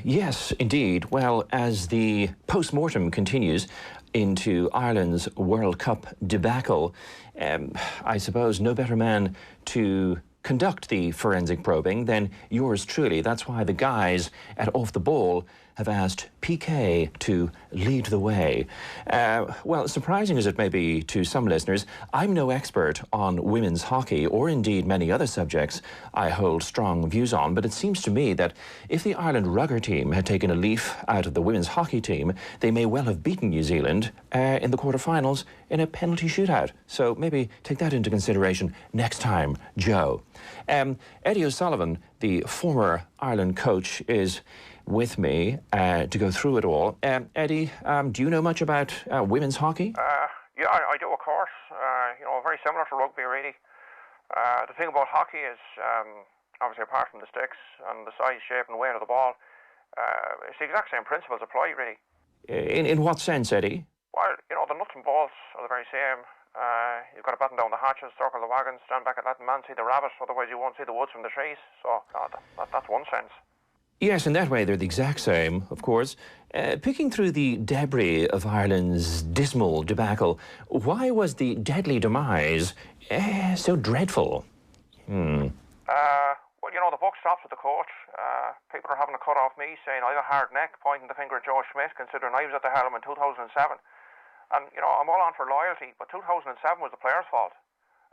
Yes, indeed. Well, as the post-mortem continues into Ireland's World Cup debacle, I suppose no better man to conduct the forensic probing than yours truly. That's why the guys at Off the Ball have asked PK to lead the way. Well, surprising as it may be to some listeners, I'm no expert on women's hockey or indeed many other subjects I hold strong views on, but it seems to me that if the Ireland rugger team had taken a leaf out of the women's hockey team, they may well have beaten New Zealand in the quarterfinals in a penalty shootout. So maybe take that into consideration next time, Joe. Eddie O'Sullivan, the former Ireland coach, is with me to go through it all. Eddie, do you know much about women's hockey? Yeah, I do, of course. Very similar to rugby, really. The thing about hockey is, obviously, apart from the sticks and the size, shape and weight of the ball, it's the exact same principles apply, really. In what sense, Eddie? Well, the nuts and bolts are the very same. You've got to batten down the hatches, circle the wagons, stand back and let the man see the rabbit, otherwise you won't see the woods from the trees. So that's one sense. Yes, in that way they're the exact same, of course. Picking through the debris of Ireland's dismal debacle, why was the deadly demise so dreadful? Well, the buck stops with the coach. People are having a cut off me, saying I have a hard neck, pointing the finger at Joe Schmidt, considering I was at the helm in 2007. And, I'm all on for loyalty, but 2007 was the players' fault.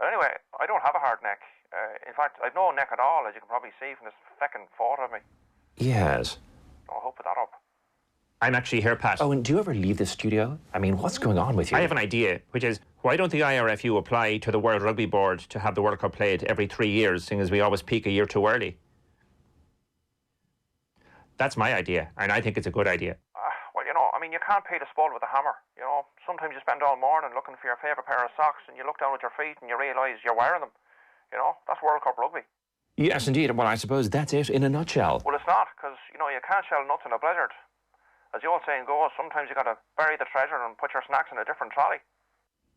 But anyway, I don't have a hard neck. In fact, I've no neck at all, as you can probably see from this feckin' photo of me. Yes. I'll put that up. I'm actually here, Pat. Oh, and do you ever leave the studio? I mean, what's going on with you? I have an idea, which is, why don't the IRFU apply to the World Rugby Board to have the World Cup played every 3 years, seeing as we always peak a year too early? That's my idea, and I think it's a good idea. You can't pay the spud with a hammer. Sometimes you spend all morning looking for your favourite pair of socks, and you look down at your feet and you realise you're wearing them. That's World Cup rugby. Yes, indeed. Well, I suppose that's it in a nutshell. Well, it's not, because, you can't shell nuts in a blizzard. As the old saying goes, sometimes you got to bury the treasure and put your snacks in a different trolley.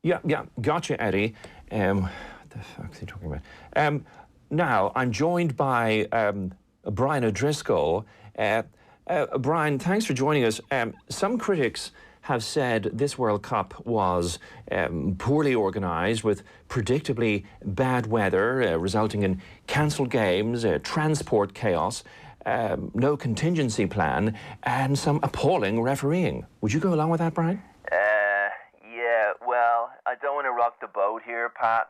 Yeah, gotcha, Eddie. What the fuck's he talking about? Now, I'm joined by Brian O'Driscoll. Brian, thanks for joining us. Some critics have said this World Cup was poorly organised, with predictably bad weather resulting in cancelled games, transport chaos, no contingency plan, and some appalling refereeing. Would you go along with that, Brian? Yeah, well, I don't want to rock the boat here, Pat,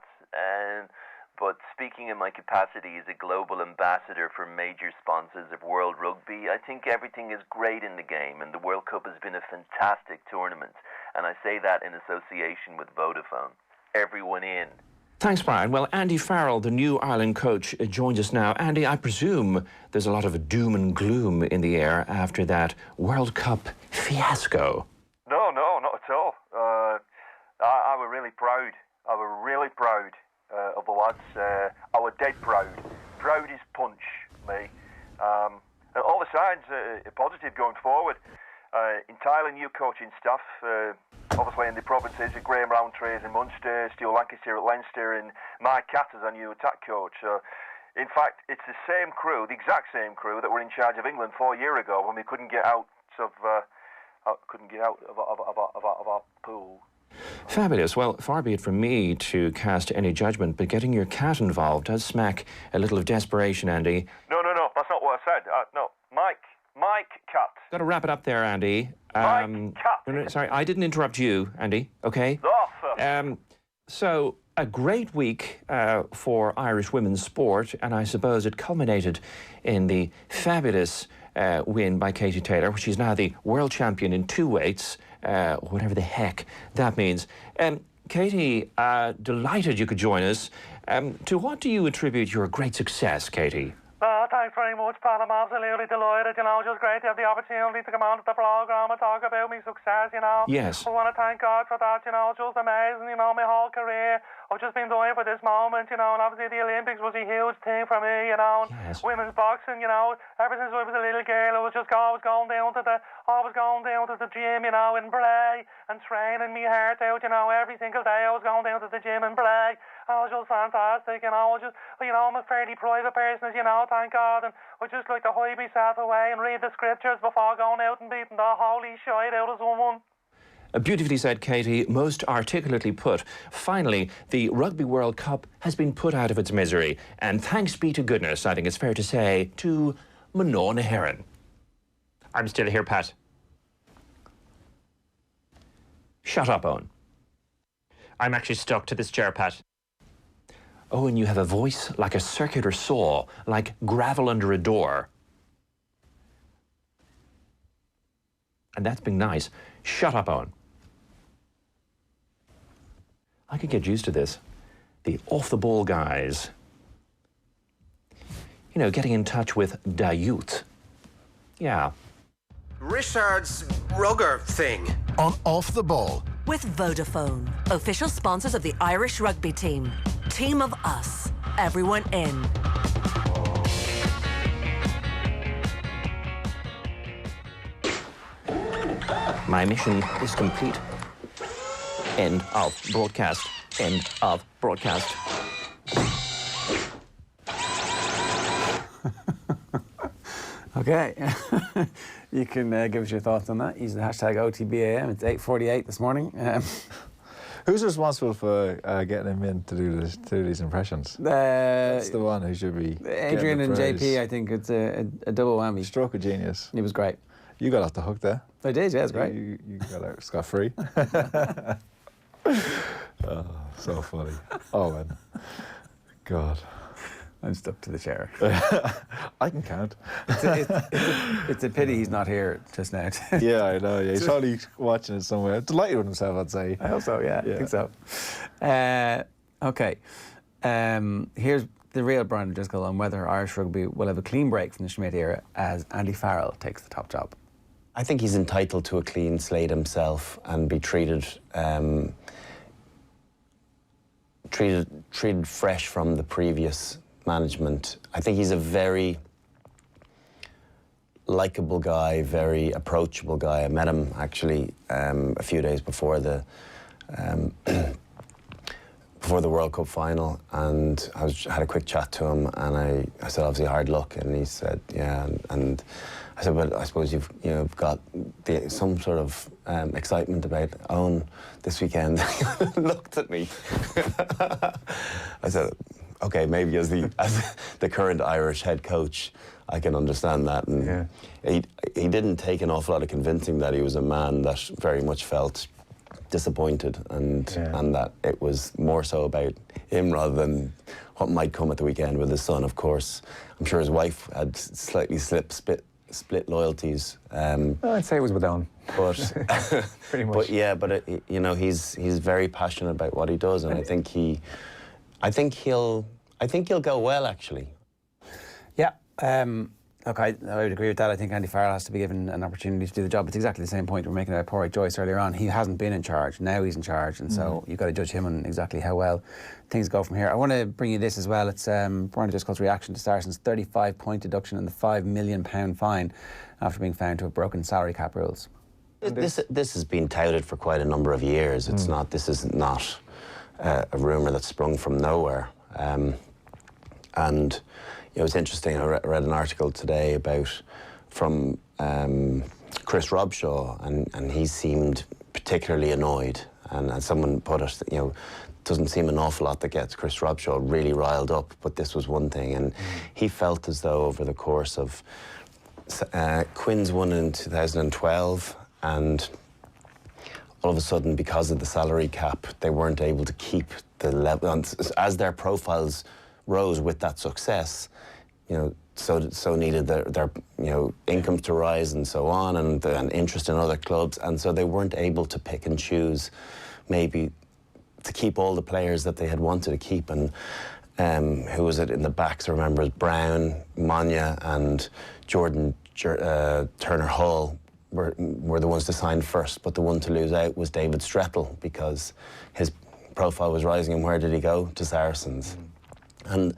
but speaking in my capacity as a global ambassador for major sponsors of World Rugby, I think everything is great in the game, and the World Cup has been a fantastic tournament, and I say that in association with Vodafone. Everyone in. Thanks, Brian. Well, Andy Farrell, the new Ireland coach, joins us now. Andy, I presume there's a lot of doom and gloom in the air after that World Cup fiasco. No, not at all. I was really proud. I was really proud of the lads. I was dead proud. Proud as punch, me. And all the signs are positive going forward. Entirely new coaching staff. Obviously in the provinces, Graham Rowntree in Munster, Stu Lancaster at Leinster, and Mike Catt as our new attack coach. In fact, it's the same crew, the exact same crew that were in charge of England 4 years ago when we couldn't get out of our pool. Fabulous. Well, far be it from me to cast any judgment, but getting your cat involved does smack a little of desperation, Andy. No, that's not what I said. No, Mike Catt. Got to wrap it up there, Andy. Mike Catt. No, sorry, I didn't interrupt you, Andy, okay? So, a great week for Irish women's sport, and I suppose it culminated in the fabulous win by Katie Taylor. She's now the world champion in 2 weights, whatever the heck that means. Katie, delighted you could join us. To what do you attribute your great success, Katie? Thanks very much, Pat. I'm absolutely delighted, just great to have the opportunity to come on to the programme and talk about my success, Yes. I want to thank God for that, just amazing, my whole career. I've just been doing for this moment, and obviously the Olympics was a huge thing for me, Yes. Women's boxing, ever since I was a little girl, I was just always going down to the gym, in Bray, and training me heart out, every single day I was going down to the gym in Bray. I was just fantastic, I'm a fairly private person, thank God, and I just like to hide myself away and read the scriptures before going out and beating the holy shite out of someone. Beautifully said, Katie. Most articulately put. Finally, the Rugby World Cup has been put out of its misery. And thanks be to goodness, I think it's fair to say, to Manona Heron. I'm still here, Pat. Shut up, Owen. I'm actually stuck to this chair, Pat. Owen, you have a voice like a circular saw, like gravel under a door. And that's being nice. Shut up, Owen. I could get used to this. The off-the-ball guys. Getting in touch with da youth. Yeah. Risteard's rugger thing. On Off the Ball. With Vodafone, official sponsors of the Irish rugby team. Team of us. Everyone in. My mission is complete. End of broadcast. End of broadcast. Okay. You can give us your thoughts on that. Use the hashtag OTBAM. It's 8:48 this morning. Who's responsible for getting him in to do these impressions? That's the one who should be. Adrian and JP, I think it's a double whammy. Stroke of genius. He was great. You got off the hook there. I did, yeah, it's great. You got out scot-free. Oh, so funny. Oh, man. God. I'm stuck to the chair. I can count. It's a pity he's not here just now. Yeah, I know. Yeah. He's probably watching it somewhere. Delighted with himself, I'd say. I hope so, yeah. I think so. Okay. Here's the real Brian Driscoll on whether Irish rugby will have a clean break from the Schmidt era as Andy Farrell takes the top job. I think he's entitled to a clean slate himself and be treated fresh from the previous management. I think he's a very likeable guy, very approachable guy. I met him actually a few days before the before the World Cup final, and I had a quick chat to him, and I said, obviously hard luck, and he said, yeah, and I said, well, I suppose you've got some sort of excitement about Owen this weekend. He looked at me. I said, okay, maybe as the current Irish head coach, I can understand that. And he didn't take an awful lot of convincing that he was a man that very much felt disappointed, and that it was more so about him rather than what might come at the weekend with his son. Of course, I'm sure his wife had slightly split loyalties. Well, I'd say it was with Owen. But pretty much. But yeah, but you know, he's very passionate about what he does, and I think he'll go well, actually. Yeah. Look, I would agree with that. I think Andy Farrell has to be given an opportunity to do the job. It's exactly the same point we were making about Pádraig Joyce earlier on. He hasn't been in charge. Now he's in charge, and so you've got to judge him on exactly how well things go from here. I want to bring you this as well. It's Brian Driscoll's reaction to Saracens' 35-point deduction and the £5 million fine after being found to have broken salary cap rules. This has been touted for quite a number of years. It's not. This is not a rumour that sprung from nowhere. And it was interesting. I read an article today from Chris Robshaw, and he seemed particularly annoyed. And someone put it, you know, doesn't seem an awful lot that gets Chris Robshaw really riled up, but this was one thing. And he felt as though over the course of Quins won in 2012, and all of a sudden, because of the salary cap, they weren't able to keep the level. And as their profiles rose with that success, you know, so needed their incomes to rise and so on, and interest in other clubs, and so they weren't able to pick and choose, maybe to keep all the players that they had wanted to keep. And who was it in the backs? I remember Brown, Manya, and Jordan Turner Hall were the ones to sign first, but the one to lose out was David Strettle, because his profile was rising. And where did he go? To Saracens. And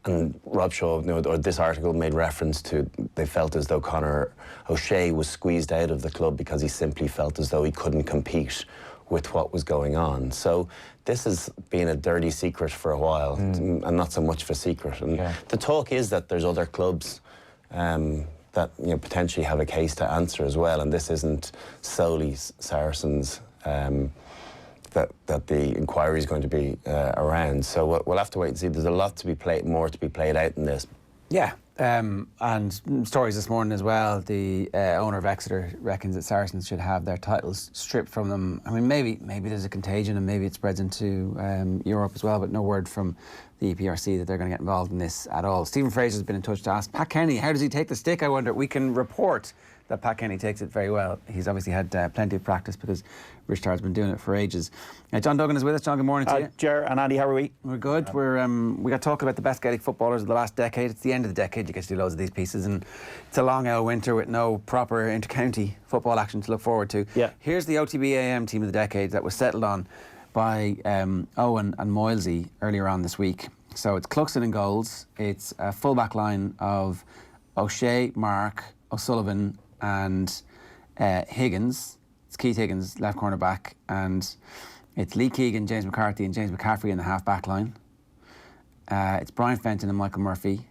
Robshaw, you know, or this article made reference to, they felt as though Conor O'Shea was squeezed out of the club because he simply felt as though he couldn't compete with what was going on. So this has been a dirty secret for a while, and not so much of a secret. And the talk is that there's other clubs that, you know, potentially have a case to answer as well, and this isn't solely Saracens. That the inquiry is going to be around. So we'll have to wait and see. There's a lot more to be played out in this. Yeah, and stories this morning as well. The owner of Exeter reckons that Saracens should have their titles stripped from them. I mean, maybe there's a contagion and maybe it spreads into Europe as well, but no word from the EPRC that they're going to get involved in this at all. Stephen Fraser's been in touch to ask Pat Kenny, how does he take the stick, I wonder? We can report that Pat Kenny takes it very well. He's obviously had plenty of practice because Risteard's been doing it for ages. John Duggan is with us. John, good morning to you. Ger and Andy, how are we? We're good. We got to talk about the best Gaelic footballers of the last decade. It's the end of the decade. You get to do loads of these pieces, and it's a long old winter with no proper inter-county football action to look forward to. Yeah. Here's the OTB AM team of the decade that was settled on by Owen and Moylesy earlier on this week. So it's Cluxton in goals. It's a full-back line of O'Shea, Mark, O'Sullivan and Higgins. It's Keith Higgins, left corner back, and it's Lee Keegan, James McCarthy and James McCaffrey in the half-back line. It's Brian Fenton and Michael Murphy.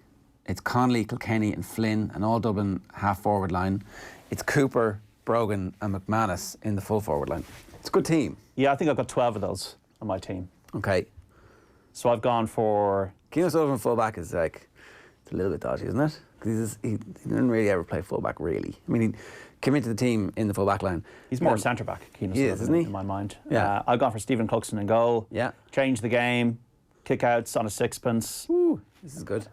It's Conley, Kilkenny and Flynn, an all-Dublin half-forward line. It's Cooper, Brogan and McManus in the full-forward line. It's a good team. Yeah, I think I've got 12 of those on my team. Okay. So I've gone for... Keane O'Sullivan full-back is like, it's a little bit dodgy, isn't it? Because he didn't really ever play full-back, really. I mean, he came into the team in the full-back line. He's more centre-back, Keane O'Sullivan, isn't he? In my mind. Yeah. I've gone for Stephen Cluxton in goal. Yeah. Change the game, kick-outs on a sixpence. Ooh, this is good.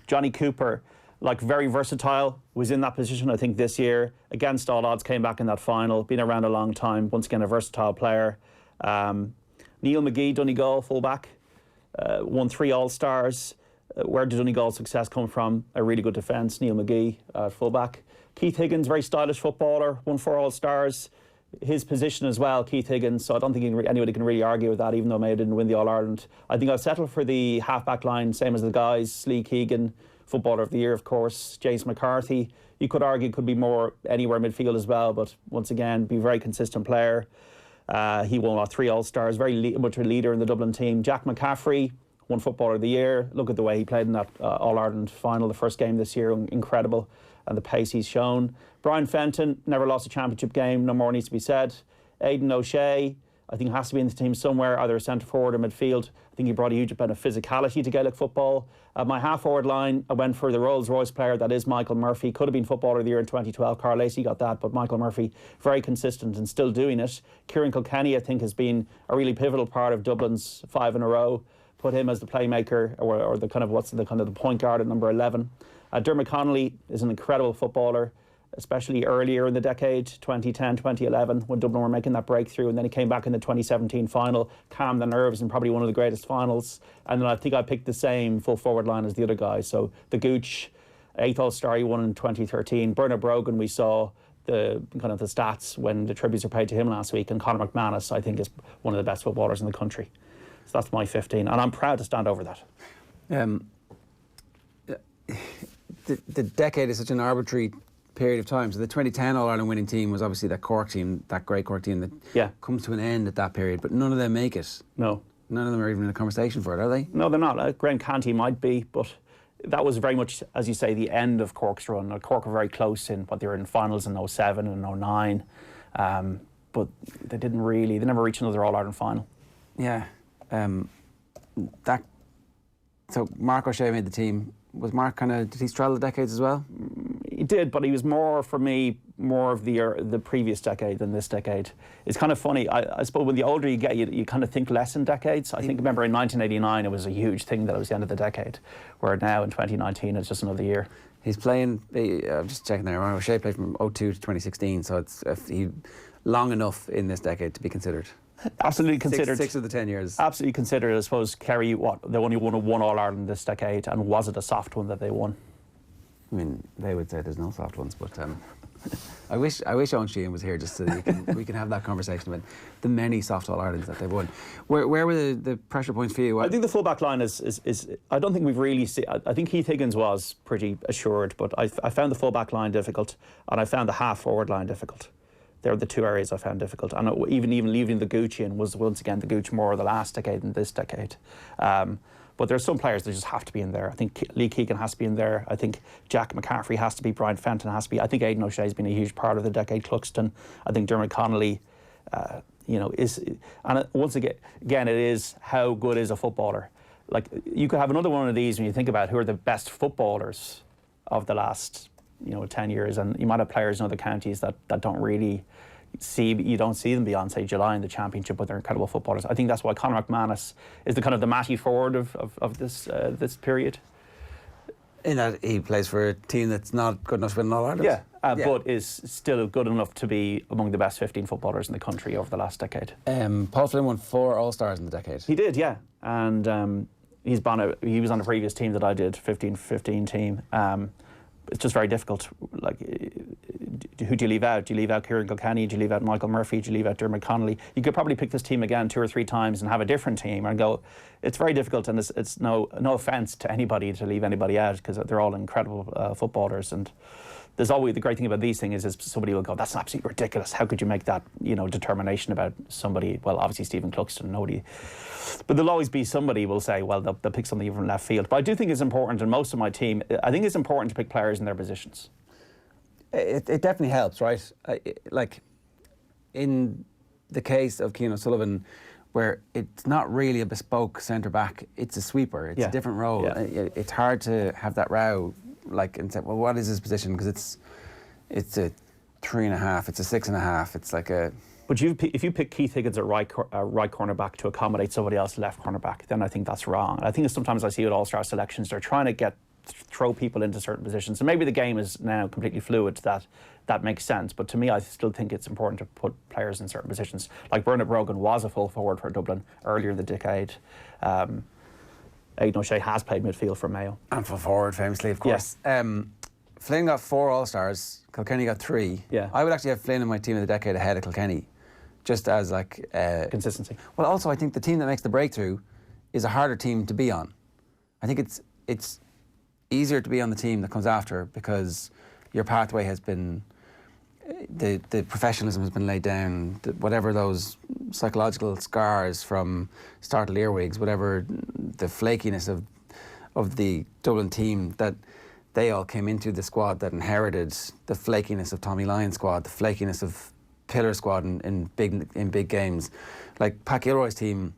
Johnny Cooper, like very versatile, was in that position, I think, this year. Against all odds, came back in that final, been around a long time. Once again, a versatile player. Neil McGee, Donegal, full-back. Won 3 All-Stars. Where did Donegal's success come from? A really good defence. Neil McGee, full-back. Keith Higgins, very stylish footballer, won 4 All-Stars. His position as well, Keith Higgins, so I don't think anybody can really argue with that, even though Mayo didn't win the All-Ireland. I think I'll settle for the half-back line, same as the guys. Lee Keegan, Footballer of the Year, of course. James McCarthy, you could argue could be more anywhere midfield as well, but once again, be a very consistent player. He won 3 All-Stars, very much a leader in the Dublin team. Jack McCaffrey won Footballer of the Year. Look at the way he played in that All-Ireland final, the first game this year, incredible, and the pace he's shown. Brian Fenton never lost a championship game, no more needs to be said. Aidan O'Shea, I think has to be in the team somewhere, either a centre forward or midfield. I think he brought a huge amount of physicality to Gaelic football. My half forward line, I went for the Rolls Royce player, that is Michael Murphy. Could have been Footballer of the Year in 2012. Carl Lacey got that, but Michael Murphy, very consistent and still doing it. Kieran Kilkenny, I think, has been a really pivotal part of Dublin's 5 in a row. Put him as the playmaker, or the kind of the point guard at number 11. Dermot Connolly is an incredible footballer, especially earlier in the decade, 2010, 2011, when Dublin were making that breakthrough, and then he came back in the 2017 final, calmed the nerves, and probably one of the greatest finals. And then I think I picked the same full forward line as the other guys. So the Gooch, 8th All-Star, he won in 2013. Bernard Brogan, we saw the kind of the stats when the tributes were paid to him last week, and Conor McManus, I think, is one of the best footballers in the country. So that's my 15, and I'm proud to stand over that. The decade is such an arbitrary period of time. So the 2010 All-Ireland winning team was obviously that Cork team, that great Cork team that comes to an end at that period, but none of them make it. No. None of them are even in a conversation for it, are they? No, they're not. Graham Canty might be, but that was very much, as you say, the end of Cork's run. Cork were very close they were in finals in 07 and 09, but they never reached another All-Ireland final. Yeah. So Mark O'Shea made the team. Was Mark did he straddle the decades as well? He did, but he was more of the previous decade than this decade. It's kind of funny. I suppose when the older you get, you kind of think less in decades. Remember in 1989 it was a huge thing that it was the end of the decade, where now in 2019 it's just another year. He's playing, I'm just checking there, Mark O'Shea played from 02 to 2016, so it's long enough in this decade to be considered. Absolutely considered. 6 of the 10 years. Absolutely considered. I suppose Kerry, they only won one All-Ireland this decade, and was it a soft one that they won? I mean, they would say there's no soft ones, but I wish Owen Sheehan was here just so that we can have that conversation about the many soft All-Irelands that they've won. Where were the pressure points for you? I think the full-back line is I don't think we've really seen. I think Keith Higgins was pretty assured, but I found the full-back line difficult, and I found the half-forward line difficult. They're the two areas I found difficult. And even leaving the Gooch in was, once again, the Gooch more of the last decade than this decade. But there's some players that just have to be in there. I think Lee Keegan has to be in there. I think Jack McCaffrey has to be. Brian Fenton has to be. I think Aidan O'Shea has been a huge part of the decade. Cluxton. I think Dermot Connolly, is... And once again, it is how good is a footballer. Like, you could have another one of these when you think about who are the best footballers of the last 10 years, and you might have players in other counties that don't really you don't see them beyond, say, July in the championship, but they're incredible footballers. I think that's why Conor McManus is the kind of the Matty forward of this period. In that he plays for a team that's not good enough to win an All-Ireland. Yeah, but is still good enough to be among the best 15 footballers in the country over the last decade. Paul Flynn won 4 All-Stars in the decade. He did, yeah, and he was on a previous team that I did, 15-15 team. It's just very difficult. Like, who do you leave out? Do you leave out Kieran Kilkenny? Do you leave out Michael Murphy? Do you leave out Dermot Connolly? You could probably pick this team again 2 or 3 times and have a different team and go. It's very difficult, and it's no offence to anybody to leave anybody out, because they're all incredible footballers. And there's always the great thing about these things is somebody will go, that's absolutely ridiculous. How could you make that determination about somebody? Well, obviously Stephen Cluxton, nobody. But there'll always be somebody will say, well, they'll pick something from left field. But I do think it's important, and most of my team, I think it's important to pick players in their positions. It definitely helps, right? Like, in the case of Cian O'Sullivan, where it's not really a bespoke centre-back, it's a sweeper, it's a different role. Yeah. It's hard to have that row, and say, well, what is his position? Because it's a 3.5, it's a 6.5, it's like a... But if you pick Keith Higgins at right cornerback to accommodate somebody else left cornerback, then I think that's wrong. I think sometimes I see with all-star selections, they're trying to throw people into certain positions. And maybe the game is now completely fluid, that makes sense. But to me, I still think it's important to put players in certain positions. Like Bernard Brogan was a full forward for Dublin earlier in the decade. Aidan O'Shea has played midfield for Mayo. And full forward, famously, of course. Yes. Flynn got 4 All-Stars, Kilkenny got 3. Yeah. I would actually have Flynn in my team of the decade ahead of Kilkenny, just as consistency. Well, also I think the team that makes the breakthrough is a harder team to be on. I think it's easier to be on the team that comes after, because your pathway has been the professionalism has been laid down. Whatever those psychological scars from startled earwigs, whatever the flakiness of the Dublin team, that they all came into the squad that inherited the flakiness of Tommy Lyon's squad, the flakiness of Pillar squad in big games. Like Pat Gilroy's team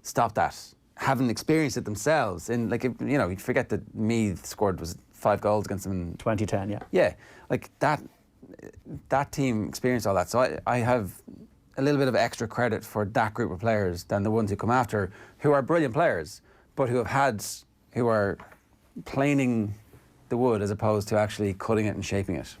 stopped that, haven't experienced it themselves. You forget that Meath scored 5 goals against them in 2010. Yeah. Yeah, like that team experienced all that. So I have a little bit of extra credit for that group of players than the ones who come after, who are brilliant players, but who are planing the wood as opposed to actually cutting it and shaping it.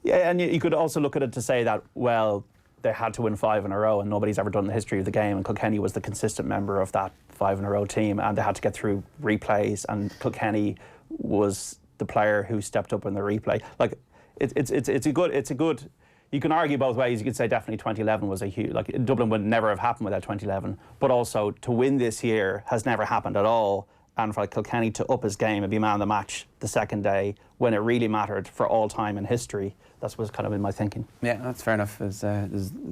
Yeah, and you could also look at it to say that, well, they had to win 5 in a row and nobody's ever done the history of the game, and Kilkenny was the consistent member of that 5 in a row team, and they had to get through replays, and Kilkenny was the player who stepped up in the replay. Like, it's a good. You can argue both ways. You could say definitely 2011 was a huge. Like, Dublin would never have happened without 2011. But also to win this year has never happened at all. And for Kilkenny to up his game and be man of the match the second day when it really mattered for all time in history, that was kind of in my thinking. Yeah, that's fair enough. There's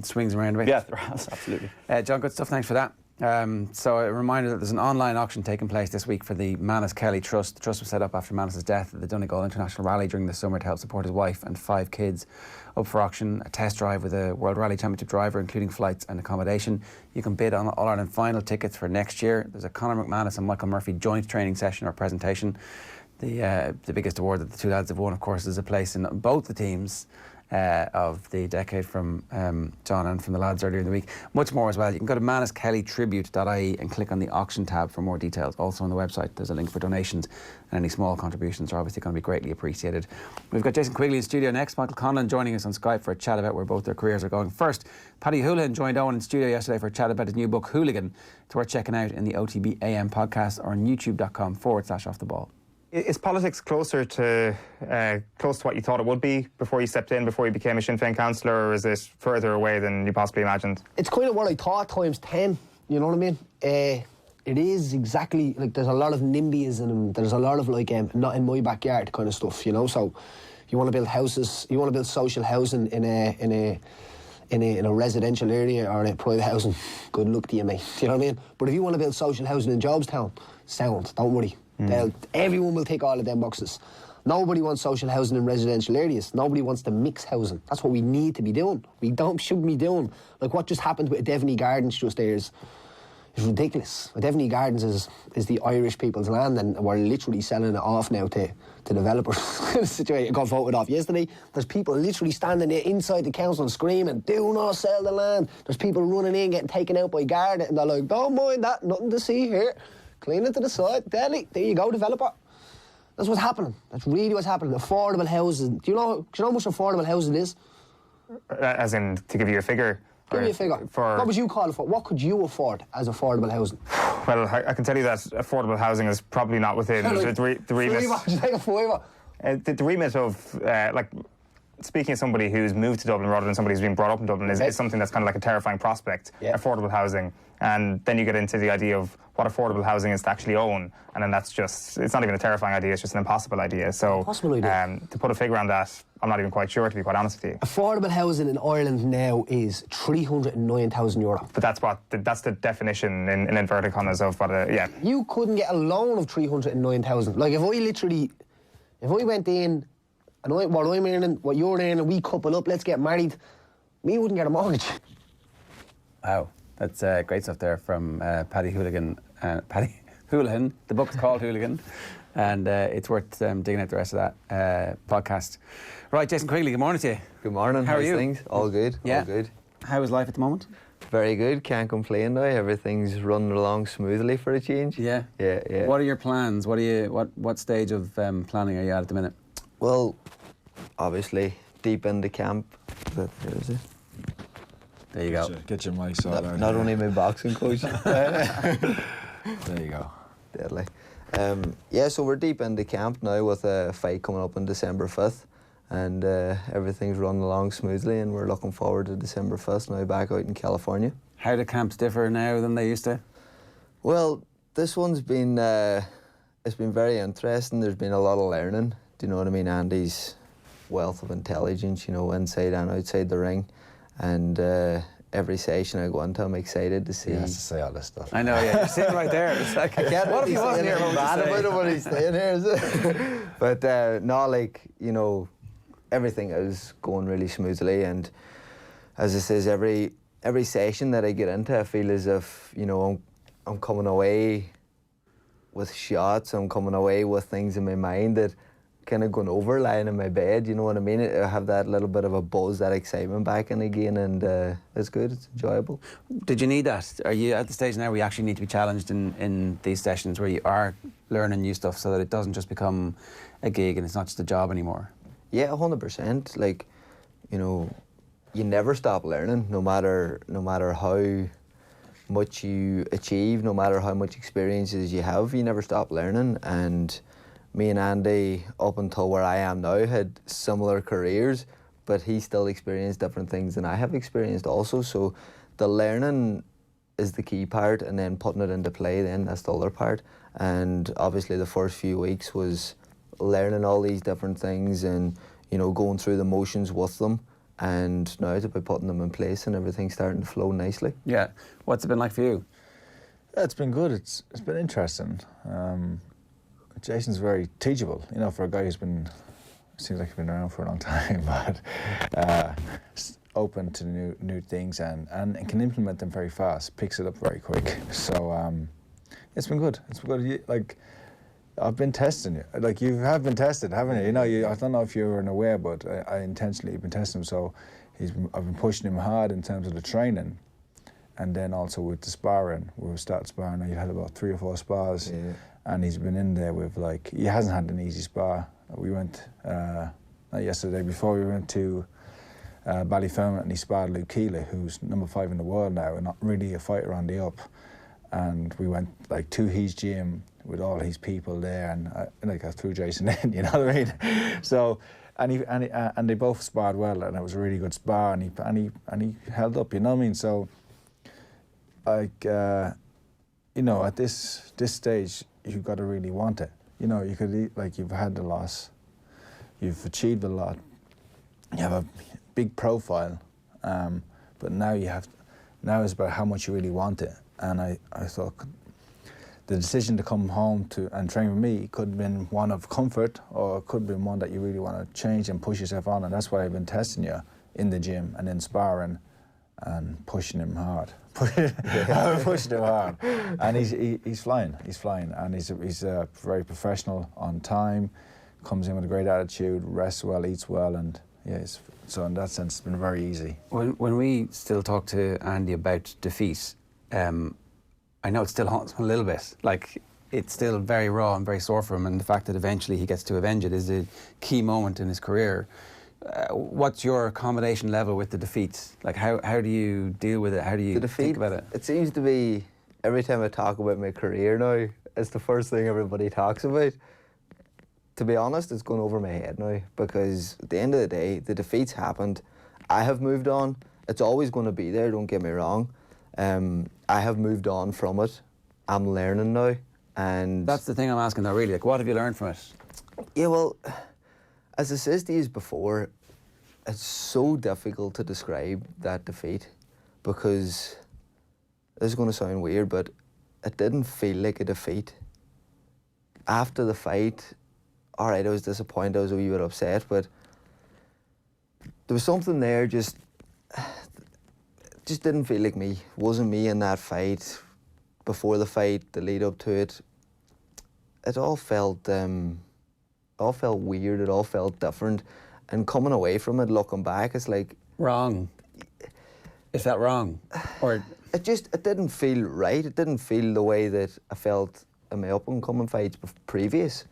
swings around a bit. Yeah, there has, absolutely. John, good stuff. Thanks for that. So a reminder that there's an online auction taking place this week for the Manus Kelly Trust. The trust was set up after Manus' death at the Donegal International Rally during the summer to help support his wife and 5 kids. Up for auction, a test drive with a World Rally Championship driver, including flights and accommodation. You can bid on All-Ireland final tickets for next year. There's a Conor McManus and Michael Murphy joint training session or presentation. The biggest award that the two lads have won, of course, is a place in both the teams of the decade from John and from the lads earlier in the week. Much more as well. You can go to manuskellytribute.ie and click on the auction tab for more details. Also on the website there's a link for donations, and any small contributions are obviously going to be greatly appreciated. We've got Jason Quigley in studio next. Michael Conlan joining us on Skype for a chat about where both their careers are going. First, Paddy Houlihan joined Owen in studio yesterday for a chat about his new book Hooligan. It's worth checking out in the OTB AM podcast or on youtube.com/offtheball. Is politics closer to what you thought it would be before you stepped in, before you became a Sinn Féin councillor, or is it further away than you possibly imagined? It's kind of what I thought times 10, you know what I mean? It is exactly, like, there's a lot of NIMBYism, there's a lot of, like, not in my backyard kind of stuff, you know? So you want to build houses, you want to build social housing in a residential area or in a private housing, good luck to you, mate, you know what I mean? But if you want to build social housing in Jobstown, sound, don't worry. Everyone will take all of them boxes. Nobody wants social housing in residential areas. Nobody wants to mix housing. That's what we need to be doing. Shouldn't be doing. Like what just happened with Devoney Gardens just there is ridiculous. Devoney Gardens is the Irish people's land, and we're literally selling it off now to developers. The situation got voted off yesterday. There's people literally standing there inside the council screaming, do not sell the land. There's people running in, getting taken out by Garda, and they're like, don't mind that, nothing to see here. Clean it to the side, deadly. There you go, developer. That's what's happening. That's really what's happening. Affordable housing. Do you know how much affordable housing is? As in, to give you a figure? Give me a figure. What would you call it for? What could you afford as affordable housing? Well, I can tell you that affordable housing is probably not within the remit. The remit of, speaking of somebody who's moved to Dublin rather than somebody who's been brought up in Dublin is something that's kind of like a terrifying prospect, affordable housing. And then you get into the idea of what affordable housing is to actually own, and then that's just, it's not even a terrifying idea, it's just an impossible idea. So to put a figure on that, I'm not even quite sure, to be quite honest with you. Affordable housing in Ireland now is €309,000. But that's the definition in inverted commas of what You couldn't get a loan of 309,000. Like if I went in and what I'm earning, what you're earning, we couple up, let's get married, we wouldn't get a mortgage. Wow. That's great stuff there from Paddy Houlihan. The book's called Hooligan, and it's worth digging out the rest of that podcast. Right, Jason Quigley, good morning to you. Good morning. How are you? Things? All good. Yeah. All good. How is life at the moment? Very good. Can't complain now. Everything's running along smoothly for a change. Yeah. Yeah. What are your plans? What stage of planning are you at the minute? Well, obviously deep into camp. But there's it. There you go. Get your mic sorted out. Not only my boxing coach. There you go. Deadly. So we're deep into camp now with a fight coming up on December 5th, and everything's running along smoothly, and we're looking forward to December 5th now back out in California. How do camps differ now than they used to? Well, this one's been it's been very interesting. There's been a lot of learning. Do you know what I mean? Andy's wealth of intelligence, you know, inside and outside the ring, and every session I go into, I'm excited to see. He has to say all this stuff. I know, yeah. You're sitting right there. It's like, I can't what if he wasn't here? Bad about it when he's staying here, is it? But no, like, you know, everything is going really smoothly, and as I says, every session that I get into, I feel as if, you know, I'm coming away with shots. I'm coming away with things in my mind that kind of going over lying in my bed, you know what I mean? I have that little bit of a buzz, that excitement back in again, and it's good, it's enjoyable. Did you need that? Are you at the stage now where you actually need to be challenged in these sessions where you are learning new stuff so that it doesn't just become a gig and it's not just a job anymore? Yeah, 100%. Like, you know, you never stop learning, no matter how much you achieve, no matter how much experiences you have, you never stop learning. And me and Andy, up until where I am now, had similar careers, but he still experienced different things than I have experienced also. So the learning is the key part, and then putting it into play, then that's the other part. And obviously the first few weeks was learning all these different things and, you know, going through the motions with them. And now to be putting them in place and everything's starting to flow nicely. Yeah. What's it been like for you? Yeah, it's been good. It's been interesting. Jason's very teachable, you know, for a guy who's seems like he's been around for a long time, but open to new things and can implement them very fast, picks it up very quick. So it's been good. It's been good. Like, I've been testing you. Like, you have been tested, haven't you? You know, I don't know if you were aware, but I intentionally been testing him. So I've been pushing him hard in terms of the training, and then also with the sparring. We started sparring. Now, you had about 3 or 4 spars. Yeah. And he's been in there with, like, he hasn't had an easy spar. We went, not yesterday, before we went to Ballyfermot, and he sparred Luke Keeley, who's number 5 in the world now, and not really a fighter on the up. And we went, like, to his gym with all his people there, and I threw Jason in, you know what I mean? So, and they both sparred well, and it was a really good spar, and he held up, you know what I mean? So, like, you know, at this stage, you've got to really want it. You know, you could, like, you've had the loss, you've achieved a lot, you have a big profile, but now now it's about how much you really want it. And I thought the decision to come home and train with me could have been one of comfort, or it could have been one that you really want to change and push yourself on, and that's why I've been testing you in the gym and in sparring and pushing him hard. Pushing him hard, and he's flying, and he's very professional, on time, comes in with a great attitude, rests well, eats well, and so in that sense it's been very easy. When we still talk to Andy about defeat, I know it still haunts him a little bit. Like, it's still very raw and very sore for him, and the fact that eventually he gets to avenge it is a key moment in his career. What's your accommodation level with the defeats? Like, how do you deal with it? How do you think about it? It seems to be, every time I talk about my career now, it's the first thing everybody talks about. To be honest, it's going over my head now, because at the end of the day, the defeats happened. I have moved on. It's always going to be there, don't get me wrong. I have moved on from it. I'm learning now, and that's the thing I'm asking though, really. Like, what have you learned from it? Yeah, well, as I said to you before, it's so difficult to describe that defeat, because this is going to sound weird, but it didn't feel like a defeat. After the fight, all right, I was disappointed, I was a wee bit upset, but there was something there, just didn't feel like me. It wasn't me in that fight. Before the fight, the lead up to it, it all felt weird, it all felt different. And coming away from it, looking back, it's like... Wrong. Is that wrong? Or it didn't feel right. It didn't feel the way that I felt in my up-and-coming fights previous.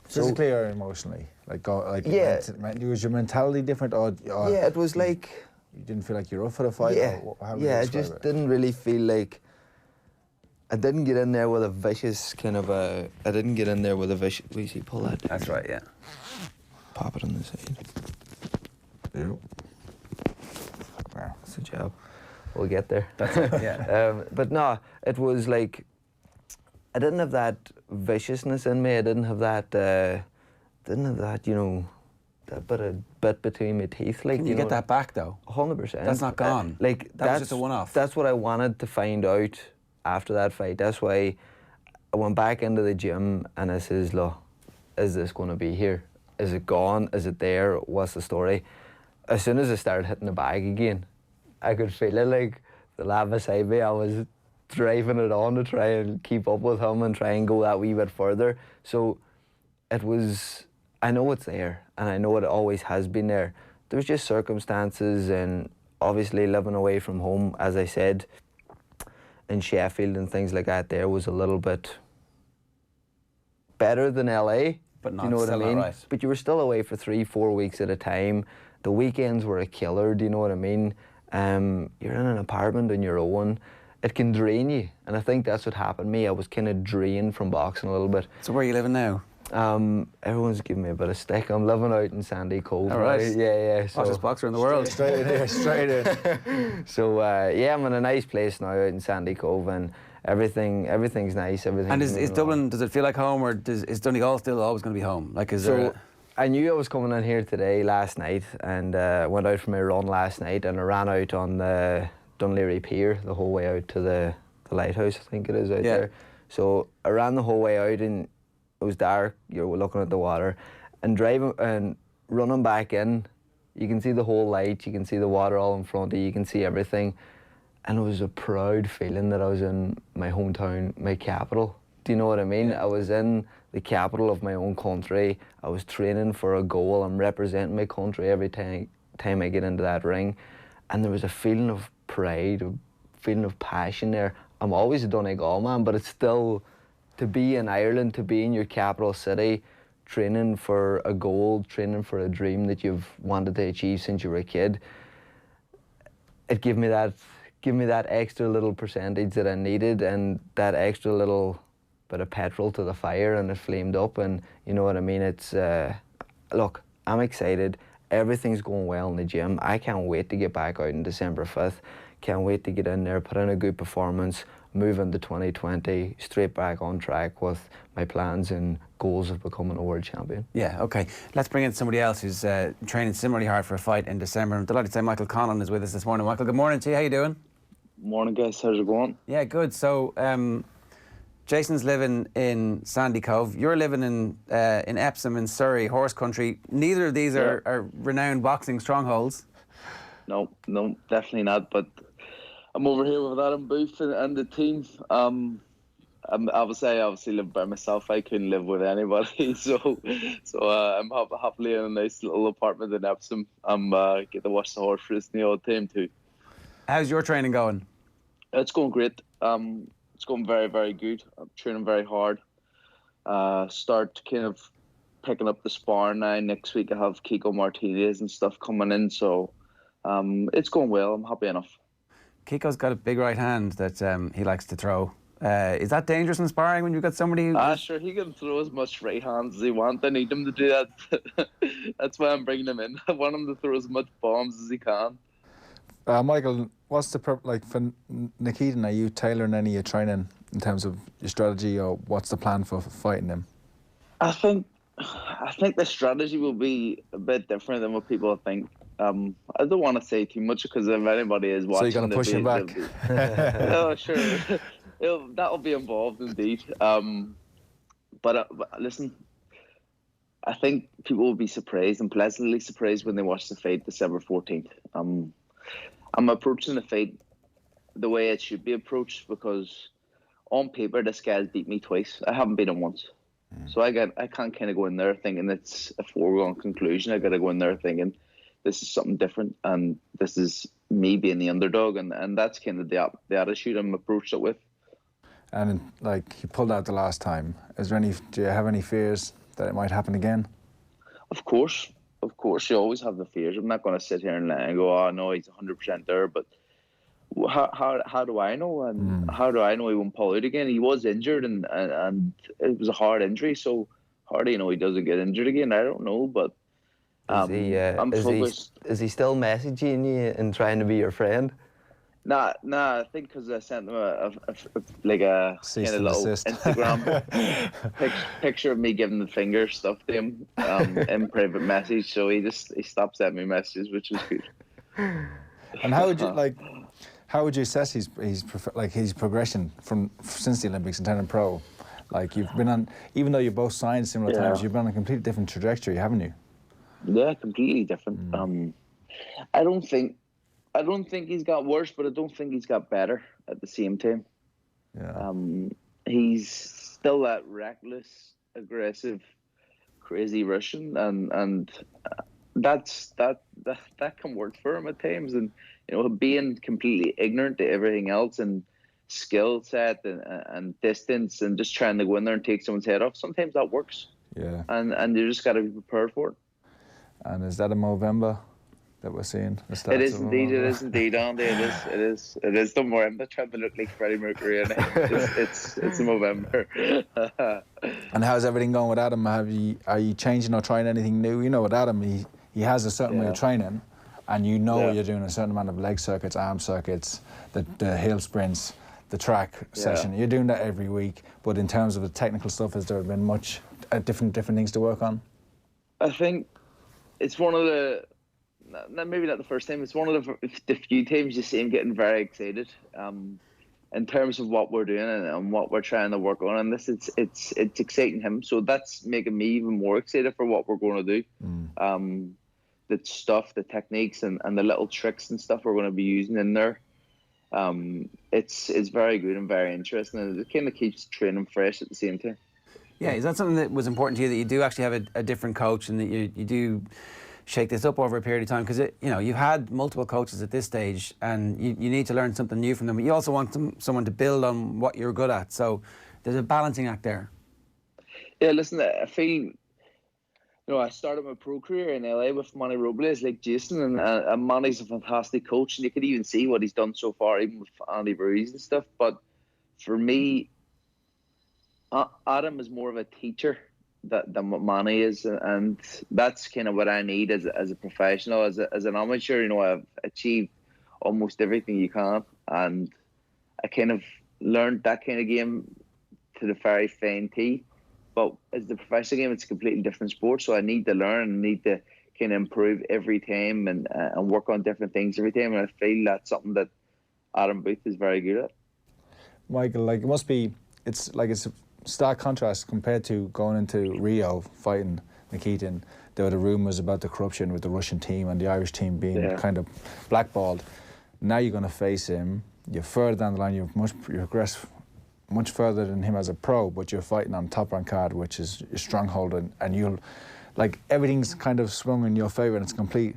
Physically or emotionally? Yeah. Was your mentality different? Or yeah, it was like... You didn't feel like you were up for the fight? Yeah, I just didn't really feel like... I didn't get in there with a vicious kind of a... I didn't get in there with a vicious... Will you see, pull that? That's right, yeah. Pop it on the side. Yeah. Wow, that's a job. We'll get there. That's it, yeah. But no, it was like... I didn't have that viciousness in me. I didn't have that, you know, a bit between my teeth. Like, Can you get that back though? 100%. That's not gone. That was just a one-off. That's what I wanted to find out after that fight. That's why I went back into the gym and I says, look, is this going to be here? Is it gone? Is it there? What's the story? As soon as I started hitting the bag again, I could feel it. Like the lad beside me, I was driving it on to try and keep up with him and try and go that wee bit further. So it was, I know it's there and I know it always has been there. There's just circumstances, and obviously living away from home, as I said, in Sheffield and things like that, there was a little bit better than LA. But not you know what I still mean? alright. But you were still away for 3-4 weeks at a time. The weekends were a killer, do you know what I mean? You're in an apartment on your own. It can drain you, and I think that's what happened to me. I was kind of drained from boxing a little bit. So where are you living now? Everyone's giving me a bit of stick. I'm living out in Sandy Cove. All right. Yeah. Hottest boxer in the world. Straight in. So yeah, I'm in a nice place now out in Sandy Cove, and everything's nice. And is Dublin, does it feel like home, or is Donegal still always going to be home? Like, is there? I knew I was coming in here today, last night, and went out for my run last night, and I ran out on the Dunleary Pier the whole way out to the lighthouse, I think it is out there. So I ran the whole way out, and it was dark. You're looking at the water, and driving and running back in. You can see the whole light. You can see the water all in front of you. You can see everything, and it was a proud feeling that I was in my hometown, my capital. Do you know what I mean? I was in the capital of my own country. I was training for a goal. I'm representing my country every time I get into that ring, and there was a feeling of pride, a feeling of passion there. I'm always a Donegal man, but it's still, to be in Ireland, to be in your capital city, training for a goal, training for a dream that you've wanted to achieve since you were a kid, it gave me that extra little percentage that I needed, and that extra little bit of petrol to the fire, and it flamed up. And you know what I mean? It's look, I'm excited. Everything's going well in the gym. I can't wait to get back out on December 5th. Can't wait to get in there, put in a good performance, move into 2020, straight back on track with my plans and goals of becoming a world champion. Yeah, okay. Let's bring in somebody else who's training similarly hard for a fight in December. I'm delighted to say Michael Conlan is with us this morning. Michael, good morning to you. How you doing? Morning, guys. How's it going? Yeah, good. So, Jason's living in Sandy Cove. You're living in Epsom in Surrey, horse country. Neither of these are renowned boxing strongholds. No, definitely not. But I'm over here with Adam Booth and the team. I obviously live by myself. I couldn't live with anybody, so I'm happily in a nice little apartment in Epsom. I'm get to watch the horse race in the old team too. How's your training going? It's going great. It's going very, very good. I'm training very hard. Start kind of picking up the sparring now. Next week I have Kiko Martinez and stuff coming in, so it's going well. I'm happy enough. Kiko's got a big right hand that he likes to throw. Is that dangerous in sparring when you've got somebody who... Sure, he can throw as much right hands as he wants. I need him to do that. That's why I'm bringing him in. I want him to throw as much bombs as he can. Michael, what's the like for Nikita? Are you tailoring any of your training in terms of your strategy, or what's the plan for fighting him? I think the strategy will be a bit different than what people think. I don't want to say too much because if anybody is watching, so you're going to push him back. Oh, sure. That'll be involved indeed. But listen, I think people will be surprised and pleasantly surprised when they watch the fight December 14th. I'm approaching the fight the way it should be approached because on paper this guy's beat me twice. I haven't beat him once. So I can't kind of go in there thinking it's a foregone conclusion. I got to go in there thinking this is something different, and this is me being the underdog, and that's kind of the attitude I'm approached it with. And like you pulled out the last time, do you have any fears that it might happen again? Of course, you always have the fears. I'm not going to sit here and go, oh no, he's 100% there, but how do I know? And how do I know he won't pull out again? He was injured, and it was a hard injury, so how do you know he doesn't get injured again? I don't know, but I'm focused. Is he still messaging you and trying to be your friend? Nah. I think because I sent them a like a kind of little Instagram picture of me giving the finger stuff to him in private message. So he stopped sending me messages, which was good. And how would you How would you assess his progression since the Olympics and turning pro? Like you've been on, even though you've both signed similar times, you've been on a completely different trajectory, haven't you? Yeah, completely different. I don't think he's got worse, but I don't think he's got better at the same time. Yeah. He's still that reckless, aggressive, crazy Russian, and that can work for him at times. And being completely ignorant to everything else and skill set and distance and just trying to go in there and take someone's head off, sometimes that works. Yeah. And you just got to be prepared for it. And is that a Movember that we're seeing? It is indeed, Andy. It is. Don't worry, I'm not trying to look like Freddie Mercury. It's a Movember. And how's everything going with Adam? Are you changing or trying anything new? With Adam, he has a certain way of training, and you're doing a certain amount of leg circuits, arm circuits, the hill sprints, the track session. You're doing that every week. But in terms of the technical stuff, has there been much different things to work on? I think it's one of the, maybe not the first time, it's one of the few times you see him getting very excited in terms of what we're doing and what we're trying to work on. And it's exciting him. So that's making me even more excited for what we're going to do. The stuff, the techniques and the little tricks and stuff we're going to be using in there. It's very good and very interesting, and it kind of keeps training fresh at the same time. Yeah, is that something that was important to you, that you do actually have a different coach and that you do shake this up over a period of time? Because you've had multiple coaches at this stage and you need to learn something new from them, but you also want someone to build on what you're good at. So there's a balancing act there. Yeah, listen, I feel, I started my pro career in LA with Manny Robles, like Jason, and Manny's a fantastic coach, and you could even see what he's done so far, even with Andy Ruiz and stuff. But for me, Adam is more of a teacher than what Manny is, and that's kind of what I need as a professional. As an amateur, I've achieved almost everything you can, and I kind of learned that kind of game to the very fine tee. But as the professional game, it's a completely different sport, so I need to learn and need to kind of improve every time and work on different things every time, and I feel that's something that Adam Booth is very good at. Michael, it's a stark contrast compared to going into Rio fighting Nikitin. There were the rumours about the corruption with the Russian team and the Irish team being kind of blackballed. Now you're going to face him. You're further down the line. You progress much further than him as a pro, but you're fighting on top rank card, which is your stronghold, and you'll everything's kind of swung in your favour, and it's complete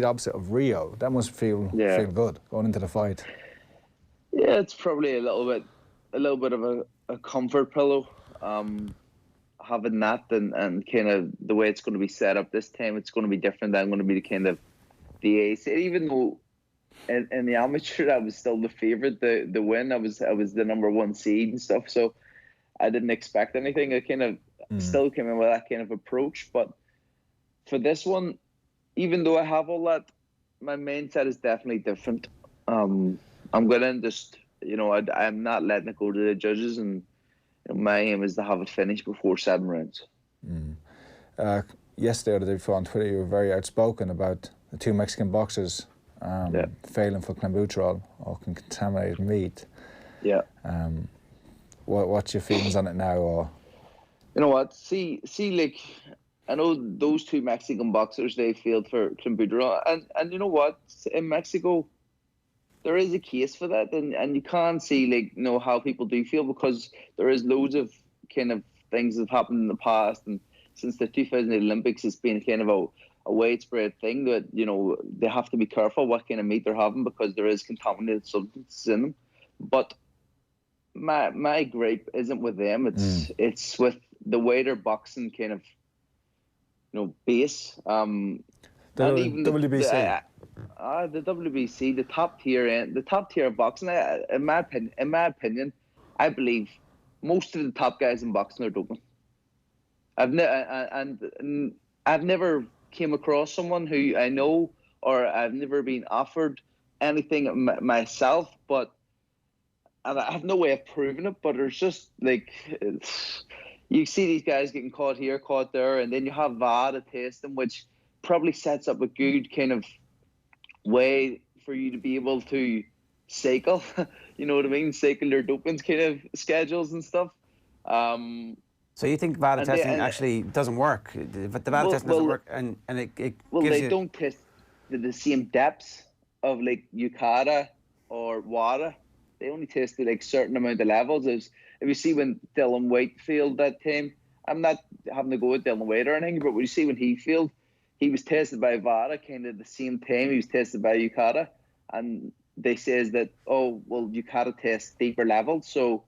opposite of Rio. That must feel good going into the fight. Yeah, it's probably a little bit of a comfort pillow, having that and kind of the way it's going to be set up this time. It's going to be different. I'm going to be the kind of the ace, even though in the amateur I was still the favourite to win. I was the number one seed and stuff, so I didn't expect anything. I kind of still came in with that kind of approach. But for this one, even though I have all that, my mindset is definitely different. I'm going to just, I'm not letting it go to the judges, and my aim is to have it finished before 7 rounds. Yesterday or the day before on Twitter, you were very outspoken about the 2 Mexican boxers failing for clenbuterol or contaminated meat. Yeah. What's your feelings on it now? Or you know what? See, like, I know those 2 Mexican boxers, they failed for clenbuterol, and you know what? In Mexico, there is a case for that, and you can't see how people do feel, because there is loads of kind of things that have happened in the past, and since the 2000 Olympics, it's been kind of a widespread thing that they have to be careful what kind of meat they're having, because there is contaminated substances in them. But my gripe isn't with them; it's with the way they're boxing, kind of base. The WBC. The WBC, the top tier of boxing. In my opinion, I believe most of the top guys in boxing are doping. I've never came across someone who I know, or I've never been offered anything myself, but and I have no way of proving it. But there's just like you see these guys getting caught here, caught there, and then you have VADA testing, which probably sets up a good kind of way for you to be able to cycle. You know what I mean? Cycle their doping kind of schedules and stuff. So you think VADA testing actually doesn't work? The VADA testing doesn't work, and it gives they you... don't test the same depths of like UCADA or WADA. They only tested like certain amount of levels. As if you see when Dylan White failed that time, I'm not having to go with Dylan White or anything, but when you see when he failed, he was tested by VADA kind of the same time he was tested by UCADA, and they says that, oh well, UCADA tests deeper levels. So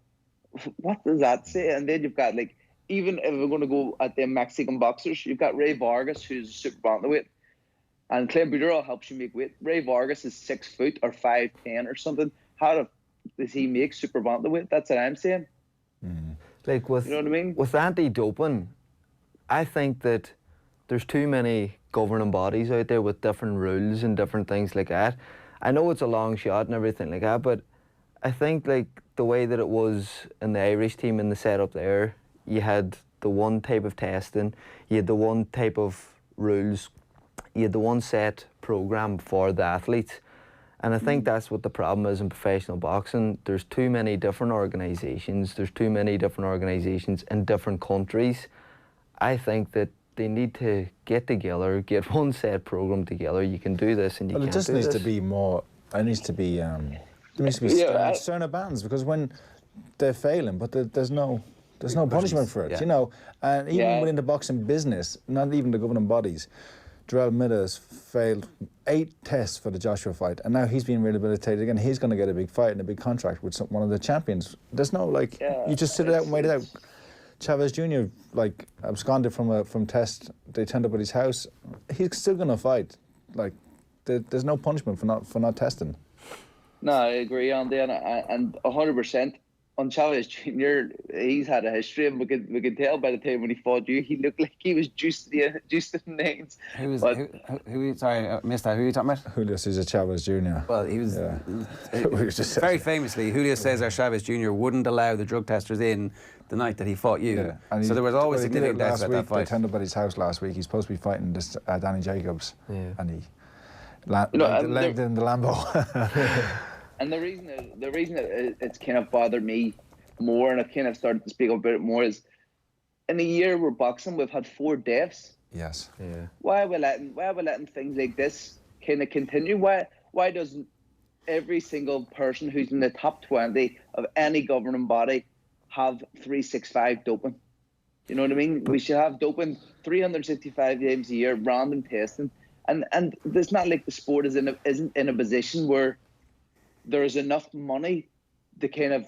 what does that say? And then you've got like, even if we're going to go at the Mexican boxers, you've got Ray Vargas, who's a super bantamweight, and Clenbuterol helps you make weight. Ray Vargas is 6 foot or 5'10" or something. How does he make super bantamweight? That's what I'm saying. Like with, you know what I mean? With anti-doping, I think that there's too many governing bodies out there with different rules and different things like that. I know it's a long shot and everything like that, but I think like the way that it was in the Irish team in the setup there, you had the one type of testing, you had the one type of rules, you had the one set program for the athletes. And I think that's what the problem is in professional boxing. There's too many different organisations. There's too many different organisations in different countries. I think that they need to get together, get one set program together. You can do this and you can't do this. Well, it just needs to be more, it needs to be, there needs to be sterner bans, because when they're failing, but there's no punishment for it, you know. And even within the boxing business, not even the governing bodies, Jarrell Miller has failed 8 tests for the Joshua fight, and now he's being rehabilitated again. He's going to get a big fight and a big contract with one of the champions. There's no, like, you just sit it out and wait it out. Chavez Jr., like, absconded from test. They turned up at his house. He's still going to fight. Like, there's no punishment for not testing. No, I agree, Andy, and 100%. On Chavez Jr., he's had a history, and we could tell by the time when he fought you, he looked like he was juiced to the nines. Sorry, I missed that. Who are you talking about? Julio Cesar Chavez Jr. Well, he was very famously, Julio Cesar Chavez Jr. wouldn't allow the drug testers in the night that he fought you. And so there was always significant doubts about that fight. They turned up at his house last week. He's supposed to be fighting this Danny Jacobs, and he landed in the Lambo. And the reason that it's kind of bothered me more, and I've kind of started to speak about it more, is in a year we're boxing, we've had 4 deaths. Yes. Yeah. Why are we letting things like this kind of continue? Why doesn't every single person who's in the top 20 of any governing body have 365 doping? You know what I mean? We should have doping 365 times a year, random testing, and it's not like the sport isn't in a position where there's enough money to kind of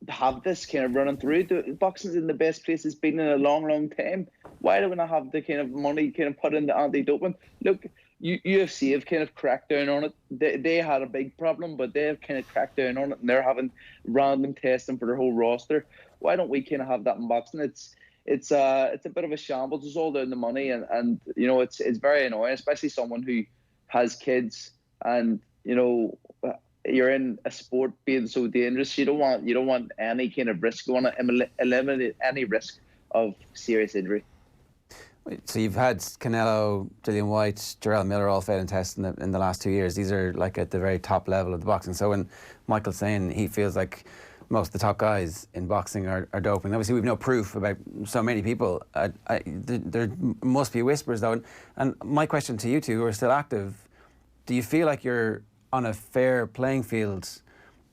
have this kind of running through. The boxing's in the best place it's been in a long, long time. Why do we not have the kind of money kind of put into anti-doping? Look, UFC have kind of cracked down on it. They had a big problem, but they've kind of cracked down on it, and they're having random testing for their whole roster. Why don't we kind of have that in boxing? It's a bit of a shambles. It's all down the money, and you know, it's very annoying, especially someone who has kids, and you know, you're in a sport being so dangerous. You don't want any kind of risk. You want to eliminate any risk of serious injury. So you've had Canelo, Dillian White, Jarrell Miller all failing tests in the last 2 years. These are like at the very top level of the boxing. So when Michael's saying he feels like most of the top guys in boxing are doping, obviously we've no proof about so many people. There must be whispers though. And my question to you two who are still active, do you feel like you're on a fair playing field?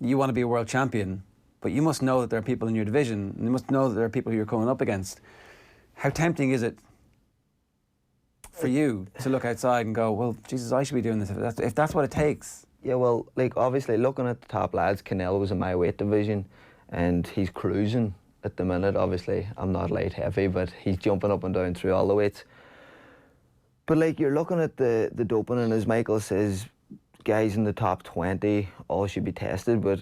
You want to be a world champion, but you must know that there are people in your division, and you must know that there are people who you're coming up against. How tempting is it for you to look outside and go, well, Jesus, I should be doing this if that's what it takes? Yeah, well, like obviously looking at the top lads, Canelo was in my weight division and he's cruising at the minute. Obviously, I'm not light heavy, but he's jumping up and down through all the weights. But like you're looking at the doping, and as Michael says, guys in the top 20 all should be tested, but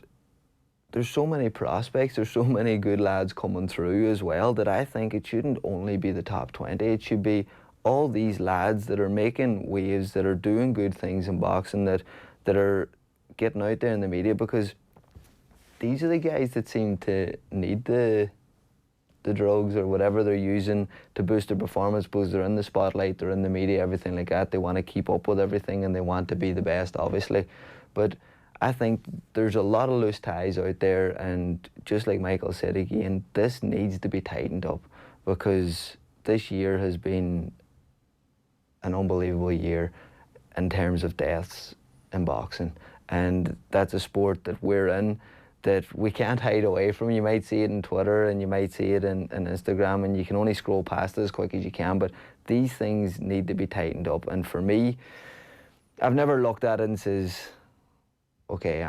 there's so many prospects, there's so many good lads coming through as well, that I think it shouldn't only be the top 20, it should be all these lads that are making waves, that are doing good things in boxing, that are getting out there in the media, because these are the guys that seem to need the drugs or whatever they're using to boost their performance, because they're in the spotlight, they're in the media, everything like that. They want to keep up with everything and they want to be the best, obviously. But I think there's a lot of loose ties out there, and just like Michael said again, this needs to be tightened up, because this year has been an unbelievable year in terms of deaths in boxing. And that's a sport that we're in that we can't hide away from. You might see it in Twitter and you might see it in Instagram, and you can only scroll past it as quick as you can, but these things need to be tightened up. And for me, I've never looked at it and says, okay,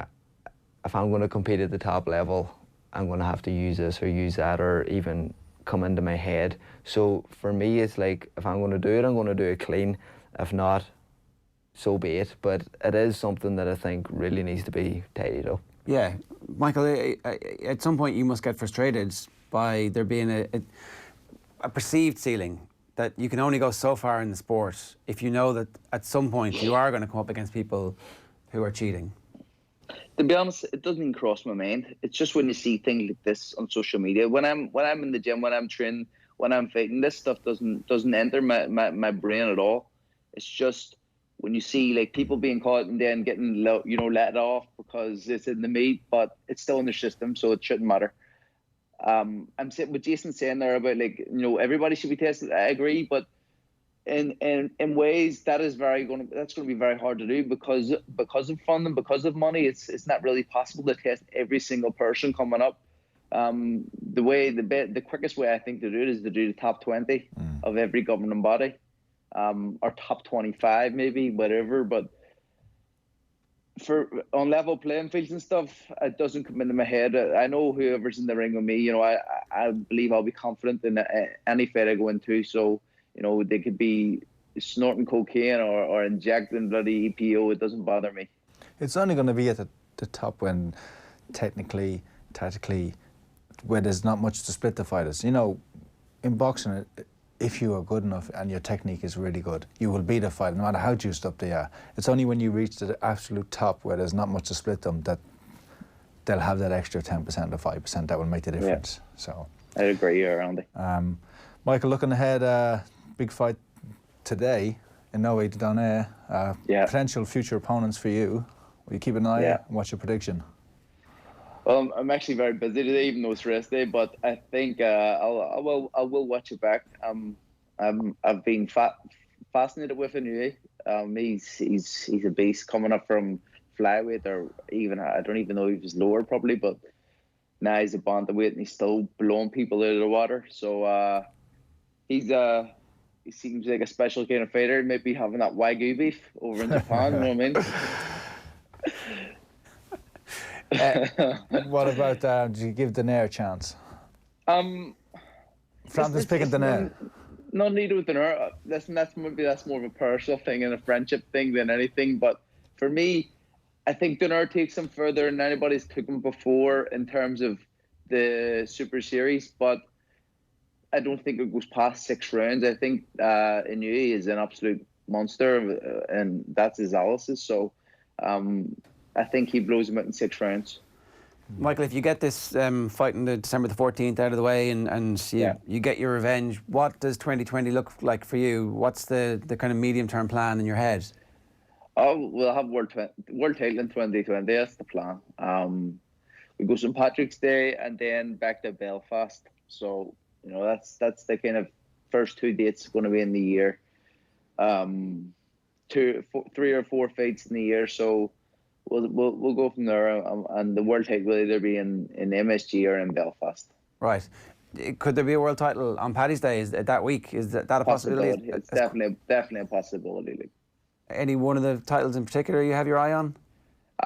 if I'm going to compete at the top level, I'm going to have to use this or use that, or even come into my head. So for me, it's like, if I'm going to do it, I'm going to do it clean. If not, so be it. But it is something that I think really needs to be tidied up. Yeah, Michael, at some point you must get frustrated by there being a perceived ceiling, that you can only go so far in the sport if you know that at some point you are going to come up against people who are cheating. To be honest, it doesn't even cross my mind. It's just when you see things like this on social media. When I'm in the gym, when I'm training, when I'm fighting, this stuff doesn't enter my brain at all. It's just when you see like people being caught and then getting let off because it's in the meat, but it's still in their system, so it shouldn't matter. I'm sitting with Jason saying there about everybody should be tested. I agree, but in ways that's going to be very hard to do because of funding, because of money. It's not really possible to test every single person coming up. The quickest way I think to do it is to do the top 20 of every governing body. Or top 25 maybe, whatever, but on level playing fields and stuff, it doesn't come into my head. I know whoever's in the ring with me, I believe I'll be confident in any fight I go into, so they could be snorting cocaine or injecting bloody EPO. It doesn't bother me. It's only going to be at the top when tactically, where there's not much to split the fighters. In boxing, if you are good enough and your technique is really good, you will beat a fighter no matter how juiced up they are. It's only when you reach the absolute top where there's not much to split them that they'll have that extra 10% or 5% that will make the difference. Yeah. So I agree, Randy. Michael, looking ahead, big fight today in Norway to Donair. Potential future opponents for you. Will you keep an eye out? What's your prediction? Well, I'm actually very busy today, even though it's rest day. But I think I will watch it back. I've been fascinated with him. He's a beast coming up from flyweight, or even I don't even know if he's lower probably, but now he's a bantamweight and he's still blowing people out of the water. So he seems like a special kind of fighter. Maybe having that Wagyu beef over in Japan. You know what I mean? What about did you give Donair a chance? Francis picking Donair. Not needed with Donair. That's more of a personal thing and a friendship thing than anything. But for me, I think Donair takes him further than anybody's took him before in terms of the Super Series. But I don't think it goes past 6 rounds. I think Inouye is an absolute monster, and that's his analysis. So. I think he blows him out in 6 rounds. Michael, if you get this fight on December the 14th out of the way and you get your revenge, what does 2020 look like for you? What's the kind of medium-term plan in your head? Oh, we'll have world title in 2020. That's the plan. We go St. Patrick's Day and then back to Belfast. So, that's the kind of first 2 dates going to be in the year. 3 or 4 fights in the year. So, We'll go from there, and the world title will either be in MSG or in Belfast. Right. Could there be a world title on Paddy's Day? Is that week? Is that a possibility? It's definitely a possibility. Any one of the titles in particular you have your eye on?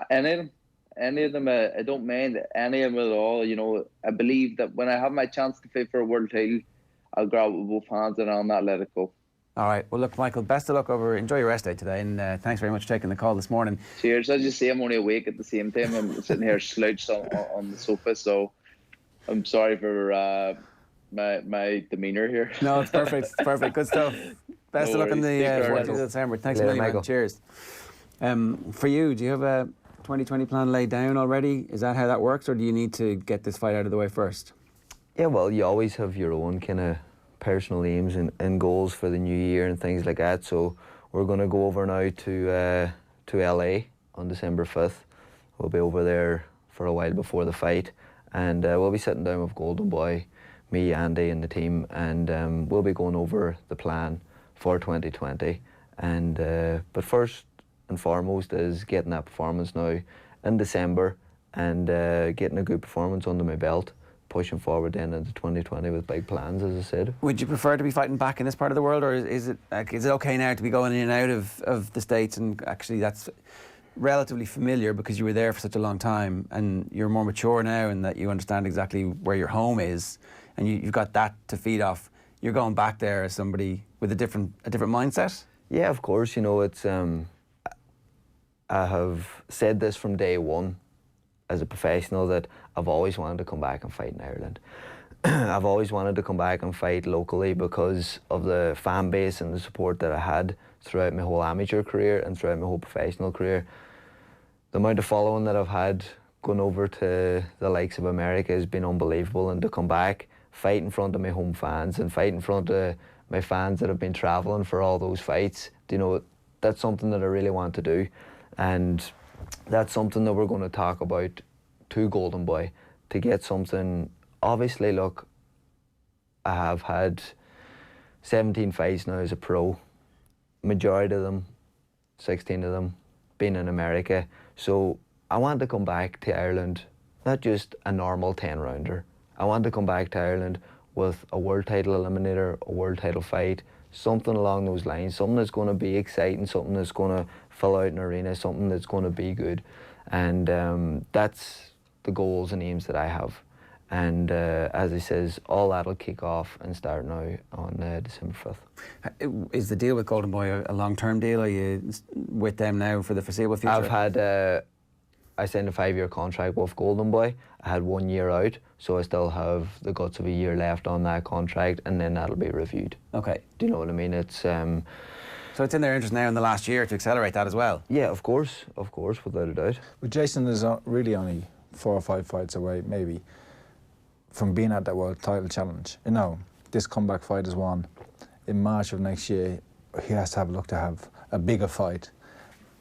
Any of them. I don't mind any of them at all. I believe that when I have my chance to fight for a world title, I'll grab it with both hands and I'll not let it go. All right. Well, look, Michael, best of luck enjoy your rest day today, and thanks very much for taking the call this morning. Cheers. As you say, I'm only awake at the same time. I'm sitting here slouched on the sofa, so I'm sorry for my demeanour here. No, it's perfect. It's perfect. Good stuff. Best of luck in the 14th of December. Thanks a million, Michael. Cheers. For you, do you have 2020 plan laid down already? Is that how that works, or do you need to get this fight out of the way first? Yeah, well, you always have your own kind of personal aims and goals for the new year and things like that. So we're going to go over now to LA on December 5th. We'll be over there for a while before the fight, and we'll be sitting down with Golden Boy, me, Andy, and the team, and we'll be going over the plan for 2020. And but first and foremost is getting that performance now in December and getting a good performance under my belt, pushing forward then into 2020 with big plans, as I said. Would you prefer to be fighting back in this part of the world, or is it okay now to be going in and out of the States, and actually that's relatively familiar because you were there for such a long time and you're more mature now and that you understand exactly where your home is and you've got that to feed off? You're going back there as somebody with a different mindset? Yeah, of course. You know, it's I have said this from day one as a professional that I've always wanted to come back and fight in Ireland. I've always wanted to come back and fight locally because of the fan base and the support that I had throughout my whole amateur career and throughout my whole professional career. The amount of following that I've had going over to the likes of America has been unbelievable, and to come back, fight in front of my home fans and fight in front of my fans that have been travelling for all those fights, you know, that's something that I really want to do. And that's something that we're going to talk about to Golden Boy, to get something. Obviously, look, I have had 17 fights now as a pro, majority of them, 16 of them, been in America. So I want to come back to Ireland, not just a normal 10-rounder. I want to come back to Ireland with a world title eliminator, a world title fight, something along those lines, something that's going to be exciting, something that's going to fill out an arena, something that's going to be good. And that's the goals and aims that I have. And as he says, all that'll kick off and start now on December 5th. Is the deal with Golden Boy a long-term deal? Are you with them now for the foreseeable future? I've had, I signed a 5-year contract with Golden Boy. I had 1 year out, so I still have the guts of a year left on that contract, and then that'll be reviewed. Okay. Do you know what I mean? It's so it's in their interest now in the last year to accelerate that as well? Yeah, of course, without a doubt. But Jason is really only 4 or 5 fights away, maybe, from being at that world title challenge. You know, this comeback fight is won. In March of next year, he has to have a look to have a bigger fight.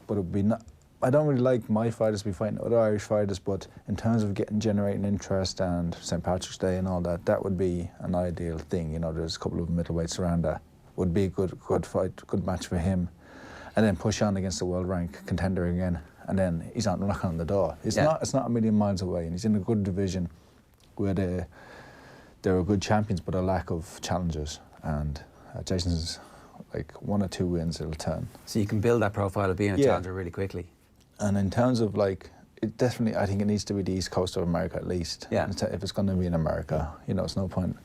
But it would be not. I don't really like my fighters to be fighting other Irish fighters, but in terms of generating interest and St. Patrick's Day and all that, that would be an ideal thing. You know, there's a couple of middleweights around that. Would be a good fight, good match for him. And then push on against the world rank contender again. And then he's not knocking on the door. It's not a million miles away, and he's in a good division where they're good champions, but a lack of challengers. And Jason's like 1 or 2 wins, it'll turn. So you can build that profile of being a challenger really quickly. And in terms of like, it definitely, I think it needs to be the East Coast of America at least. Yeah. If it's going to be in America, you know, it's no point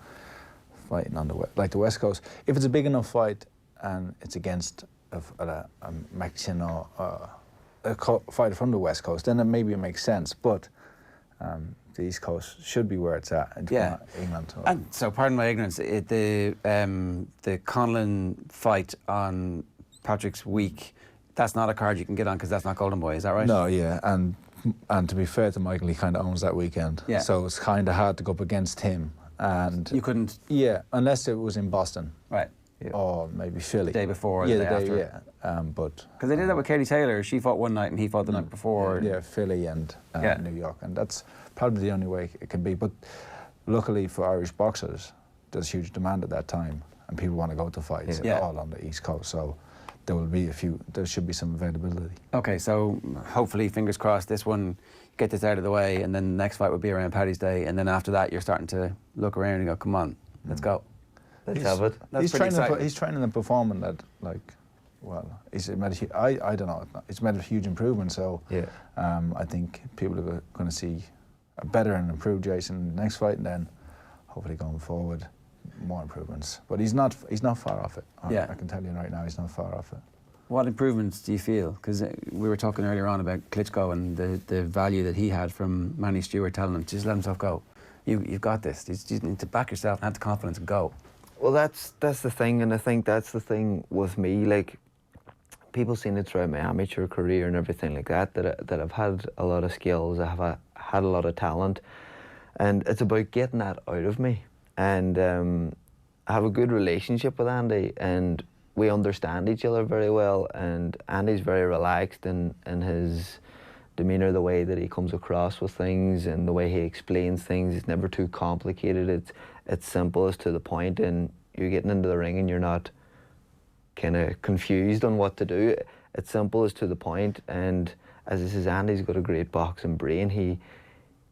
fighting on the West Coast. If it's a big enough fight and it's against a Mexican or a fighter from the West Coast, then maybe it makes sense. But the East Coast should be where it's at. England. And so, pardon my ignorance, the Conlan fight on Patrick's Week, that's not a card you can get on because that's not Golden Boy, is that right? No, yeah, and to be fair to Michael, he kind of owns that weekend. Yeah. So it's kind of hard to go up against him. And you couldn't? Yeah, unless it was in Boston. Right. Yeah. Or maybe Philly. The day before or the day after. Yeah, but... Because they did that with Katie Taylor. She fought one night and he fought the night before. Yeah, Philly and New York. And that's probably the only way it can be. But luckily for Irish boxers, there's huge demand at that time. And people want to go to fights all on the East Coast. So there should be some availability. Okay, so hopefully, fingers crossed, this one, get this out of the way, and then the next fight would be around Paddy's Day, and then after that, you're starting to look around and go, come on, let's go. Let's have it. He's training and performing that, like, well, I don't know, it's made a huge improvement, so I think people are going to see a better and improved Jason next fight, and then hopefully going forward, more improvements. But he's not far off it. I can tell you right now, he's not far off it. What improvements do you feel? Because we were talking earlier on about Klitschko and the value that he had from Manny Stewart telling him, just let himself go. You've got this. You just need to back yourself and have the confidence and go. Well, that's the thing, and I think that's the thing with me. Like, people seen it throughout my amateur career and everything like that, that I've had a lot of skills, I have had a lot of talent, and it's about getting that out of me. And I have a good relationship with Andy, and we understand each other very well, and Andy's very relaxed in his demeanour, the way that he comes across with things and the way he explains things. It's never too complicated. It's simple, it's to the point, and you're getting into the ring and you're not kind of confused on what to do. It's simple, it's to the point, and as I says, Andy's got a great boxing brain.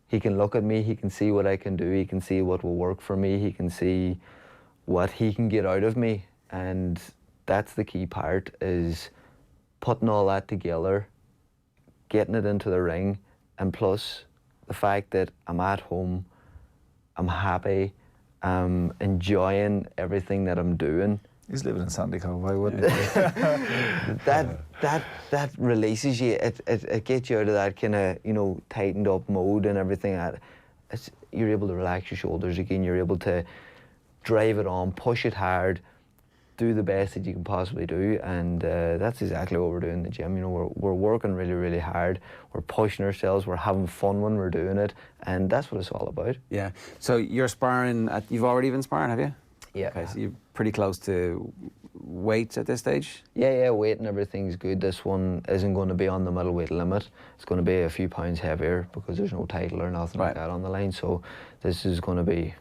He can look at me, he can see what I can do, he can see what will work for me, he can see what he can get out of me, and that's the key part, is putting all that together, getting it into the ring, and plus the fact that I'm at home, I'm happy, I'm enjoying everything that I'm doing. He's living in Sandycove, why wouldn't he? that releases you. It gets you out of that kind of, you know, tightened up mode and everything. You're able to relax your shoulders again. You're able to drive it on, push it hard, do the best that you can possibly do, and that's exactly what we're doing in the gym. You know, we're working really, really hard. We're pushing ourselves. We're having fun when we're doing it, and that's what it's all about. Yeah. So you're sparring. You've already been sparring, have you? Yeah. Okay, so you're pretty close to weight at this stage? Yeah, weight and everything's good. This one isn't going to be on the middleweight limit. It's going to be a few pounds heavier because there's no title or nothing like that on the line. So this is going to be...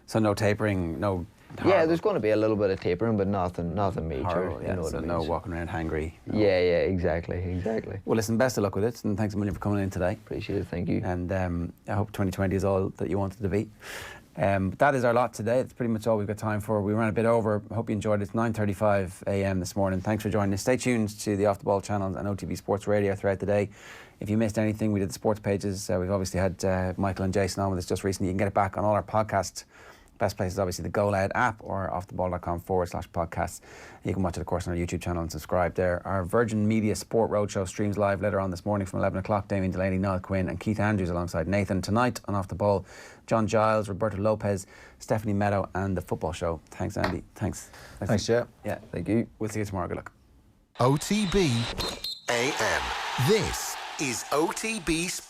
So no tapering, no... Yeah, there's going to be a little bit of tapering, but nothing major. Horrible, yeah. You know what I mean? No walking around hangry. No. Yeah, exactly. Well, listen, best of luck with it, and thanks a million for coming in today. Appreciate it, thank you. And I hope 2020 is all that you wanted to be. But that is our lot today. That's pretty much all we've got time for. We ran a bit over. Hope you enjoyed it. It's 9:35 a.m. this morning. Thanks for joining us. Stay tuned to the Off the Ball channels and OTB Sports Radio throughout the day. If you missed anything, we did the sports pages. We've obviously had Michael and Jason on with us just recently. You can get it back on all our podcasts. Best place is obviously the GoLoud app or offtheball.com/podcasts. You can watch it, of course, on our YouTube channel and subscribe there. Our Virgin Media Sport Roadshow streams live later on this morning from 11 o'clock. Damien Delaney, Niall Quinn and Keith Andrews alongside Nathan. Tonight on Off the Ball, John Giles, Roberto Lopez, Stephanie Meadow and The Football Show. Thanks, Andy. Thanks. Thanks, Jeff. Yeah, thank you. We'll see you tomorrow. Good luck. OTB AM. This is OTB Sport.